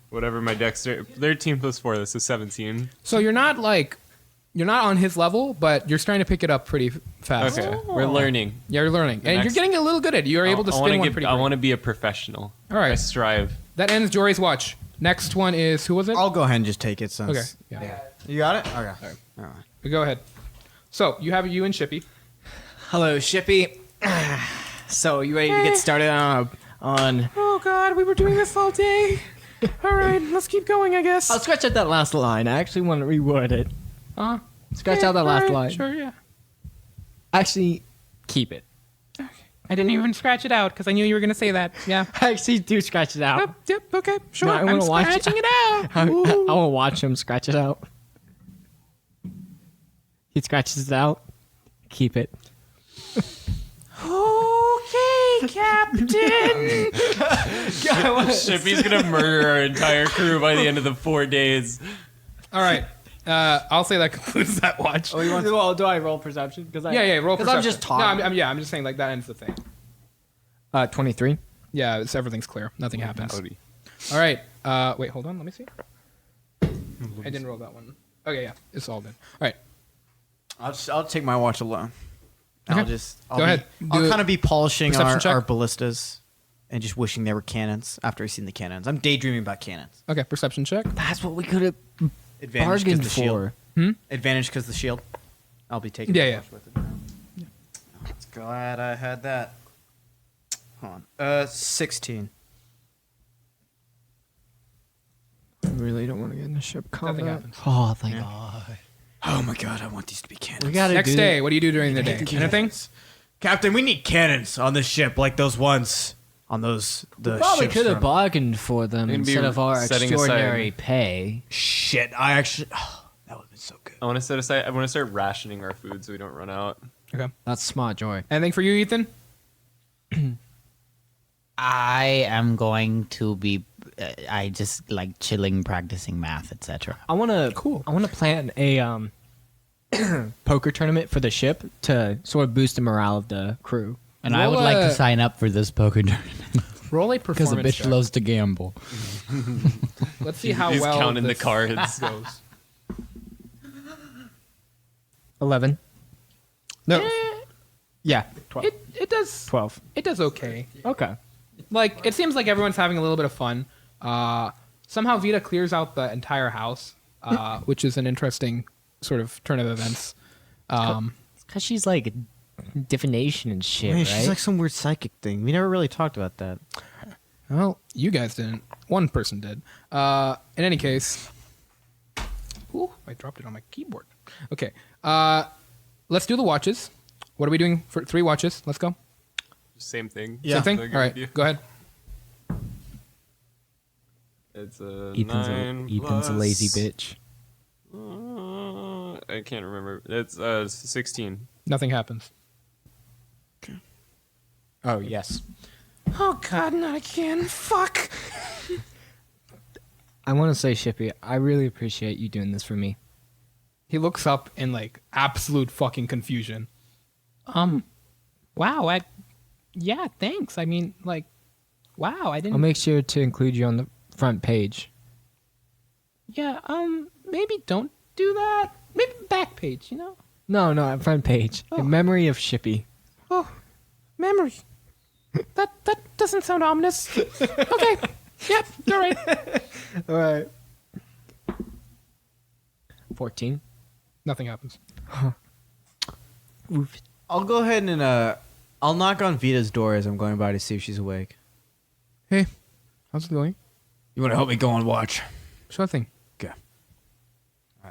whatever my dexterity. 13 plus 4. This is 17. So you're not on his level, but you're starting to pick it up pretty fast. Okay, we're learning. Yeah, you're learning, and you're next- getting a little good at it. You're able to spin one pretty I quick. want to be a professional. All right. I strive. That ends Jory's watch. Next one is who was it? I'll go ahead and just take it since. Okay. Yeah. You got it? Okay. All right. Go ahead. So you have you and Shippy. Hello, Shippy. So you ready to get started on? Oh God, we were doing this all day. All right, let's keep going, I guess. I'll scratch out that last line. I actually want to reword it. Scratch out that all last right, line. Sure, yeah. Actually, keep it. I didn't even scratch it out because I knew you were gonna say that. Yeah. I actually do scratch it out. Yep. Okay. Sure. No, I I'm wanna watch- scratching it out. I Ooh. want to watch him scratch it out. He scratches it out. Keep it. Okay, Captain. Shippy's gonna murder our entire crew by the end of the 4 days. All right. I'll say that concludes that watch. Well, do I roll perception? Because Yeah. Roll Because I'm perception. just talking. No, I'm just saying like that ends the thing. 23. Yeah, everything's clear. Nothing happens. Odie. All right. Wait, hold on. Let me see. I didn't roll that one. Okay, yeah, it's all good. All right. I'll take my watch alone. Okay. I'll Go ahead. I'll Do kind of be polishing perception check. our ballistas and just wishing they were cannons after I've seen the cannons. I'm daydreaming about cannons. Okay, perception check. That's what we could have Advantage because bargained the shield. for. Advantage because the shield. I'll be taking. Yeah, my yeah. watch with it. It's glad I had that. Hold on. 16. I really don't want to get in the ship combat. happens. Oh, thank God. Oh my god, I want these to be cannons. We gotta Next do day, what do you do during the day? Anything? Captain, we need cannons on this ship, like those ones on those. The Probably ships could have from- bargained for them It'd be instead of our setting extraordinary pay. Shit, I actually. Oh, that would have been so good. I want to set aside. I want to start rationing our food so we don't run out. Okay. That's smart, Joy. Anything for you, Ethan? I am going to be. I just like chilling, practicing math, etc. I want to plan a poker tournament for the ship to sort of boost the morale of the crew. And I would like Roll to a- sign up for this poker tournament Roll a because a performance bitch check. loves to gamble. Let's see how He's well counting the this cards. goes. 11. No. Yeah. 12. It does 12. it does okay. Okay. Like it seems like everyone's having a little bit of fun. Somehow Vita clears out the entire house, which is an interesting sort of turn of events. Because she's like divination and shit, Man, right? she's like some weird psychic thing. We never really talked about that. Well, you guys didn't. One person did. In any case, ooh, I dropped it on my keyboard. Okay, let's do the watches. What are we doing for 3 watches? Let's go. Same thing. Same thing. Good All right, idea. go ahead. It's a Ethan's 9 a lazy plus- bitch. I can't remember. It's 16. Nothing happens. Oh, yes. Oh God, not again! Fuck. I want to say, Shippy, I really appreciate you doing this for me. He looks up in like absolute fucking confusion. Wow, Yeah, thanks. I mean, like, wow, I didn't. I'll make sure to include you on the front page. Yeah, maybe don't do that. Maybe back page, you know? No, front page. Oh. In memory of Shippy. Oh, memory. That doesn't sound ominous. Okay. Yep, all right. All right. 14. Nothing happens. Oof. I'll go ahead and I'll knock on Vita's door as I'm going by to see if she's awake. Hey, how's it going? You want to help me go on watch? Sure thing. Okay.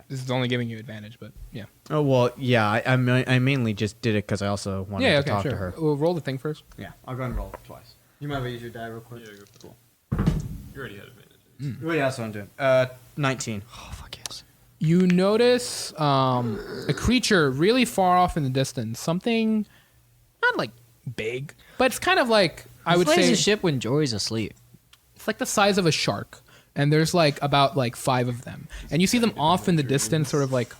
This is only giving you advantage, but yeah. Oh well, yeah. I mainly just did it because I also wanted Yeah, to okay, talk sure. to her. We'll roll the thing first. Yeah, I'll go and roll twice. You might use your die real quick. Yeah, go for it. Cool. You already had advantage. Well, yeah, that's what I'm doing. 19. Oh, fuck yes. You notice a creature really far off in the distance. Something not like big, but it's kind of like I would say the ship when Jory's asleep. it's like the size of a shark. And there's like about like 5 of them. And you see them off in the distance, sort of like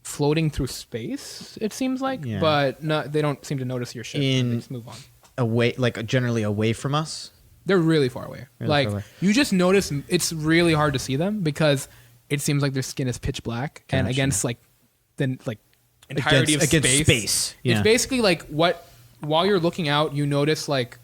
floating through space, it seems like. Yeah. But no, they don't seem to notice your ship. They just move on. Away, like generally away from us. They're really far away. Really like far away. you just notice it's really hard to see them because it seems like their skin is pitch black and Gotcha. against like the entirety Against of space. space. Yeah. It's basically like while you're looking out, you notice like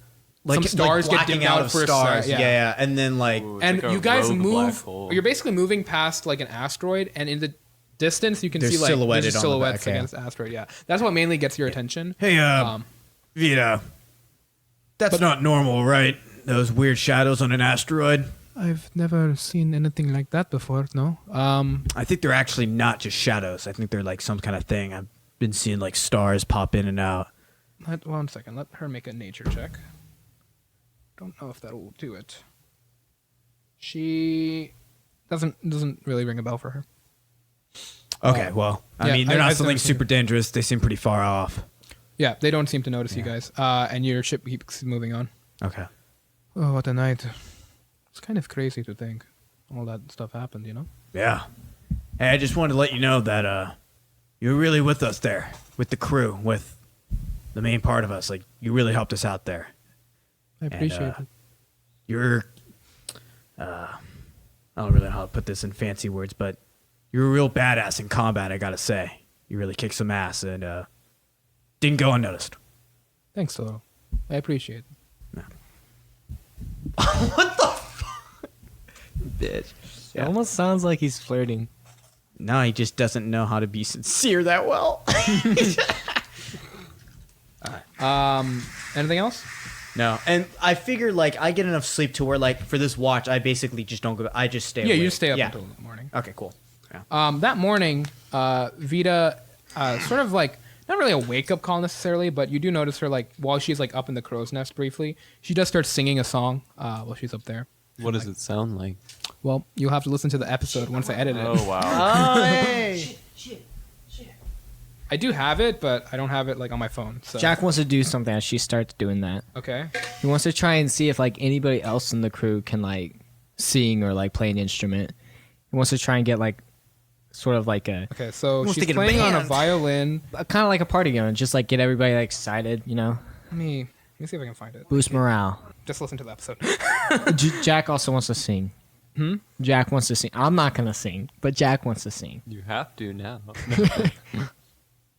some stars get blacking dimmed out of for stars. a second. Yeah, and then like Ooh, it's And like a you guys rogue black move. hole. You're basically moving past like an asteroid, and in the distance you can There's see like silhouetted there's on the silhouettes back, yeah. against the asteroid. Yeah, that's what mainly gets your attention. Hey, Vita. That's not normal, right? Those weird shadows on an asteroid. I've never seen anything like that before. No. I think they're actually not just shadows. I think they're like some kind of thing. I've been seeing like stars pop in and out. One second. Let her make a nature check. Don't know if that will do it. She doesn't really ring a bell for her. Okay, well, I yeah, mean, they're I've not never something seen super dangerous. They seem pretty far off. Yeah, they don't seem to notice you guys. And your ship keeps moving on. Okay. Oh, what a night! It's kind of crazy to think all that stuff happened. You know. Yeah. Hey, I just wanted to let you know that you're really with us there, with the crew, with the main part of us. Like, you really helped us out there. I appreciate it. You're, I don't really know how to put this in fancy words, but you're a real badass in combat, I gotta say. You really kicked some ass and didn't go unnoticed. Thanks, Toro. I appreciate it. bitch. It almost sounds like he's flirting. No, he just doesn't know how to be sincere that well. Anything else? No, and I figure like I get enough sleep to where like for this watch I basically just don't go. I just stay. Yeah, you awake. just stay up Yeah. until the morning. Okay, cool. Yeah. That morning, Vita, sort of like not really a wake up call necessarily, but you do notice her like while she's like up in the crow's nest briefly, she does start singing a song while she's up there. What does it sound like? Well, you'll have to listen to the episode once I edit it. Oh wow. Oh, hey. I do have it, but I don't have it like on my phone. So Jack wants to do something as she starts doing that. okay. He wants to try and see if like anybody else in the crew can like sing or like play an instrument. He wants to try and get like sort of like a Okay, so wants she's to get a playing on a band. violin. kind of like a party going, just like get everybody like excited, you know, Let me see if I can find it. boost morale. Just listen to the episode. Jack also wants to sing. Jack wants to sing. I'm not gonna sing, but Jack wants to sing. You have to now.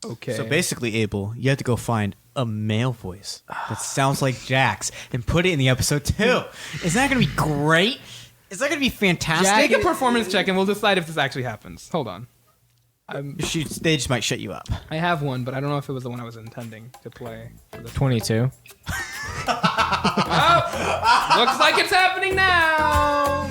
Okay. So basically, Abel, you have to go find a male voice that sounds like Jack's and put it in the episode too. Is that gonna be great? Is that gonna be fantastic? Make a performance check and we'll decide if this actually happens. Hold on. They just might shut you up. I have one, but I don't know if it was the one I was intending to play. For this. 22. Looks like it's happening now.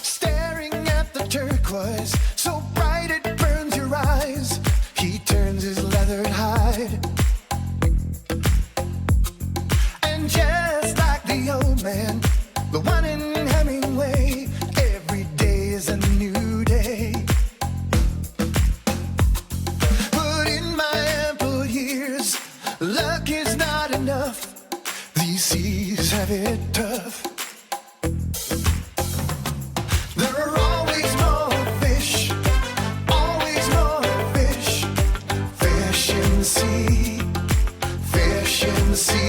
Staring at the turquoise, so bright it burns your eyes. He turns his leathered hide. And just like the old man, the one in Hemingway, every day is a new day. But in my ample years, luck is not enough. These seas have it tough. There are always more fish, always more fish. Fish in the sea, fish in the sea.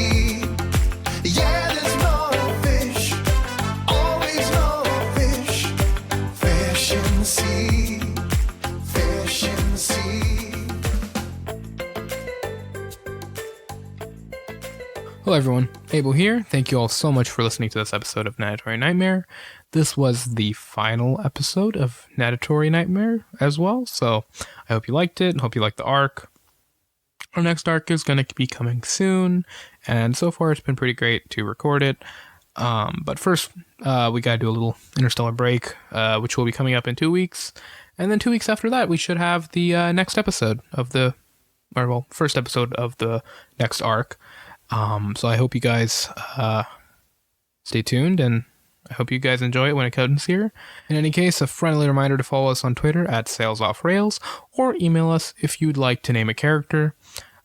can see. Hello everyone, Abel here. Thank you all so much for listening to this episode of Natatory Nightmare. This was the final episode of Natatory Nightmare as well, so I hope you liked it. Hope you liked the arc. Our next arc is going to be coming soon, and so far it's been pretty great to record it. But first, we got to do a little interstellar break, which will be coming up in 2 weeks. And then 2 weeks after that, we should have the next episode of first episode of the next arc. So I hope you guys stay tuned, and I hope you guys enjoy it when it comes here. In any case, a friendly reminder to follow us on Twitter at SalesOffRails, or email us if you'd like to name a character.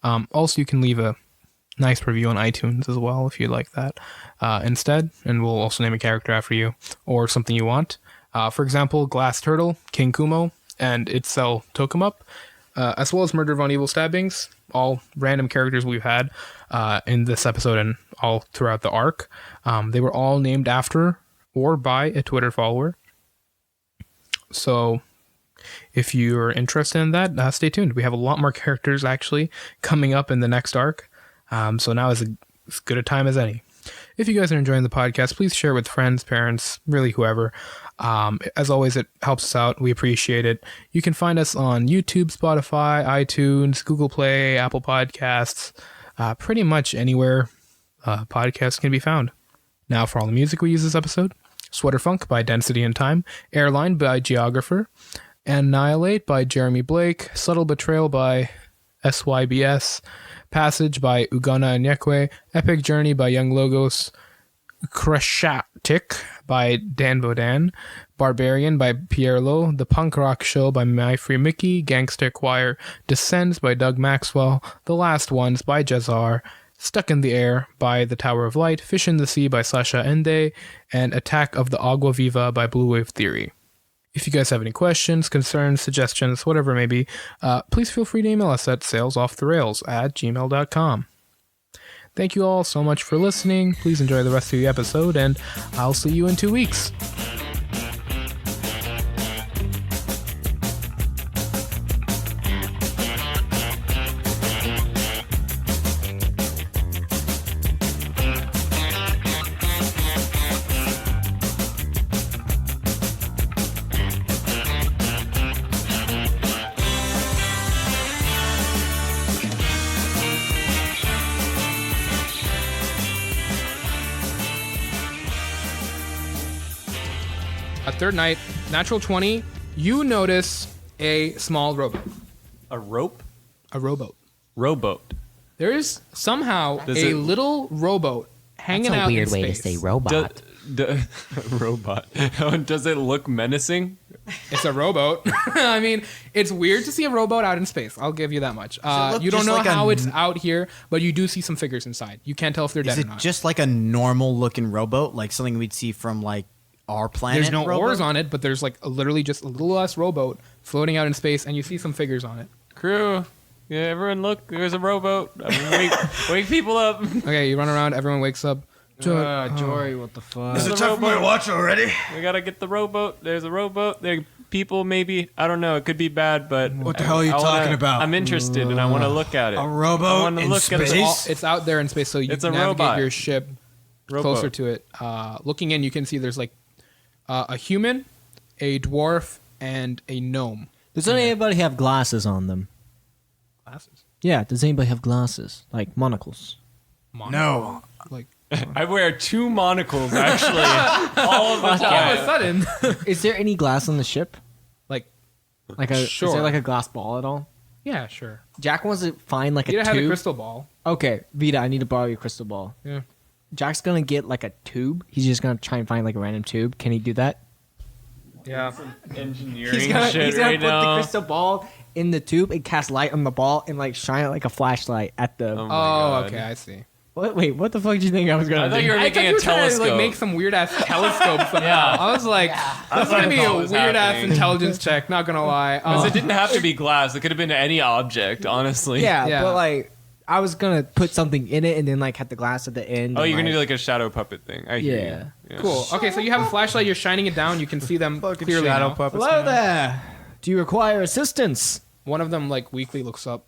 Also, you can leave a nice review on iTunes as well if you'd like that instead, and we'll also name a character after you or something you want. For example, Glass Turtle, King Kumo, and Itzel Tokamup, as well as Murder Von Evil Stabbings, all random characters we've had in this episode and all throughout the arc. They were all named after or by a Twitter follower. So if you're interested in that, stay tuned. We have a lot more characters actually coming up in the next arc. So now is as good a time as any. If you guys are enjoying the podcast, please share with friends, parents, really whoever. As always, it helps us out. We appreciate it. You can find us on YouTube, Spotify, iTunes, Google Play, Apple Podcasts, pretty much anywhere podcasts can be found. Now for all the music we use this episode: Sweater Funk by Density and Time, Airline by Geographer, Annihilate by Jeremy Blake, Subtle Betrayal by SYBS, Passage by Ugonna and Onyekwe, Epic Journey by Young Logos, Khreshchatyk by Dan Bodan, Barbarian by Pierlo, The Punkrock Show by myfreemickey, Gangsta Choir Descends by Doug Maxwell, The Last Ones by Jahzzar, Stuck in the Air by The Tower of Light, Fish in the Sea by Sascha Ende, and Attack of the Aguaviva by Blue Wave Theory. If you guys have any questions, concerns, suggestions, whatever it may be, please feel free to email us at salesofftherails@gmail.com. Thank you all so much for listening. Please enjoy the rest of the episode, and I'll see you in 2 weeks. Third night, natural 20, you notice a small rowboat. A rope? A rowboat. Rowboat. There is somehow little rowboat hanging That's a out weird in way to space. say robot. Robot. Does it look menacing? It's a rowboat. I mean, it's weird to see a rowboat out in space. I'll give you that much. look You don't just know like how it's out here, but you do see some figures inside. You can't tell if they're Is dead it or not. just like a normal looking rowboat, like something we'd see from like our planet? There's no rowboat? oars on it, but there's like literally just a little less rowboat floating out in space, and you see some figures on it. Crew. Yeah, everyone look. There's a rowboat. I mean, wake people up. Okay, you run around. Everyone wakes up. Jory, what the fuck? Is it time for my watch already? We gotta get the rowboat. There's a rowboat. There are people maybe. I don't know. It could be bad, but What the hell are you I wanna- talking about? I'm interested and I want to look at it. A rowboat I wanna in look at space? It's out there in space, so you It's a navigate robot. your ship Rowboat. closer to it. Looking in, you can see there's like a human, a dwarf, and a gnome. Does anybody have glasses on them? Glasses. Yeah, does anybody have glasses? Like monocles? No. Like I wear 2 monocles actually, all of the all of a time. sudden, Is there any glass on the ship? like Is Sure. there like a glass ball at all? yeah, sure. Jack wants to find like You a have a tube. crystal ball. Okay, Vita, I need to borrow your crystal ball. Yeah. Jack's gonna get like a tube. He's just gonna try and find like a random tube. Can he do that? Yeah. Engineering He's gonna shit put right the now. crystal ball in the tube and cast light on the ball and like shine it like a flashlight at the. Oh my Oh, God. okay, I see. Wait, what the fuck do you think I was gonna I do? thought you were I thought making you a were trying to telescope. like make some weird ass telescope somehow. Yeah. I was like, this is what gonna I be thought a was weird ass happening. intelligence check. Not gonna lie. Because it didn't have to be glass. It could have been any object, honestly. yeah, Yeah. but like I was gonna put something in it and then like have the glass at the end. Oh, and, you're gonna do like a shadow puppet thing. I hear Yeah. you. Yeah. Cool. Okay, so you have a flashlight. You're shining it down. You can see them clearly now. Hello there. Do you require assistance? One of them like weakly looks up.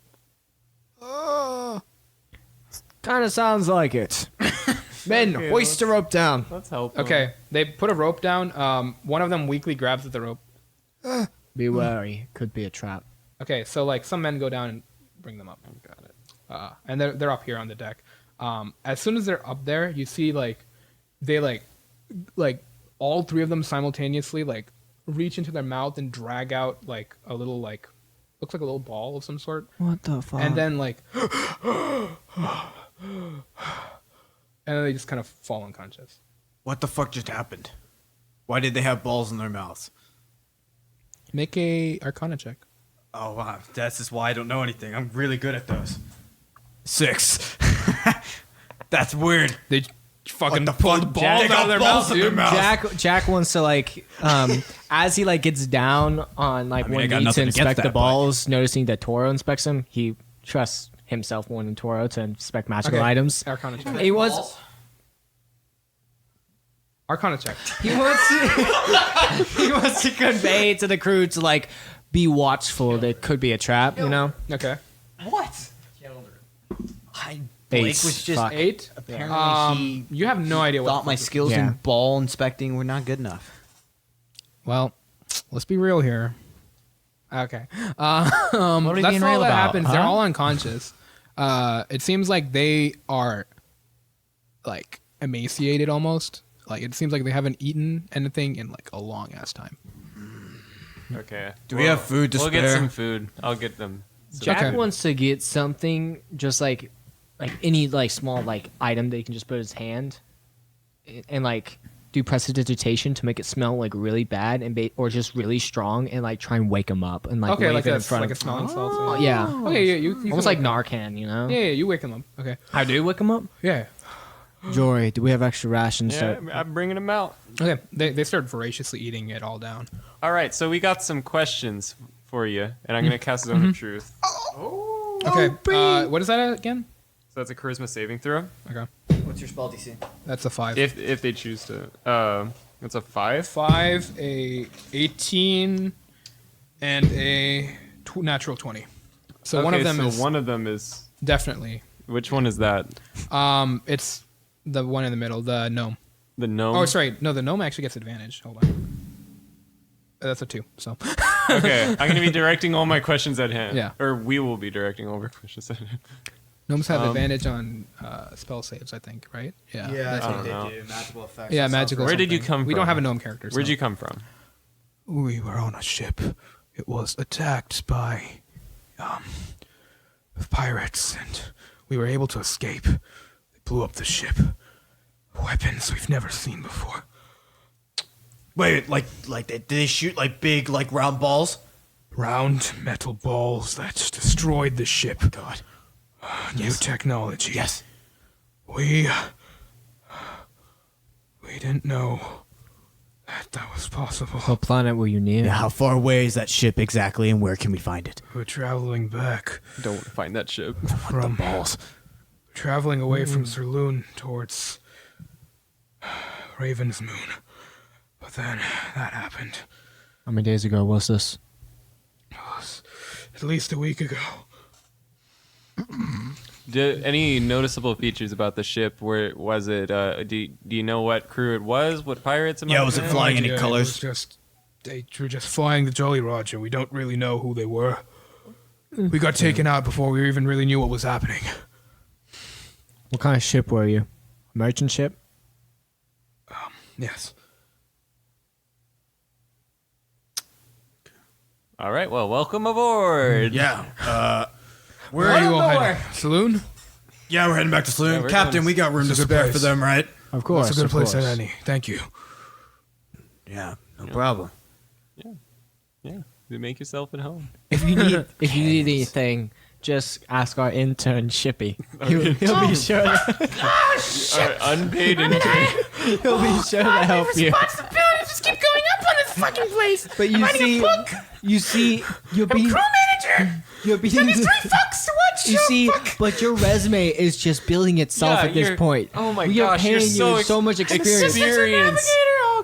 Kind of sounds like it. Men, hoist the rope down. Let's help. Okay, they put a rope down. One of them weakly grabs at the rope. Be wary. Could be a trap. Okay, so like some men go down and bring them up. Got it. And they're up here on the deck. As soon as they're up there, you see like they like all three of them simultaneously like reach into their mouth and drag out like a little like looks like a little ball of some sort. What the fuck? And then like and then they just kind of fall unconscious. What the fuck just happened? Why did they have balls in their mouths? Make a Arcana check. Oh, wow. That's just why I don't know anything. I'm really good at those. 6. That's weird. They fucking What the pulled fuck? balls They got out of their balls mouth, in their dude. mouth. Jack wants to like as he like gets down on like I mean, I one got knee to nothing against inspect the that, but- balls, noticing that Toro inspects him. He trusts himself more than Toro to inspect magical Okay. items. Arcana check. He wants Arcana check. he wants to convey to the crew to like be watchful. There could be a trap, you know. Okay. What? Eight. Blake was just Fuck. 8. apparently he You have no idea what thought the my fuck- skills Yeah. in ball inspecting were not good enough. Well, let's be real here. Okay. What are we That's being all real that about? happens. They're huh? all unconscious. It seems like they are like emaciated almost. Like it seems like they haven't eaten anything in like a long ass time. Okay. Do we have food to We'll spare? get some food. I'll get them. Jack Okay. wants to get something just like any like small like item that he can just put in his hand and like do prestidigitation to make it smell like really bad and or just really strong and like try and wake him up and like Okay, wave like it in a front like a of smelling salt. yeah, Okay, yeah, you almost can like wake them. Narcan, you know. Yeah, you wake them up. Okay. I do wake him up. Yeah. Jory, do we have extra rations? Yeah, I'm bringing them out. Okay. They start voraciously eating it all down. All right, so we got some questions for you, and I'm gonna cast Zone of Truth. Okay. What is that again? So that's a Charisma saving throw. Okay. What's your spell DC? That's a 5. If they choose to. That's a 5. 5, a 18, and a natural 20. So one of them is one of them is. definitely. Which one is that? It's the one in the middle, the gnome. The gnome. Oh, sorry. No, the gnome actually gets advantage. Hold on. That's a 2. So Okay, I'm gonna be directing all my questions at him. Yeah. Or we will be directing all our questions at him. gnomes have advantage on spell saves, I think, right? Yeah. That's I what don't it know. do. Magical effects. is. Yeah, magical. Where did you something. come We from? don't have a gnome character. Where'd so. you come from? We were on a ship. It was attacked by pirates, and we were able to escape. They blew up the ship. Weapons we've never seen before. Wait, like did they shoot like big like round balls? Round metal balls that destroyed the ship. God. New technology. Yes. We didn't know that was possible. What planet were you near? Yeah, how far away is that ship exactly, and where can we find it? We're traveling back Don't find that ship. from balls. Traveling away from Sirloon towards Raven's Moon. But then that happened. How many days ago was this? It was at least a week ago. Any noticeable features about the ship? Where was it? Do you know what crew it was? What pirates? It might Yeah, have was it been? flying any It was colors? just they were just flying the Jolly Roger. We don't really know who they were. We got taken out before we even really knew what was happening. What kind of ship were you? Merchant ship? Yes. All right. Well, welcome aboard. Yeah. Where are you all heading? Saloon? Yeah, we're heading back to Saloon. we're Captain, going- we got room to It's a good spare for place. them, right? Of course. That's a good of place course. at any. Thank you. Yeah, no problem. Yeah. You make yourself at home. If you need anything, just ask our intern Shippy. He'll be sure. Unpaid intern. He'll be sure to help you. Just keep going up on this fucking place. But you see, you're being Crew manager. you're being. Give me 3 fucks to watch You your see, fuck. but your resume is just building itself Yeah, at this you're- point. oh my we are gosh, you're paying so you so much experience. experienced.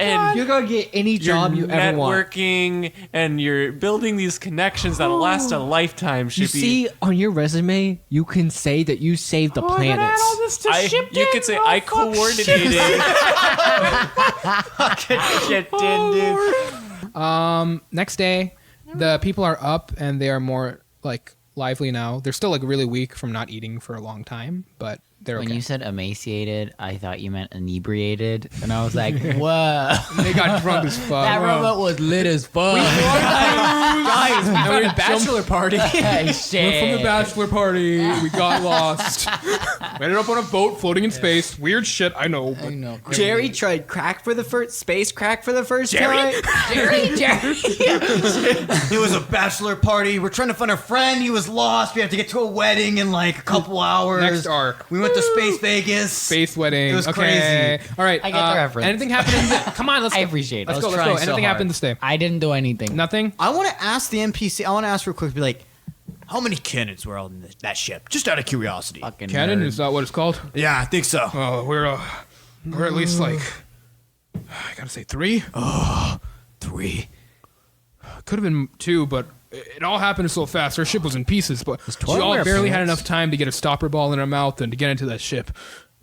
and You're gonna get any you're job you ever want. networking, and you're building these connections that'll last a lifetime. You see, on your resume, you can say that you saved the planets. You could say I coordinated. Next day, the people are up and they are more like lively now. They're still like really weak from not eating for a long time, but they're okay. When you said emaciated, I thought you meant inebriated, and I was like, "Whoa!" They got drunk as fuck. That robot was lit as fuck. Guys, we found a bachelor party. We're from the bachelor party. We got lost. We ended up on a boat floating in space. Weird shit, I know. But Jerry tried crack for the first space crack for the first time. Jerry. It was a bachelor party. We're trying to find a friend. He was lost. We have to get to a wedding in like a couple hours. Next arc. We went to Space Vegas. Space wedding. It was okay. crazy. All right. I get the reference. Anything happened? Come on, let's go. I appreciate it. Let's I go. was Let's go. trying so Anything hard. happened this day? I didn't do anything. Nothing. I want to ask the NPC. I want to ask real quick. Be like, how many cannons were on that ship? Just out of curiosity. Fucking Cannon nerd. is that what it's called? Yeah, I think so. We're at least like I gotta say 3. 3. Could have been 2, but it all happened so fast. Our ship was in pieces, but we 12 all our barely had pants? enough time to get a stopper ball in our mouth and to get into that ship.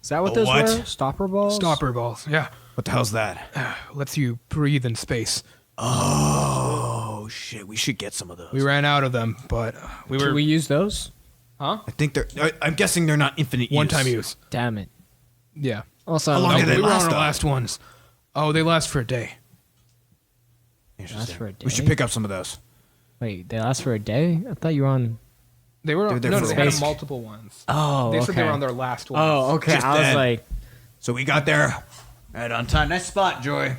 Is that what those What? were? Stopper balls? Stopper balls, yeah. What the hell's that? Lets you breathe in space. Oh shit! We should get some of those. We ran out of them, but we were Can we use those? I think they're. I'm guessing they're not infinite. one-time use. Damn it. Yeah. Also, How long Oh, did they we were on last, our though? last ones. Oh, they last for a day. last for a day. We should pick up some of those. Wait, they last for a day? I thought you were on. They were They're there no, for they the had space. multiple ones. Oh, They okay. said they were on their last ones. Oh, okay. Just I was then. like, So we got there right on time. Nice spot, Joy.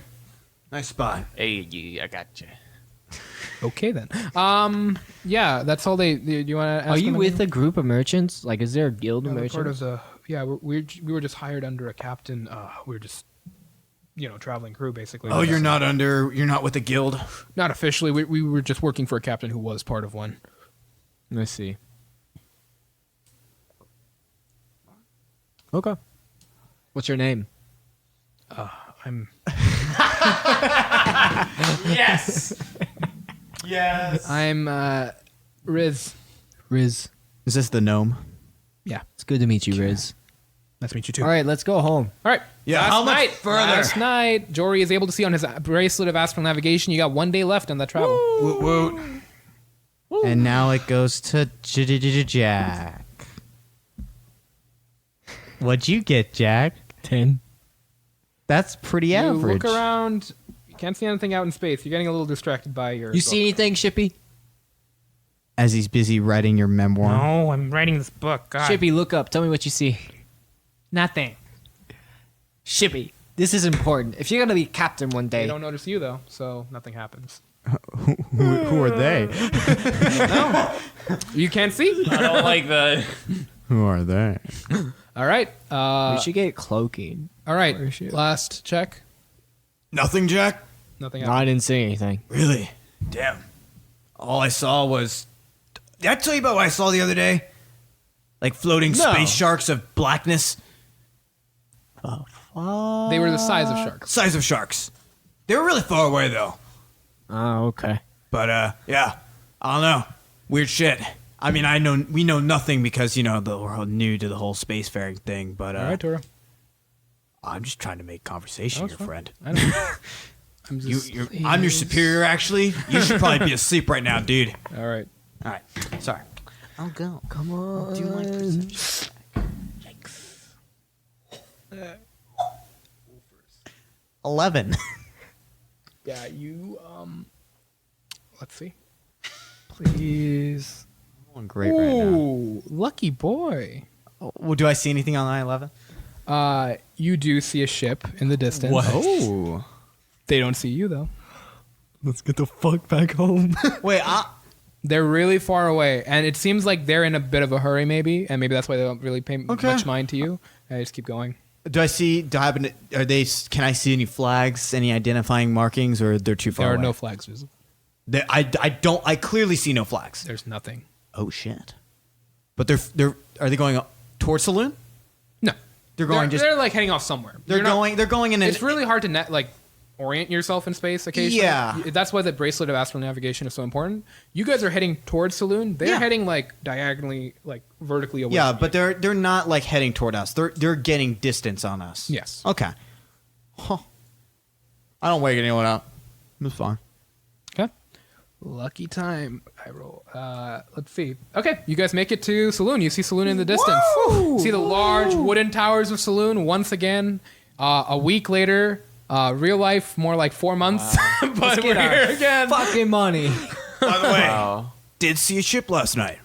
Nice spot. Hey, I got you. Okay then. Yeah, that's all they. Do you want to? are you with a group of merchants? Like, is there a guild of merchants? Part of the. Yeah, we were just hired under a captain. We were just, traveling crew basically. Oh, you're not with the guild. Not officially. We were just working for a captain who was part of one. Let's see. Okay. What's your name? I'm. Yes. Yes. I'm Riz. Riz. Is this the gnome? Yeah. It's good to meet you, Riz. Nice to meet you too. All right, let's go home. All right. Yeah. Last How much night, further? Last night, Jory is able to see on his bracelet of astral navigation. You got 1 day left on that travel. Woot woot. And now it goes to Jack. What'd you get, Jack? 10. That's pretty You average. look around. You can't see anything out in space. You're getting a little distracted by your. You see anything, Shippy? As he's busy writing your memoir. No, I'm writing this book. God. Shippy, look up. Tell me what you see. Nothing. Shippy, this is important. If you're gonna be captain one They day, don't notice you though, so nothing happens. Who are they? You can't see. I don't like that. Who are they? All right. we should get cloaking. All right. Where is she? Last check. Nothing, Jack. Nothing. No, Happened. I didn't see anything. Really? Damn. All I saw was. Did I tell you about what I saw the other day? Like floating No. space sharks of blackness. They were the size of sharks. Size of sharks. They were really far away though. Oh, okay. But yeah, I don't know. Weird shit. I mean, we know nothing because we're new to the whole spacefaring thing. But All right, Toro. I'm just trying to make conversation, That's your fine. friend. I know. I'm just. I'm your superior, actually. You should probably be asleep right now, dude. All right. All right, sorry. I'll go. Come on. Do my perception. 11. Yeah, you. Let's see. Please. I'm doing great right now. Ooh, lucky boy. Well, do I see anything on I-11? You do see a ship in the distance. Oh. They don't see you though. Let's get the fuck back home. Wait, They're really far away, and it seems like they're in a bit of a hurry, maybe, and maybe that's why they don't really pay much mind to you. I just keep going. do I happen to, can I see any flags, any identifying markings, or they're too far There are away? no flags visible. I clearly see no flags. There's nothing. Oh shit. But are they going up towards Saloon? No, They're going They're like heading off somewhere. they're You're not- going in an It's really hard to orient yourself in space occasionally. Yeah. That's why the bracelet of astral navigation is so important. You guys are heading towards Saloon. They're heading like diagonally, like vertically away. Yeah, from but you. they're not like heading toward us. They're getting distance on us. Yes. Okay. Huh. I don't wake anyone up. It's fine. Okay. Lucky time. I roll. Let's see. Okay, you guys make it to Saloon. You see Saloon in the distance. You see the large wooden towers of Saloon once again. A week later, real life, more like 4 months. But we're here again. Fucking money. By the way, Wow. did see a ship last night.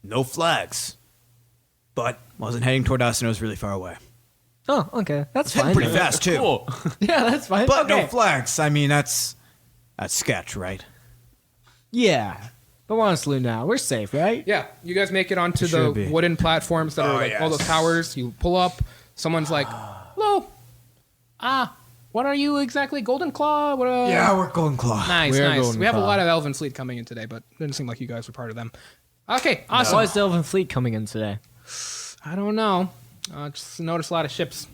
No flags. But wasn't heading toward us and it was really far away. Oh, okay. That's Heading fine. pretty fast too. Cool. Yeah, that's fine. But okay. no flags. I mean, that's sketch, right? Yeah. But we're on Saloon now. We're safe, right? Yeah, you guys make it onto Should the be. wooden platforms that are like all those yes. towers. You pull up. Someone's like, "Hello, what are you exactly? Golden Claw? What? We're Golden Claw. Nice, We're nice. Golden We have a Claw. lot of Elven fleet coming in today, but it didn't seem like you guys were part of them. Okay, Why awesome. is the Elven Fleet coming in today? I don't know. Just noticed a lot of ships.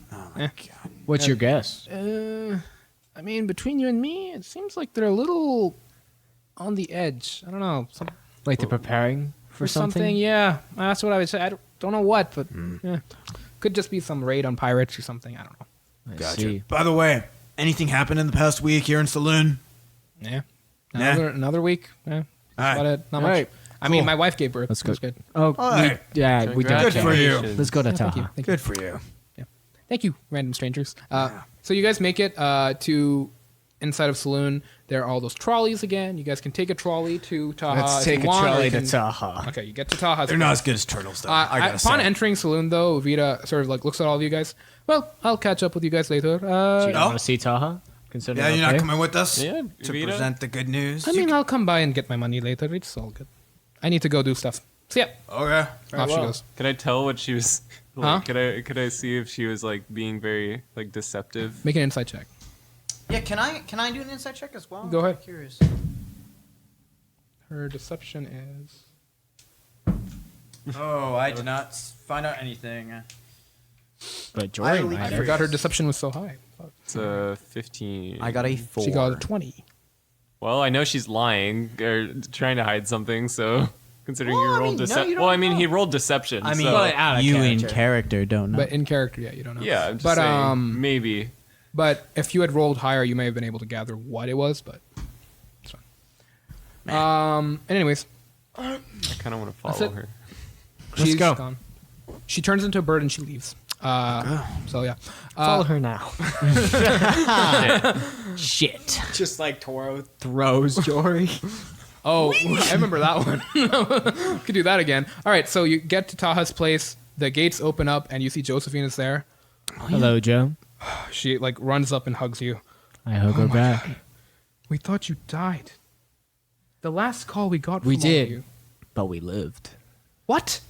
What's your guess? I mean, between you and me, it seems like they're a little on the edge. I don't know. Like they're preparing for something? Yeah, that's what I would say. I don't know what, but yeah. Could just be some raid on pirates or something. I don't know. I Gotcha. see. By the way, anything happened in the past week here in Saloon? Yeah. Nah. Another week. Yeah. That's All about right. it. Not All much. right. I mean, Cool. my wife gave birth. Let's It was go. good. Oh, Alright. we did. Good for you. Let's go to Thank you. Taha. Thank you. Good for you. Thank you, random strangers. So you guys make it to inside of Saloon. There are all those trolleys again. You guys can take a trolley to Taha. Let's if take you a want, or trolley you to can- Taha. Okay, you get to Taha. They're not as good as turtles, though. I gotta upon say. entering Saloon, though, Vita sort of like looks at all of you guys. Well, I'll catch up with you guys later. Do you No. want to see Taha? Consider Yeah, it you're not okay? coming with us Yeah, to Vita? present the good news. I mean, I'll come by and get my money later. It's all good. I need to go do stuff. So yeah, Okay. off she goes. Can I tell what she was? Huh? Like, could I see if she was like being very like deceptive? Make an insight check. Yeah, can I do an insight check as well? Go ahead. I'm curious. Her deception is. Oh, I did not find out anything. But Jory I might I have. forgot her deception was so high. Fuck. It's a 15. I got a 4. She got a 20. Well, I know she's lying or trying to hide something. So considering Well, you I rolled mean, no, deception, you don't well, I mean know. he rolled deception. I mean, so, But out of you in character. character don't know. But in character, yeah, you don't know. yeah, I'm just But saying, maybe. but if you had rolled higher, you may have been able to gather what it was. But it's fine. And anyways, I kind of want to That's follow it. her. she's go. gone. She turns into a bird and she leaves. So yeah. Follow her now. Shit. Just like Toro throws Jory. Oh, I remember that one. Could do that again. All right, so you get to Taha's place. The gates open up, and you see Josephine is there. Hello, Joe. She like runs up and hugs you. I hug her back. We thought you died. The last call we got from We all of did. you. But we lived. What?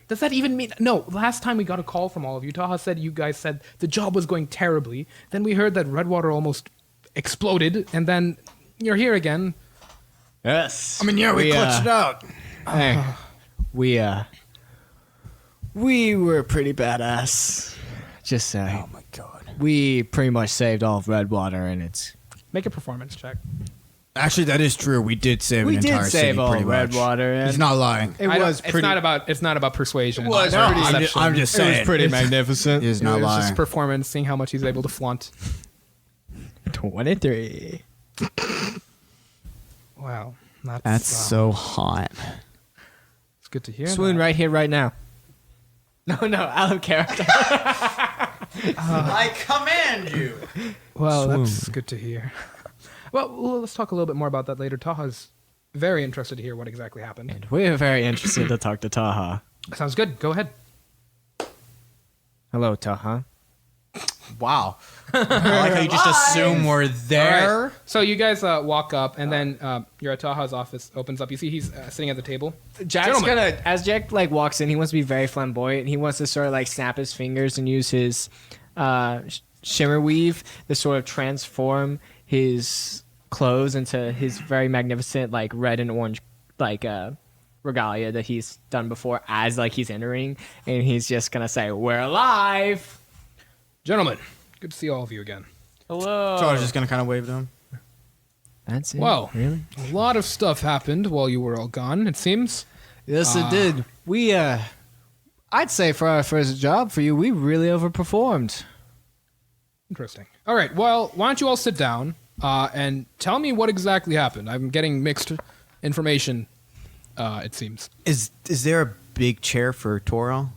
Does that even mean? No, last time we got a call from all of you, Taha said you guys said the job was going terribly. Then we heard that Redwater almost exploded, and then you're here again. Yes. I mean, yeah, we clutched it out. Hey, we were pretty badass. Just saying. Oh my god. We pretty much saved all of Redwater, and it's. Make a performance check. Actually, that is true. We did save We an did entire save city all pretty much. Redwater, and He's not lying. It I don't- was It's pretty. not about. It's not about persuasion. was It's no, pretty I'm just, deception. I'm just It saying. was pretty magnificent. He is It not was lying. just performance, seeing how much he's able to flaunt. 23. Wow, that's That's so hot. It's good to hear. Swoon that. right here, right now. No, out of character. I command you. Well, that's good to hear. Well, let's talk a little bit more about that later. Taha's very interested to hear what exactly happened. And we're very interested to talk to Taha. Sounds good. Go ahead. Hello, Taha. Wow. I like how you just assume we're there. All right. So you guys walk up, and then you're at Taha's office. Opens up. You see he's sitting at the table. Jack's Gentlemen. gonna, as Jack like walks in, he wants to be very flamboyant. He wants to sort of like snap his fingers and use his shimmer weave to sort of transform his clothes into his very magnificent like red and orange like regalia that he's done before as like he's entering, and he's just gonna say, "We're alive." Gentlemen, good to see all of you again. Hello. So I was just gonna kind of wave to him. That's it. Well, really? a lot of stuff happened while you were all gone, it seems. Yes, it did. We, I'd say for our first job for you, we really overperformed. Interesting. All right, well, why don't you all sit down and tell me what exactly happened? I'm getting mixed information, it seems. Is there a big chair for Toro?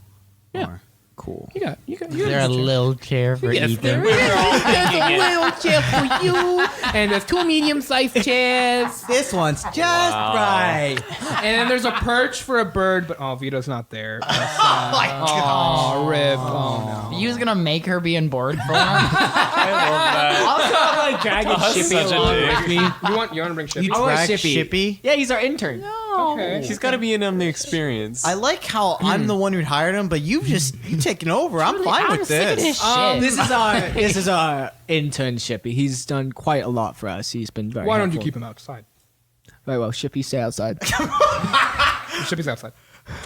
Yeah. Or- cool. You got Is there a little chair for Yes, Ethan? there is. There's a little chair for you, and there's 2 medium-sized chairs, This one's just right. and then there's a perch for a bird. But Vito's not there. Oh, rip. Oh no. You was gonna make her be on board for him? I love that. Like dragging That's such a dick. You want to bring Shippy? I want Drag Shippy. Shippy? Yeah, he's our intern. Okay. He's got to be in on the experience. I like how I'm the one who hired him, but you've taken over. I'm fine with this. This is our intern Shippy. He's done quite a lot for us. He's been very Why don't you helpful. keep him outside? Very well. Shippy, stay outside. Shippy's outside.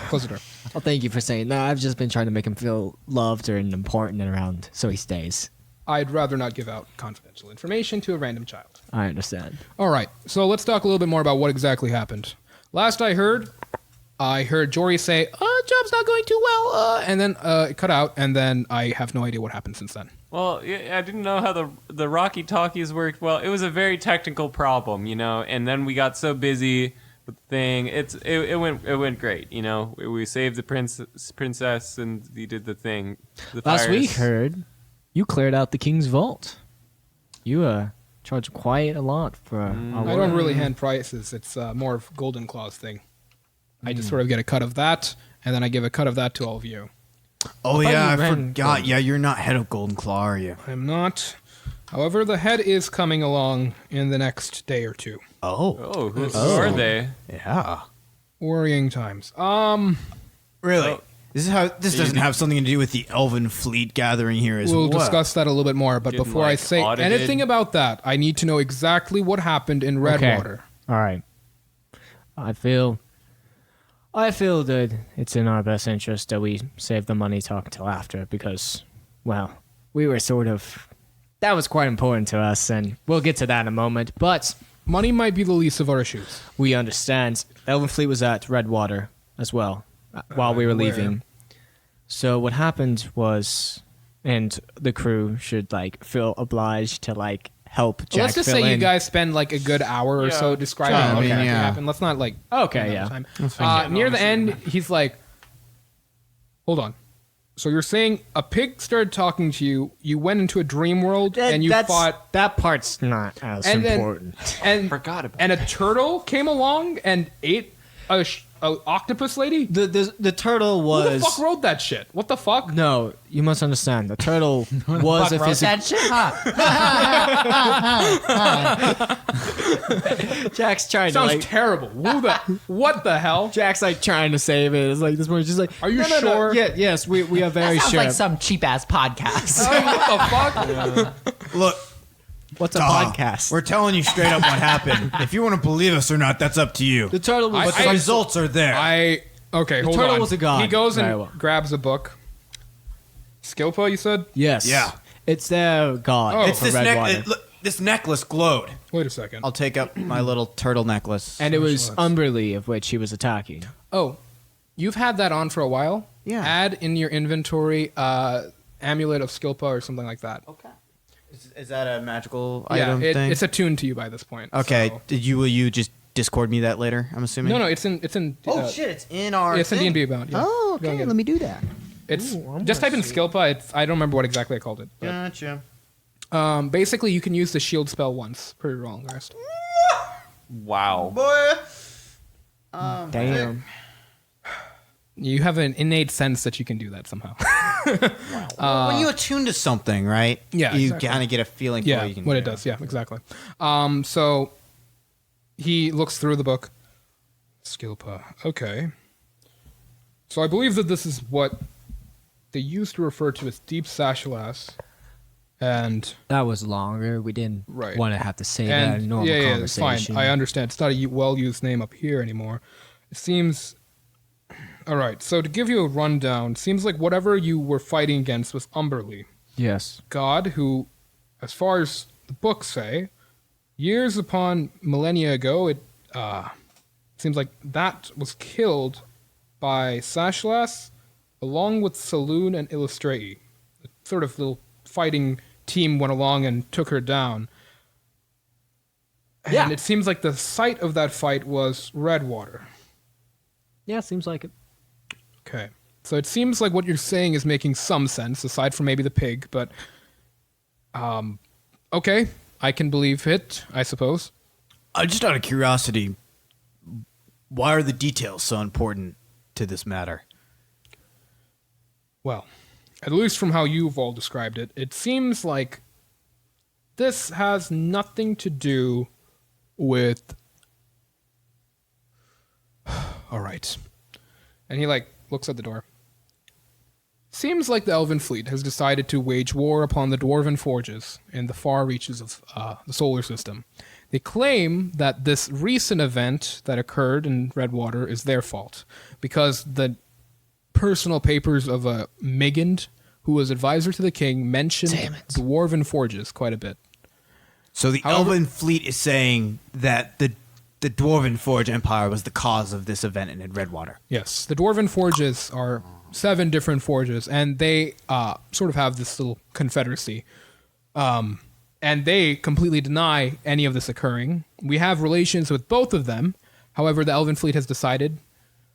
Close the door. Well, thank you for saying that. I've just been trying to make him feel loved and important and around, so he stays. I'd rather not give out confidential information to a random child. I understand. All right, so let's talk a little bit more about what exactly happened. Last I heard Jory say, job's not going too well, and then it cut out, and then I have no idea what happened since then. Well, yeah, I didn't know how the Rocky Talkies worked. Well, it was a very technical problem, and then we got so busy with the thing. It went great, We saved the princess, and we did the thing. The Last fires. week, heard you cleared out the king's vault. You charged quite a lot for our I work. don't really hand prices. It's more of Golden Claw's thing. I just sort of get a cut of that, and then I give a cut of that to all of you. Oh, thought yeah, you I ran forgot. Golden. Yeah, you're not head of Golden Claw, are you? I'm not. However, the head is coming along in the next day or two. Oh. Who are they? Yeah. Worrying times. Really? Oh. This doesn't have something to do with the Elven fleet gathering here as We'll well. discuss that a little bit more, but Getting, before I say audited. anything about that, I need to know exactly what happened in Redwater. All right. I feel that it's in our best interest that we save the money talk till after because, well, we were that was quite important to us, and we'll get to that in a moment. But Money might be the least of our issues. we understand Elven Fleet was at Redwater as well while we were aware. leaving. So what happened was, and the crew should feel obliged to help Jack Let's just fill say you in. guys spend a good hour or so describing Sure, I what mean, exactly yeah. happened. Let's not Okay, spend yeah. time. Near the end, he's like, "Hold on." So you're saying a pig started talking to you. You went into a dream world and you fought, that part's not as and important. then and Forgot about and a turtle came along and ate a octopus lady. The turtle Who was the fuck wrote that shit? What the fuck? No, you must understand. The turtle was a Wrote physical. that shit, huh? Jack's trying Sounds to terrible. What the hell? Jack's trying to save it. It's this morning, just like, Are you no, no, no. sure? Yeah, yes, we are very Sounds sure. like some cheap ass podcast. What the fuck? Look, What's a Taha, podcast? we're telling you straight up what happened. If you want to believe us or not, that's up to you. The turtle was. But the results are there. Okay, hold turtle on. was a god. He goes and Very well. grabs a book. Skilpa, you said? yes. Yeah. It's their god. Oh. It's for this Redwater. this necklace glowed. Wait a second. I'll take up my little turtle necklace. And it was Umberly of which he was attacking. Oh, you've had that on for a while? Yeah. Add in your inventory Amulet of Skilpa or something like that. Okay. Is that a magical Yeah, item thing? it's attuned to you by this point. Okay. so- Will you just Discord me that later? I'm assuming. No, it's in. Oh shit! It's in our. It's in thing. D&B about. Yeah. Oh, Go okay. get it. Let me do that. It's just type in Skilpa. I don't remember what exactly I called it. But, Gotcha. basically, you can use the shield spell once per long rest. Wow. Boy. Damn. You have an innate sense that you can do that somehow. When you attune to something, right? Yeah, You exactly. kind of get a feeling for Yeah, what you can what do. it does. Yeah, exactly. So he looks through the book. Skilpa. Okay. So I believe that this is what they used to refer to as Deep Sashalas. And That was longer. We didn't Right. want to have to say that in and normal yeah, it's fine. conversation. I understand. It's not a well-used name up here anymore. It seems. All right. So to give you a rundown, seems like whatever you were fighting against was Umberly, Yes. god who as far as the books say, years upon millennia ago, it seems like that was killed by Sascha along with Saloon and Illustrati. A sort of little fighting team went along and took her down. Yeah. And it seems like the site of that fight was Redwater. Yeah, seems like it. Okay. So it seems like what you're saying is making some sense, aside from maybe the pig, but okay, I can believe it, I suppose. Just out of curiosity, why are the details so important to this matter? Well, at least from how you've all described it, it seems like this has nothing to do with... All right. And he, looks at the door. Seems like the Elven fleet has decided to wage war upon the Dwarven forges in the far reaches of the solar system. They claim that this recent event that occurred in Redwater is their fault, because the personal papers of a Migand, who was advisor to the king, mentioned Dwarven forges quite a bit. So the Elven fleet is saying that the Dwarven Forge Empire was the cause of this event in Redwater. Yes, the Dwarven forges are 7 different forges, and they sort of have this little confederacy. And they completely deny any of this occurring. We have relations with both of them. However, the Elven fleet has decided,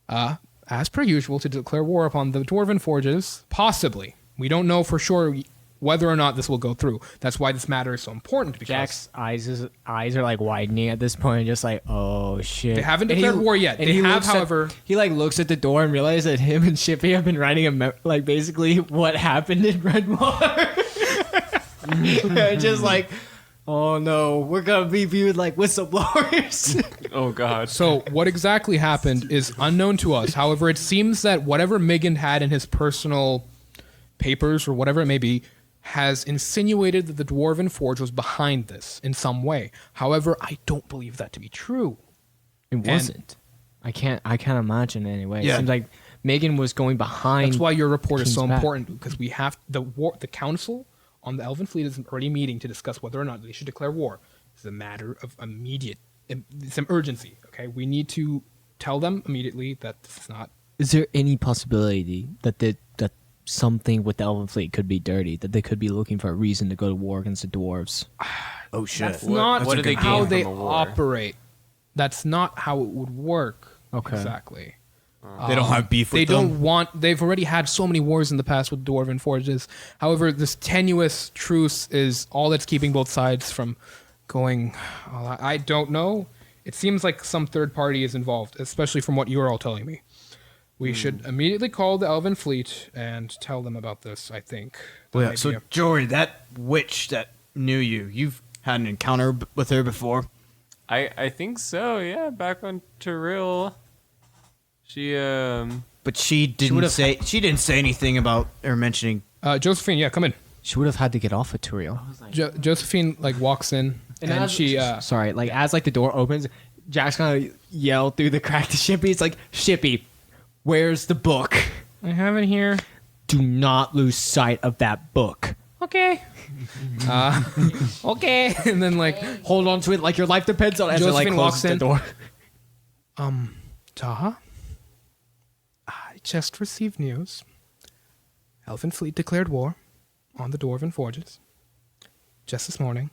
as per usual, to declare war upon the Dwarven forges, possibly. We don't know for sure whether or not this will go through. That's why this matter is so important. Because Jack's eyes are like widening at this point, just like, oh shit. they haven't declared war yet. They have, however... He looks at the door and realizes that him and Shippy have been writing basically what happened in Redwater. Just like, oh no, we're gonna be viewed like whistleblowers. Oh god. So what exactly happened is unknown to us. However, it seems that whatever Migand had in his personal papers or whatever it may be has insinuated that the Dwarven Forge was behind this in some way. However, I don't believe that to be true. It wasn't. I can't imagine in any way. Yeah. It seems like Megan was going behind. That's why your report is so King's back. important, because we have the council on the Elven fleet is already meeting to discuss whether or not they should declare war. It's a matter of some urgency. Okay, we need to tell them immediately that this is not. Is there any possibility that that something with the Elven fleet could be dirty? That they could be looking for a reason to go to war against the dwarves? Oh shit. That's not what do they how gain they from a war? operate. That's not how it would work. Okay. Exactly. They don't have beef with They them? don't want. They've already had so many wars in the past with Dwarven forges. However, this tenuous truce is all that's keeping both sides from going. I don't know. It seems like some third party is involved, especially from what you're all telling me. We should immediately call the Elven fleet and tell them about this. I think. That Well, may so be a- Jory, that witch that knew you've had an encounter with her before? I think so, yeah. Back on Terrell. She But she didn't say anything about her mentioning. Josephine, yeah, come in. She would have had to get off of Turiel. Josephine walks in and as, she. Sorry, as the door opens, Jack's gonna yell through the crack to Shippy. It's like, Shippy, where's the book? I have it here. Do not lose sight of that book. Okay. Okay. And then Hold on to it like your life depends on it. As it Josephine closes walks in. the door. Taha? I just received news. Elven fleet declared war on the Dwarven forges just this morning.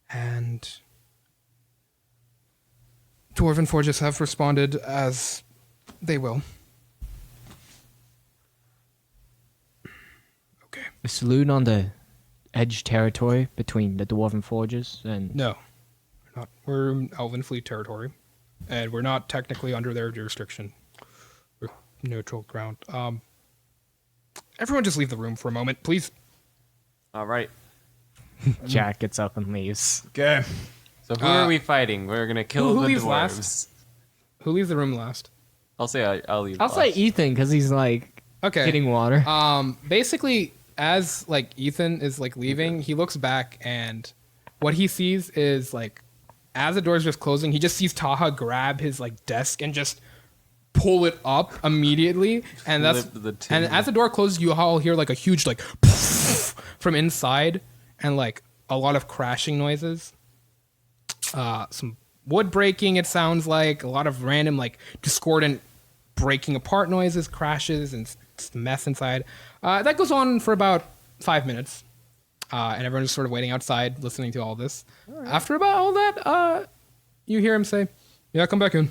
And Dwarven forges have responded as they will. Okay. A saloon on the edge territory between the Dwarven Forges and... No. We're in Elven fleet territory. And we're not technically under their jurisdiction. We're neutral ground. Everyone just leave the room for a moment, please. all right. Jack gets up and leaves. Okay. So who are we fighting? We're gonna kill who the leaves dwarves. last? Who leaves the room last? I'll say I'll leave. I'll say last. Ethan because he's Okay. hitting water. Basically, as Ethan is leaving, he looks back and what he sees is as the door's just closing, he just sees Taha grab his desk and just pull it up immediately, and Flip the tin. and as the door closes, you all hear a huge from inside, and a lot of crashing noises, some wood breaking. It sounds like a lot of random like discordant breaking apart noises, crashes, and mess inside. That goes on for about 5 minutes, and everyone's sort of waiting outside, listening to all this. After about all that, you hear him say, "Yeah, come back in."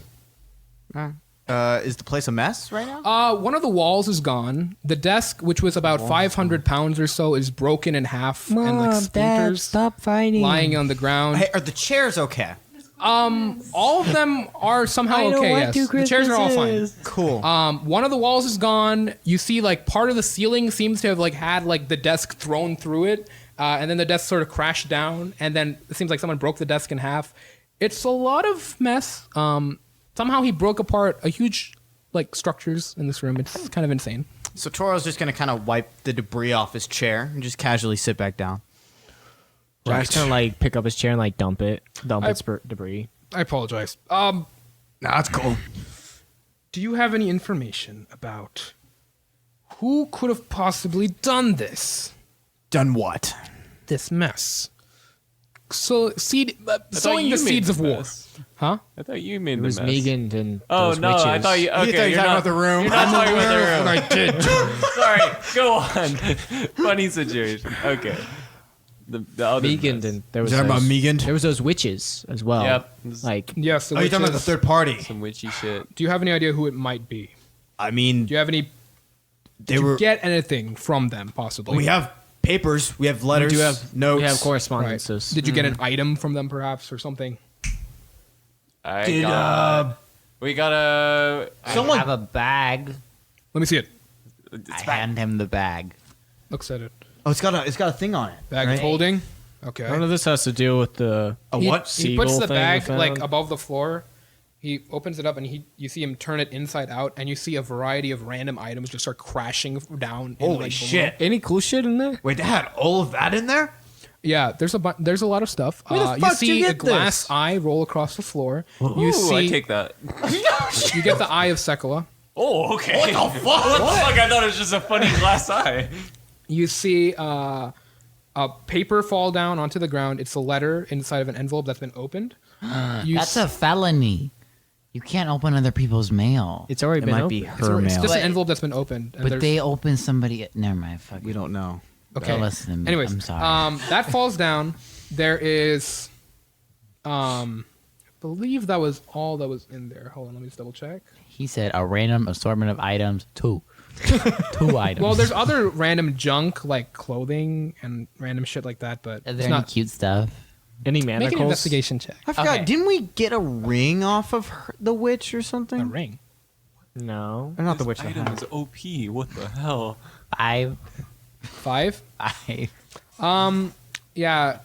Is the place a mess right now? One of the walls is gone. The desk, which was about 500 pounds or so, is broken in half and like splinters stop fighting. lying on the ground. Hey, are the chairs okay? All of them are somehow okay. Yes, the chairs are all fine. Cool. One of the walls is gone. You see, like part of the ceiling seems to have like had like the desk thrown through it, and then the desk sort of crashed down, and then it seems like someone broke the desk in half. It's a lot of mess. Somehow he broke apart a huge like structures in this room. It's kind of insane. So Toro's just gonna kind of wipe the debris off his chair and just casually sit back down. Jack's gonna like pick up his chair and like dump its debris. I apologize. That's cool. Do you have any information about who could have possibly done this? Done what? This mess. So sowing you the made seeds this of war. mess. Huh? I thought you made It the was mess. Megan and Oh those no! witches. I thought you. Okay, You thought you were talking about the room? You're not talking about the room. I did. Sorry. Go on. Funny situation. Okay. The other Megan mess. and there was Is that about those- Megan? There was those witches as well. Yep. Like Yes. The Oh, you're talking about the witches. third party. Some witchy shit. Do you have any idea who it might be? I mean, Do you have any? they Did you were. get anything from them possibly? We have papers. We have letters. we do have notes. we have Right. correspondences. Did you get an item from them perhaps or something? We got a. I have a bag. Let me see it. I hand him the bag. Looks at it. Oh, it's got a thing on it. Bag of holding. Okay. None of this has to deal with the He what? puts the thing we bag found? like above the floor. He opens it up and you see him turn it inside out, and you see a variety of random items just start crashing down. in, Holy like, shit! Any cool shit in there? Wait, they had all of that in there? Yeah, there's a lot of stuff. Where the You fuck did see you a get glass this? eye roll across the floor. Ooh, You see, I take that. you get the eye of Sekala. Oh, okay. What the fuck? What the fuck? I thought it was just a funny glass eye. You see a paper fall down onto the ground. It's a letter inside of an envelope that's been opened. That's a felony. You can't open other people's mail. It's already It been might open. be It's her just mail. an envelope that's been opened. And But there's- they open somebody. Never mind. Fuck. We don't know. Okay. Don't listen to me. Anyways, I'm sorry. that falls down. There is, I believe that was all that was in there. Hold on, let me just double check. He said a random assortment of items. Two items. Well, there's other random junk like clothing and random shit like that, but Is it's there any not. cute stuff? Any Make an manacles? investigation check. I forgot. Okay. Didn't we get a ring off of the witch or something? A ring. No. Or not the This witch. item is OP. What the hell? 5. 5. Yeah,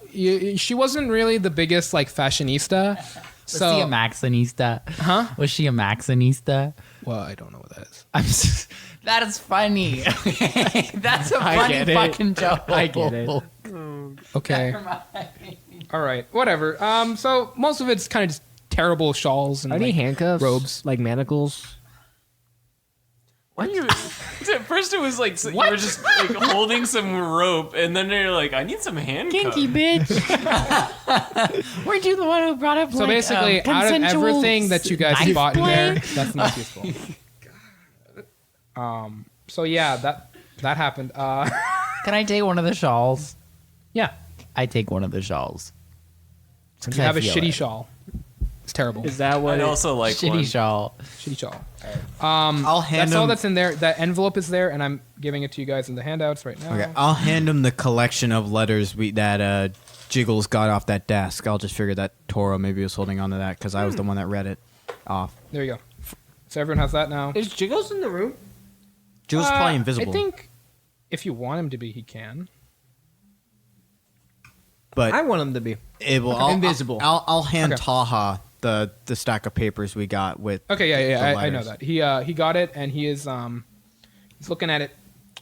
she wasn't really the biggest like fashionista. Was she a Maxinista? Huh? Was she a Maxinista? Well, I don't know what that is. That is funny. That's a I funny get it. fucking joke. I get it. Okay. All right. Whatever. So most of it's kind of just terrible shawls and Are any like, handcuffs? robes. Like manacles? Why you? At first, it was like you were just like holding some rope, and then you're like, "I need some handcuffs." Kinky bitch. Weren't you the one who brought up So basically, out of everything that you guys knife bought in there, play? that's the most useful. So yeah, that happened. Can I take one of the shawls? Yeah, I take one of the shawls. you have a shitty shawl. It's terrible. Is that what I'd it- also like Shitty one. shawl. Shitty shawl. I'll hand That's him. all that's in there. That envelope is there, and I'm giving it to you guys in the handouts right now. Okay, I'll hand him the collection of letters that Jiggles got off that desk. I'll just figure that Toro maybe was holding on to that because I was the one that read it off. There you go. So everyone has that now. Is Jiggles in the room? Jiggles is probably invisible. I think if you want him to be, he can. but I want him to be. it will, I'll, Invisible. I'll hand Okay. Taha the stack of papers we got with. Okay, the I know letters. that. He got it, and he is he's looking at it,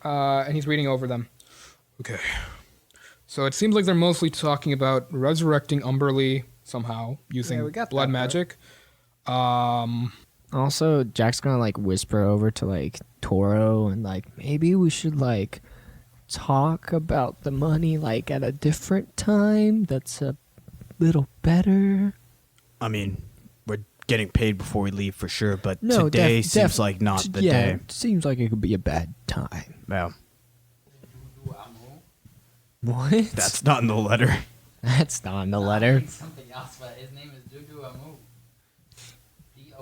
and he's reading over them. Okay. So it seems like they're mostly talking about resurrecting Umberly somehow using we got blood that magic. Also, Jack's gonna like whisper over to like Toro and like maybe we should like talk about the money like at a different time that's a little better? I mean, we're getting paid before we leave for sure, but No, today seems like not the day. It seems like it could be a bad time. Well, What? that's not in the letter. That's not in the letter. Something else, but his name is Dudu Amu.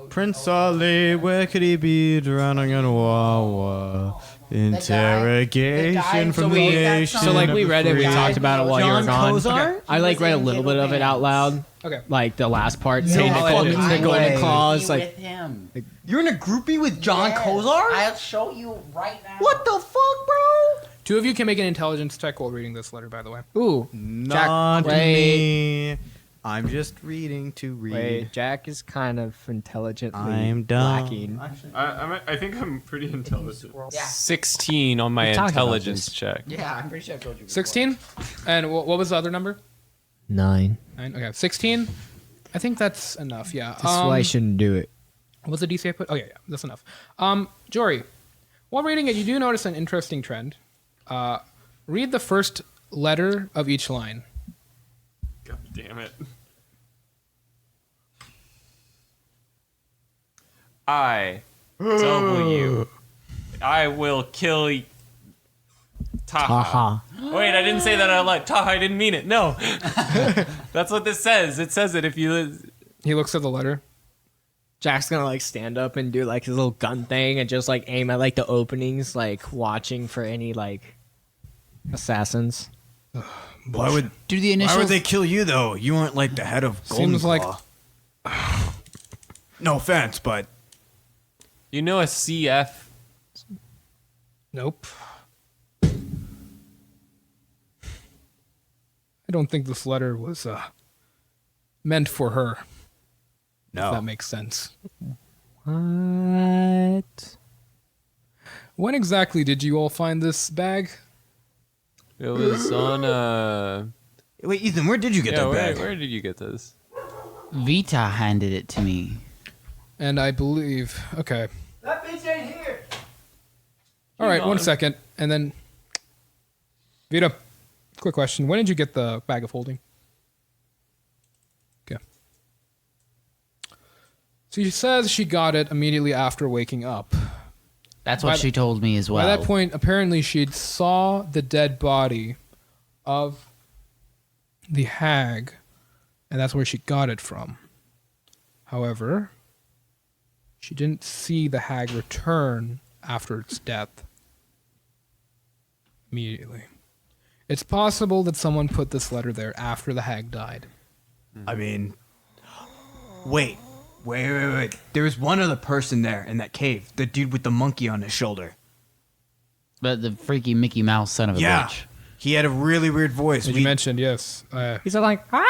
Prince Ali, where could he be? Drowning in Wawa. Interrogation from the nation. So like we read it, we of talked about it while you were John gone. Kozar? I like read a little bit of it out loud, Okay. like the last part, saying fucking the golden way. clause. With Like him. You're in a groupie with John Yes, Kozar? I'll show you right now. What the fuck, bro? 2 of you can make an intelligence check while reading this letter, by the way. ooh, Not wait. me. I'm just reading to read. wait, Jack is kind of intelligently I'm dumb. lacking. I think I'm pretty intelligent. Yeah. 16 on my We've talked about intelligence this. check. Yeah, I'm pretty sure I told you. 16? And what was the other number? 9. 9? Okay, 16? I think that's enough, yeah. That's why I shouldn't do it. What's the DC I put? Oh, yeah, that's enough. Jory, while reading it, you do notice an interesting trend. Read the first letter of each line. God damn it. I will kill Taha. Haha. Wait, I didn't say that out loud. Taha, I didn't mean it. No. That's what this says. It says it if you... He looks at the letter. Jack's gonna like stand up and do like his little gun thing and just like aim at like the openings, like watching for any like assassins. Why would Do the Why initials. would they kill you though? You aren't like the head of Golden Seems like- Claw. No offense, but You know a CF? Nope. I don't think this letter was meant for her. If that no. makes sense. What? When exactly did you all find this bag? It was on Wait, Ethan, where did you get yeah, that bag? where did you get this? Vita handed it to me. And I believe... Okay. That bitch ain't here. All right, on. 1 second. And then... Vita, quick question. When did you get the bag of holding? Okay. So she says she got it immediately after waking up. That's what By she told me as well. By that point, apparently she'd saw the dead body of the hag, and that's where she got it from. However, she didn't see the hag return after its death immediately. It's possible that someone put this letter there after the hag died. I mean, wait. There was one other person there in that cave. The dude with the monkey on his shoulder. But the freaky Mickey Mouse son of a Yeah. bitch. He had a really weird voice. As you mentioned, yes. He's like, ah!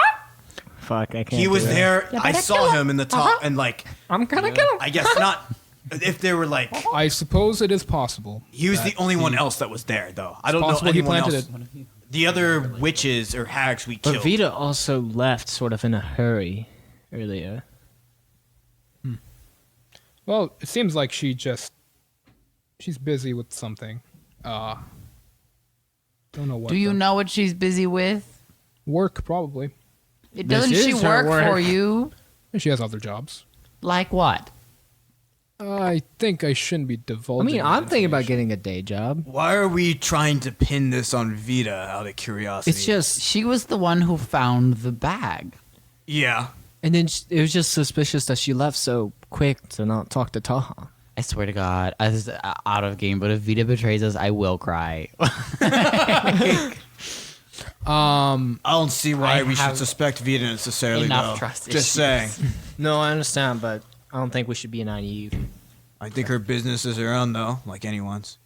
Fuck, I can't. He was do that. there. I saw him in the top, and like, I'm gonna kill him. I guess not. If they were like, I suppose it is possible. he was the only one else that was there, though. I don't know Possible he anyone planted else. it. The other witches or hags we But killed. Vita also left sort of in a hurry earlier. Well, it seems like she's busy with something. Don't know what. Do you though. know what she's busy with? Work, probably. Doesn't she is her work for work. you? And she has other jobs. Like what? I think I shouldn't be I divulging. mean, that I'm thinking about information. getting a day job. Why are we trying to pin this on Vita out of curiosity? It's just, She was the one who found the bag. yeah. and then it was just suspicious that she left so quick to not talk to Taha. I swear to God, I was out of game, but if Vita betrays us, I will cry. I don't see why I we should have suspect Vita necessarily. enough though. trust Just issues. saying. No, I understand, but I don't think we should be naive. I think her business is her own, though, like anyone's.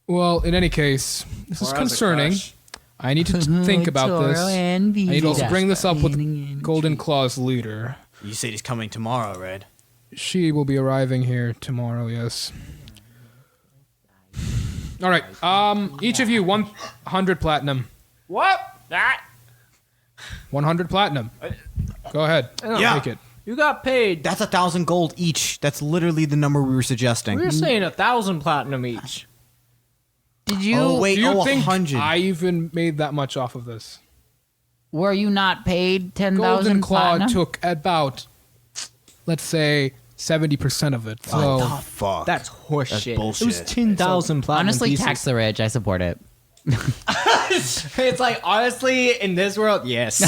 Well, in any case, this is Or has a concerning. crush. I need to think about this. I And need to also bring this up with Golden Claw's leader. You said he's coming tomorrow, Red. She will be arriving here tomorrow. Yes. All right. Each of you 100 platinum. What? That? 100 platinum. Go ahead. Yeah. Take it. You got paid. That's 1,000 gold each. That's literally the number we were suggesting. We were saying 1,000 platinum each. Did you? Oh, wait. Do you Oh, think 100. I even made that much off of this? Were you not paid 10,000 Golden Claw platinum? took about, let's say, 70% of it. So What the fuck? That's horseshit. It was bullshit. 10,000 platinum Honestly, pieces. tax the rich. I support it. It's like, honestly, in this world, yes.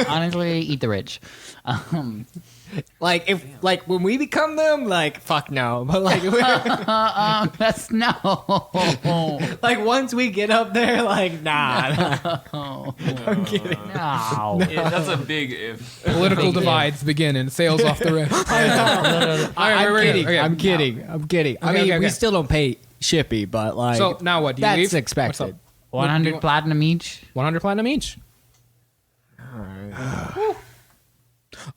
Honestly, eat the rich. Like, if, like, when we become them, like, fuck no. But, like, That's no. like, once we get up there, like, nah. I'm kidding. No. Yeah, that's a big if. political divides begin and sails off the rip. I'm kidding. I mean, okay, we okay. still don't pay Shippy, but, like, So now what? Do you that's leave? expected. What's up? 100 platinum each. 100 platinum each.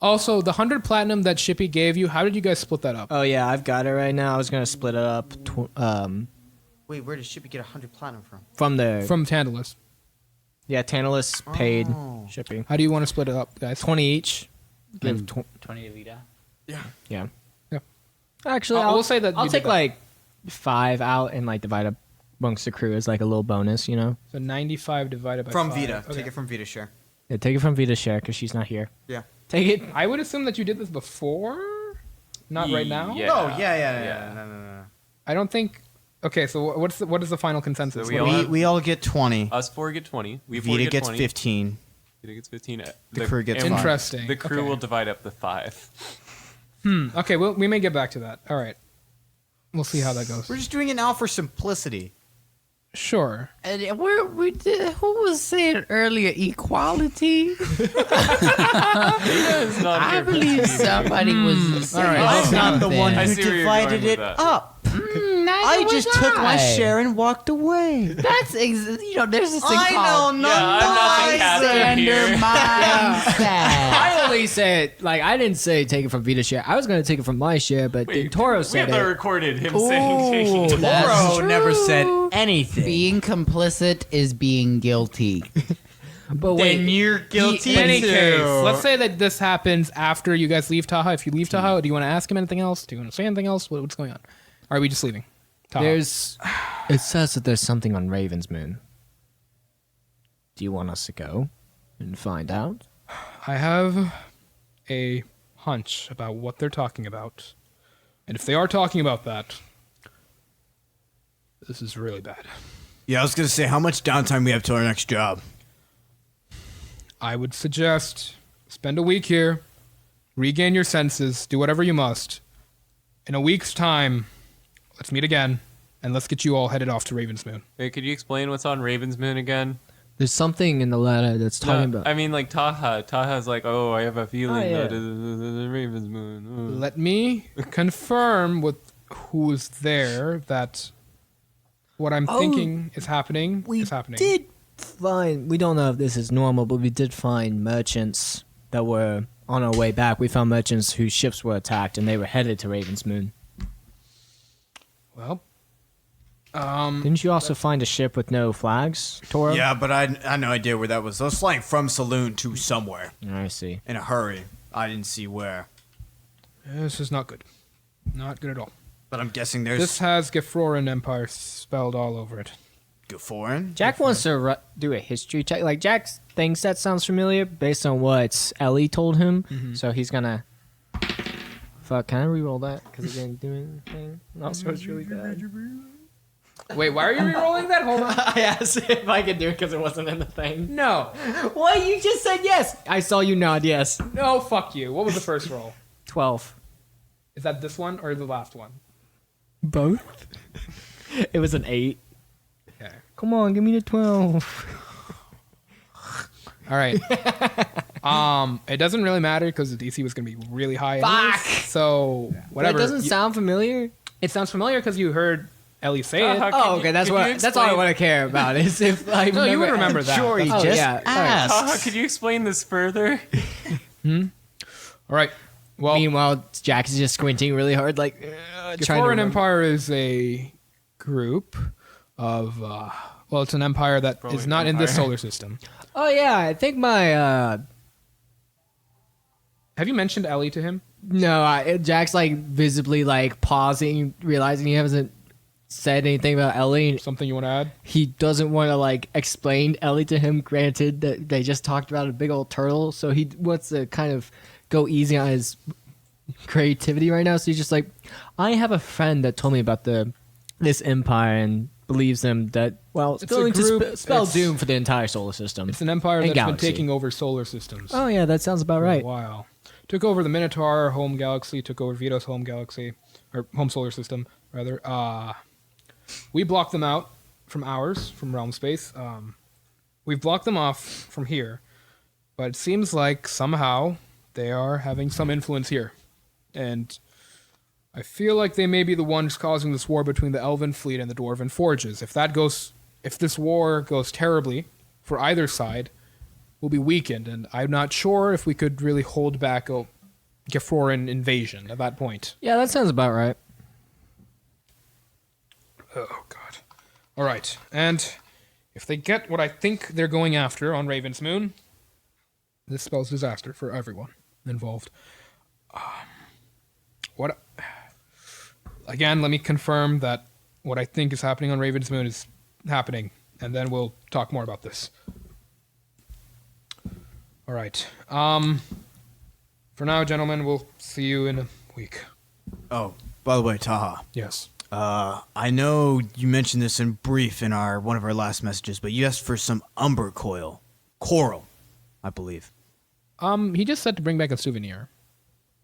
Also, the 100 platinum that Shippy gave you, how did you guys split that up? Oh, yeah, I've got it right now. I was going to split it up Wait, where did Shippy get 100 platinum from? from the... From Tantalus. yeah, Tantalus paid Shippy. How do you want to split it up, guys? 20 each. Give 20 to Vita. Yeah. Yeah. Actually, I'll say that I'll you take, did that. like, 5 out and, like, divide up amongst the crew as, like, a little bonus, you know? So 95 divided by From 5. Vita. Okay. Take it from Vita share. Yeah, take it from Vita's share because she's not here. Yeah. Take it. I would assume that you did this before? Not right now? Yeah. No, yeah. No. I don't think... Okay, so what is the final consensus? So we What all do have- We all get 20. Us four get 20. We four Vita get gets 20. 15. Vita gets 15. The crew gets and 5. Interesting. The crew Okay. will divide up the 5. Okay, well, we may get back to that. All right. We'll see how that goes. We're just doing it now for simplicity. Sure. And we did, who was saying earlier equality? It's not I here for believe TV. somebody was saying I'm not the one I who see where you're divided going with it that. up. Neither I was just took my I. share and walked away. That's there's this thing I called know, Yeah, I'm not the captain gender here. mindset. I only said, like, I didn't say take it from Vita's share. I was going to take it from my share, but then Toro we said have that it. recorded him saying taking Ooh, it. that's Toro never said true. anything. Being complicit is being guilty. But Then wait, you're guilty In any too. case, let's say that this happens after you guys leave Taha. If you leave Taha, do you want to ask him anything else? Do you want to say anything else? What's going on? Or are we just leaving? Taha. it says that there's something on Raven's Moon. Do you want us to go and find out? I have a hunch about what they're talking about. And if they are talking about that, this is really bad. Yeah, I was gonna say how much downtime we have till our next job. I would suggest spend a week here, regain your senses, do whatever you must. In a week's time, let's meet again, and let's get you all headed off to Raven's Moon. Wait, could you explain what's on Raven's Moon again? There's something in the letter that's talking No, about. I mean, like Taha. Taha's like, oh, I have a feeling Oh, yeah. that the Raven's Moon. Let me confirm with who's there that what I'm thinking is happening is happening. did find, we don't know if this is normal, but we did find merchants that were on our way back. We found merchants whose ships were attacked and they were headed to Raven's Moon. Well, Didn't you also find a ship with no flags, Toro? Yeah, but I had no idea where that was. I was flying from Saloon to somewhere I see. in a hurry. I didn't see where. this is not good. Not good at all. But I'm guessing there's This has Gefroren Empire spelled all over it. foreign. Jack wants to do a history check. Like, Jack thinks that sounds familiar based on what Ellie told him. So he's gonna... Fuck, can I re-roll that? Because it didn't do anything. Also, it's really bad. Wait, why are you re-rolling that? Hold on. I asked if I could do it because it wasn't in the thing. No. What? You just said yes. I saw you nod yes. No, fuck you. What was the first roll? 12. Is that this one or the last one? Both? It was an 8. Okay. Come on, give me the 12. All right. It doesn't really matter because the DC was going to be really high. Fuck! anyways, so whatever. That doesn't sound familiar. It sounds familiar because you heard Ellie say it. Taha, Oh, okay. That's what. That's all I want to care about. Is if I No, you would remember that. Jory That's- just yeah. Taha, could you explain this further? All right. Well, Meanwhile, Jack is just squinting really hard, like trying to. Foreign remember. Empire is a group of. Well, it's an empire that is not in this solar system. Oh yeah, I think my. Have you mentioned Ellie to him? No, Jack's like visibly like pausing, realizing he hasn't said anything about Ellie. Something you want to add? He doesn't want to like explain Ellie to him. Granted that they just talked about a big old turtle, so he wants to kind of go easy on his creativity right now. So he's just like, I have a friend that told me about this empire and believes them that it's It's a going group, to spell it's- doom for the entire solar system. It's an empire And that's galaxy. been taking over solar systems. Oh yeah, that sounds about right. Wow. Took over the Minotaur home galaxy, took over Vito's home galaxy, or home solar system, rather. We blocked them out from ours, from realm space. We've blocked them off from here, but it seems like somehow they are having some influence here. And I feel like they may be the ones causing this war between the Elven fleet and the Dwarven forges. If this war goes terribly for either side, we'll be weakened, and I'm not sure if we could really hold back a Gefroren invasion at that point. Yeah, that sounds about right. Oh, God. All right, and if they get what I think they're going after on Raven's Moon, this spells disaster for everyone involved. Again, let me confirm that what I think is happening on Raven's Moon is happening, and then we'll talk more about this. All right. For now, gentlemen, we'll see you in a week. Oh, by the way, Taha. Yes. I know you mentioned this in brief in one of our last messages, but you asked for some umber coral, I believe. He just said to bring back a souvenir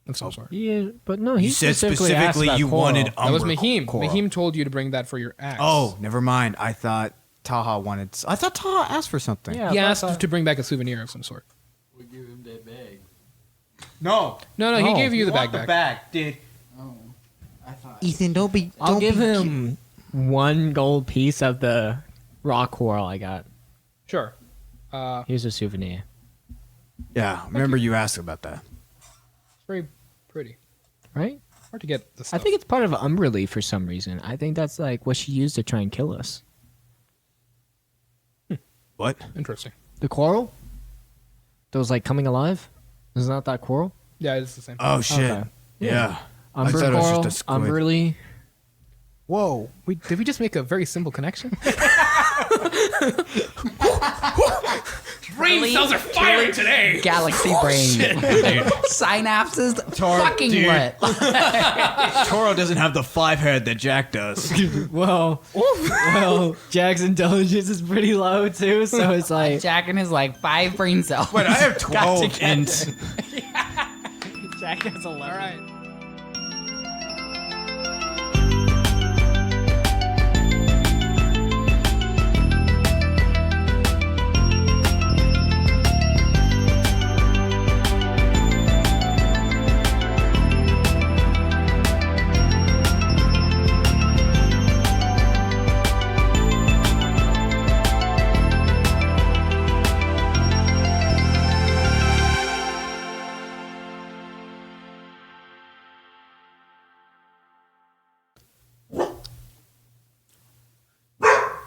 of some sort. Yeah, but no, he You said asked specifically about you coral. wanted That was umber Mahim. coral. Mahim told you to bring that for your axe. Oh, never mind. I thought Taha asked for something. Yeah, He but I asked thought- to bring back a souvenir of some sort. No. No, he gave you the want bag the back. bag, dude. Ethan, don't be. I'll give him 1 gold piece of the raw coral I got. Sure. Here's a souvenir. Yeah, remember you asked about that. It's very pretty. Right? Hard to get the I stuff. think it's part of Umberly for some reason. I think that's like what she used to try and kill us. What? Interesting. The coral? That was like coming alive? Is not that coral? Yeah, it's the same. Oh shit. Okay. Yeah. I Umber thought it was coral? just a squid. Umberly? Whoa. Did we just make a very simple connection? Brain cells are firing today. Galaxy brain. Synapses fucking lit. Toro doesn't have the 5 head that Jack does. Well, Jack's intelligence is pretty low too, so it's like Jack and his like 5 brain cells. Wait, I have got 12 together. and Jack has 11. All right.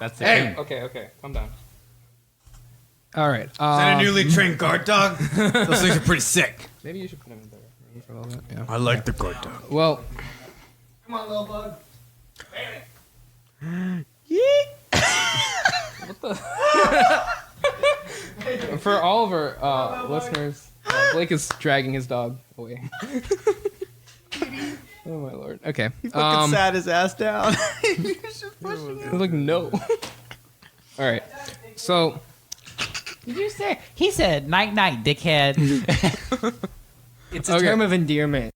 That's the king. Okay. Calm down. All right. Is that a newly trained guard dog? Those things are pretty sick. Maybe you should put him in there for a little bit. Yeah. I like the guard dog. Well, Come on, little bug. for all of our listeners, Blake is dragging his dog away. Oh my lord. Okay. Sat his ass down. Like no. All right. So Did you say? He said night night, dickhead. It's a Okay. term of endearment.